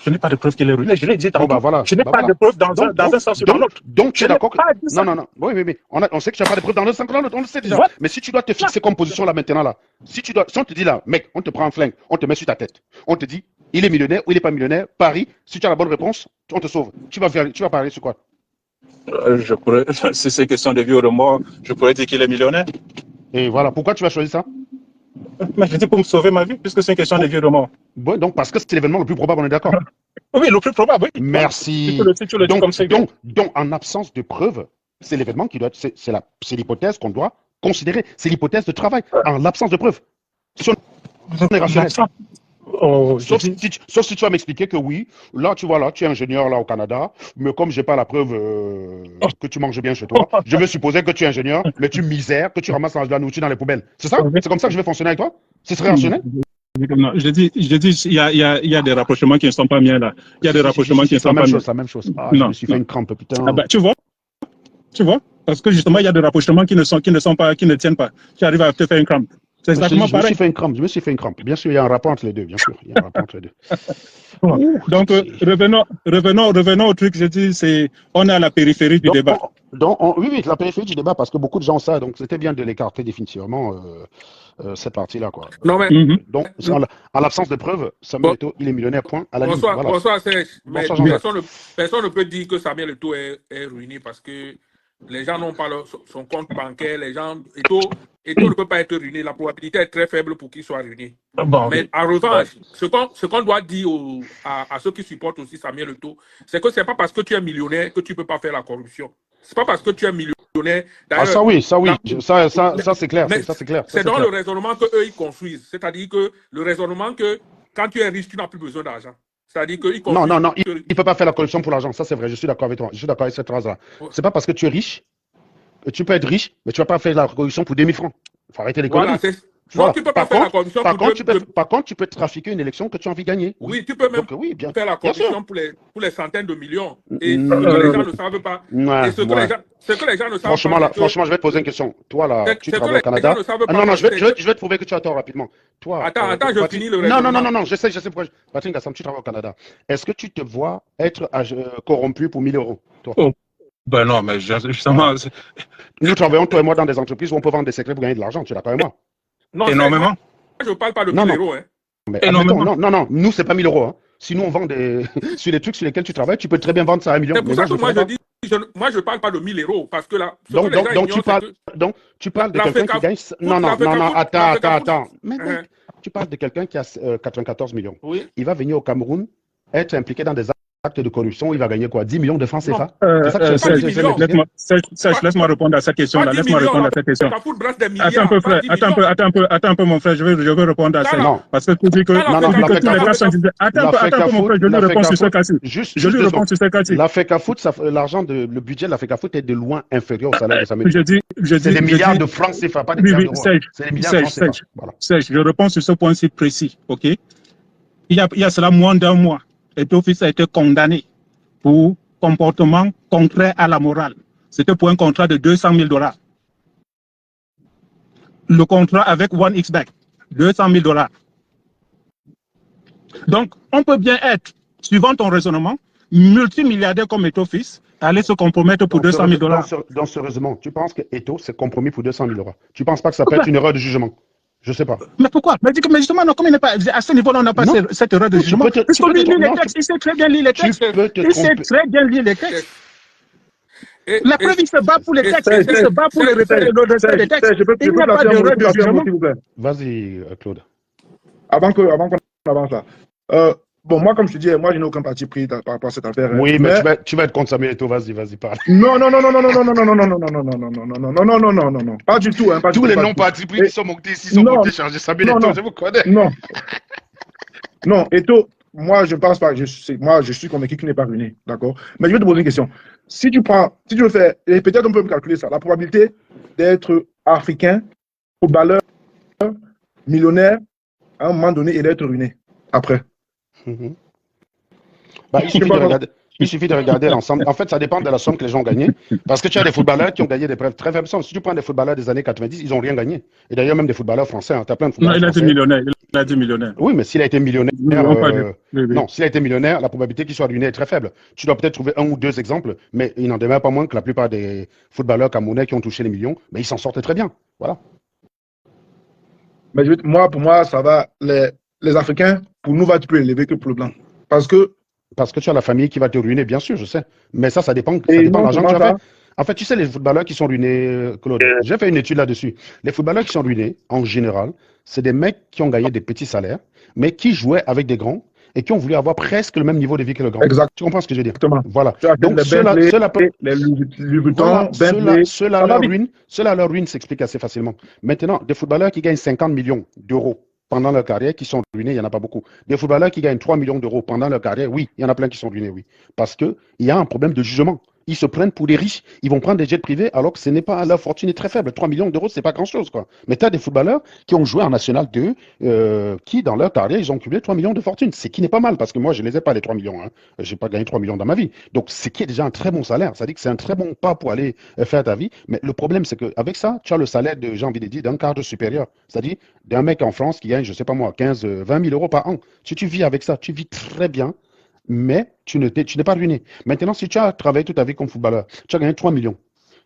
Je n'ai pas de preuve qu'il est ruiné. Je l'ai dit tantôt. Bon, bah voilà. Je n'ai Bah pas voilà. de preuve dans un sens ou dans l'autre. Donc, tu Je es n'ai d'accord que... pas dit ça. Non. Oui. On sait que tu n'as pas de preuves dans le sens ou dans l'autre. On le sait déjà. What? Mais si tu dois te fixer comme position là maintenant, là, si on te dit là, mec, on te prend un flingue, on te met sur ta tête, on te dit, il est millionnaire ou il n'est pas millionnaire, Paris, si tu as la bonne réponse, on te sauve. Tu vas parler sur quoi? Je pourrais, si c'est question de vie ou de mort, je pourrais dire qu'il est millionnaire. Et voilà. Pourquoi tu vas choisir ça? Mais je dis pour me sauver ma vie, puisque c'est une question de vie ou de mort. Bon, donc, parce que c'est l'événement le plus probable, on est d'accord. Oui, le plus probable, oui. Merci. Si tu le dis comme ça. Donc, en absence de preuves, c'est l'événement qui doit être, c'est l'hypothèse qu'on doit considérer. C'est l'hypothèse de travail. En l'absence de preuves. Si on est rationnel. Oh, Sauf si tu vas m'expliquer que oui, là tu vois, là tu es ingénieur là au Canada, mais comme j'ai pas la preuve que tu manges bien chez toi, je vais supposer que tu es ingénieur, mais tu misères, que tu ramasses la nourriture dans les poubelles. C'est ça? C'est comme ça que je vais fonctionner avec toi? Ce serait rationnel? Non, je dis, il y a des rapprochements qui ne sont pas miens là. Il y a des rapprochements qui ne sont pas miens. C'est la même chose. Ah, je me suis fait une crampe, putain. Ah bah, tu vois, parce que justement, il y a des rapprochements qui ne tiennent pas. Tu arrives à te faire une crampe. C'est exactement Je me pareil. suis fait une crampe. Bien sûr, il y a un rapport entre les deux, bien sûr. Il y a un rapport entre les deux. Donc, revenons au truc, je dis, on est à la périphérie du débat. Oui, la périphérie du débat, parce que beaucoup de gens ont ça, donc c'était bien de l'écarter définitivement, cette partie-là, quoi. Non, mais. Donc, en l'absence de preuves, Samuel Eto'o, il est millionnaire, point, à la ligne. Voilà. Bonsoir Serge. Mais Bonsoir, Jean-Jacques. personne ne peut dire que Samuel Eto'o est ruiné parce que les gens n'ont pas son compte bancaire, les gens. Eto'o ne peut pas être ruiné. La probabilité est très faible pour qu'il soit ruiné. Bon, Mais en revanche, ce qu'on doit dire à ceux qui supportent aussi Samuel Eto'o, c'est que ce n'est pas parce que tu es millionnaire que tu ne peux pas faire la corruption. Ce n'est pas parce que tu es millionnaire. Ah, ça oui, ça c'est clair. Mais ça c'est clair. C'est dans le raisonnement qu'eux ils construisent. C'est-à-dire que le raisonnement que quand tu es riche, tu n'as plus besoin d'argent. C'est-à-dire qu'ils construisent. Non, il ne peut pas faire la corruption pour l'argent. Ça c'est vrai, je suis d'accord avec toi. Je suis d'accord avec cette phrase-là. C'est pas parce que tu es riche que tu peux être riche, mais tu ne vas pas faire la corruption pour 2000 francs. Il faut arrêter les conneries. Voilà, tu peux pas faire la corruption par contre, tu peux trafiquer une élection que tu as envie de gagner. Oui, tu peux même faire la corruption pour les centaines de millions. Et ce que les gens ne savent pas. Et ce que les gens ne savent pas. Franchement, je vais te poser une question. Toi, là, tu travailles au Canada. Non, je vais te prouver que tu as tort rapidement. Toi, attends, je finis le raisonnement. Non, je sais pourquoi. Patrick Gassam, tu travailles au Canada. Est-ce que tu te vois être corrompu pour 1000 euros, toi? Ben non, mais justement. Nous travaillons, toi et moi, dans des entreprises où on peut vendre des secrets pour gagner de l'argent. Tu es d'accord avec moi? Non, énormément. Je ne parle pas de 1000 euros. Hein. Mais non, nous, c'est pas 1000 euros. Hein. Si nous, on vend sur les trucs sur lesquels tu travailles, tu peux très bien vendre ça à 1 million. C'est pour ça que moi, je dis, moi, je ne parle pas de 1000 euros. Parce que là, tu parles de quelqu'un qui gagne. Non, attends. Mais tu parles de quelqu'un qui a 94 millions. Oui. Il va venir au Cameroun, être impliqué dans des acte de corruption, il va gagner quoi? 10 millions de francs CFA? Laisse-moi répondre à cette question-là. Laisse-moi répondre à cette question. Attends un peu, mon frère, je vais répondre à ça. Non. Parce que tu dis que attends un peu, mon frère, je lui réponds sur ce cas-ci. Je lui réponds sur ce cas-ci. La FECAFOOT, l'argent, le budget de la FECAFOOT est de loin inférieur au salaire de Samuel. C'est des milliards de francs CFA, pas des milliards d'euros. C'est des milliards de francs CFA. Serge, je réponds sur ce point-ci précis, ok? Il y a cela moins d'un mois. Eto'o Fils a été condamné pour comportement contraire à la morale. C'était pour un contrat de $200,000. Le contrat avec OneXBet, $200,000. Donc, on peut bien être, suivant ton raisonnement, multimilliardaire comme Eto'o fils, aller se compromettre pour 200 000 $. Dans ce raisonnement, tu penses que Eto'o s'est compromis pour 200 000 €? Tu penses pas que ça peut être une erreur de jugement? Je sais pas. Mais pourquoi? Mais justement, non, comme il n'est pas à ce niveau-là, on n'a pas cette erreur de jugement. Parce qu'on lit les textes, il sait très bien lire les textes. Il sait très bien lire les textes. La preuve, il se bat pour les textes, il se bat pour le respect des textes. Il n'y a pas d'erreur de jugement. Vas-y, Claude. Avant qu'on avance là. Bon, moi, comme je te dis, moi, je n'ai aucun parti pris par rapport à cette affaire. Oui, mais tu vas être contre Samuel Eto'o. Vas-y, parle. Non, pas du tout. Tous les non-partis pris qui sont montés ici sont montés charger Samuel Eto'o, je vous connais. Non, Eto'o, moi, je ne pense pas. Moi, je suis convaincu qu'il n'est pas ruiné, d'accord? Mais je vais te poser une question. Si tu veux faire, et peut-être on peut calculer ça, la probabilité d'être africain, footballeur, millionnaire, à un moment donné, et d'être ruiné après. Il suffit de regarder l'ensemble. En fait, ça dépend de la somme que les gens ont gagnée. Parce que tu as des footballeurs qui ont gagné des très faibles sommes. Si tu prends des footballeurs des années 90, ils n'ont rien gagné. Et d'ailleurs, même des footballeurs français. Tu as plein de footballeurs français. Il a été millionnaire. Oui, mais s'il a été millionnaire, s'il a été millionnaire, la probabilité qu'il soit ruiné est très faible. Tu dois peut-être trouver un ou deux exemples, mais il n'en demeure pas moins que la plupart des footballeurs camerounais qui ont touché les millions, mais ils s'en sortent très bien. Voilà. Mais pour moi, ça va. Les Africains, pour nous, va être plus élevé que pour le blanc. Parce que tu as la famille qui va te ruiner, bien sûr, je sais. Mais ça dépend de l'argent que tu as fait. En fait, tu sais, les footballeurs qui sont ruinés, Claude, j'ai fait une étude là-dessus. Les footballeurs qui sont ruinés, en général, c'est des mecs qui ont gagné des petits salaires, mais qui jouaient avec des grands et qui ont voulu avoir presque le même niveau de vie que le grand. Exact. Tu comprends ce que je veux dire? Exactement. Voilà. Donc, cela leur ruine s'explique assez facilement. Maintenant, des footballeurs qui gagnent 50 millions d'euros pendant leur carrière, qui sont ruinés, il n'y en a pas beaucoup. Des footballeurs qui gagnent 3 millions d'euros pendant leur carrière, oui, il y en a plein qui sont ruinés, oui. Parce qu'il y a un problème de jugement. Ils se prennent pour des riches. Ils vont prendre des jets privés alors que ce n'est pas, leur fortune est très faible. 3 millions d'euros, c'est pas grand-chose, quoi. Mais tu as des footballeurs qui ont joué en National 2, qui, dans leur carrière, ils ont cumulé 3 millions de fortune. Ce qui n'est pas mal, parce que moi, je ne les ai pas, les 3 millions. Hein. Je n'ai pas gagné 3 millions dans ma vie. Donc, ce qui est déjà un très bon salaire. Ça dit que c'est un très bon pas pour aller faire ta vie. Mais le problème, c'est qu'avec ça, tu as le salaire, j'ai envie de dire, d'un cadre supérieur. C'est-à-dire d'un mec en France qui gagne, je ne sais pas moi, 15, 20 000 euros par an. Si tu vis avec ça, tu vis très bien. Mais tu n'es pas ruiné. Maintenant, si tu as travaillé toute ta vie comme footballeur, tu as gagné 3 millions,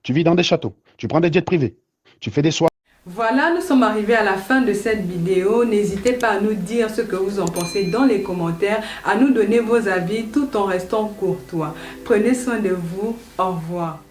tu vis dans des châteaux, tu prends des jets privés, tu fais des soirées. Voilà, nous sommes arrivés à la fin de cette vidéo. N'hésitez pas à nous dire ce que vous en pensez dans les commentaires, à nous donner vos avis tout en restant courtois. Prenez soin de vous. Au revoir.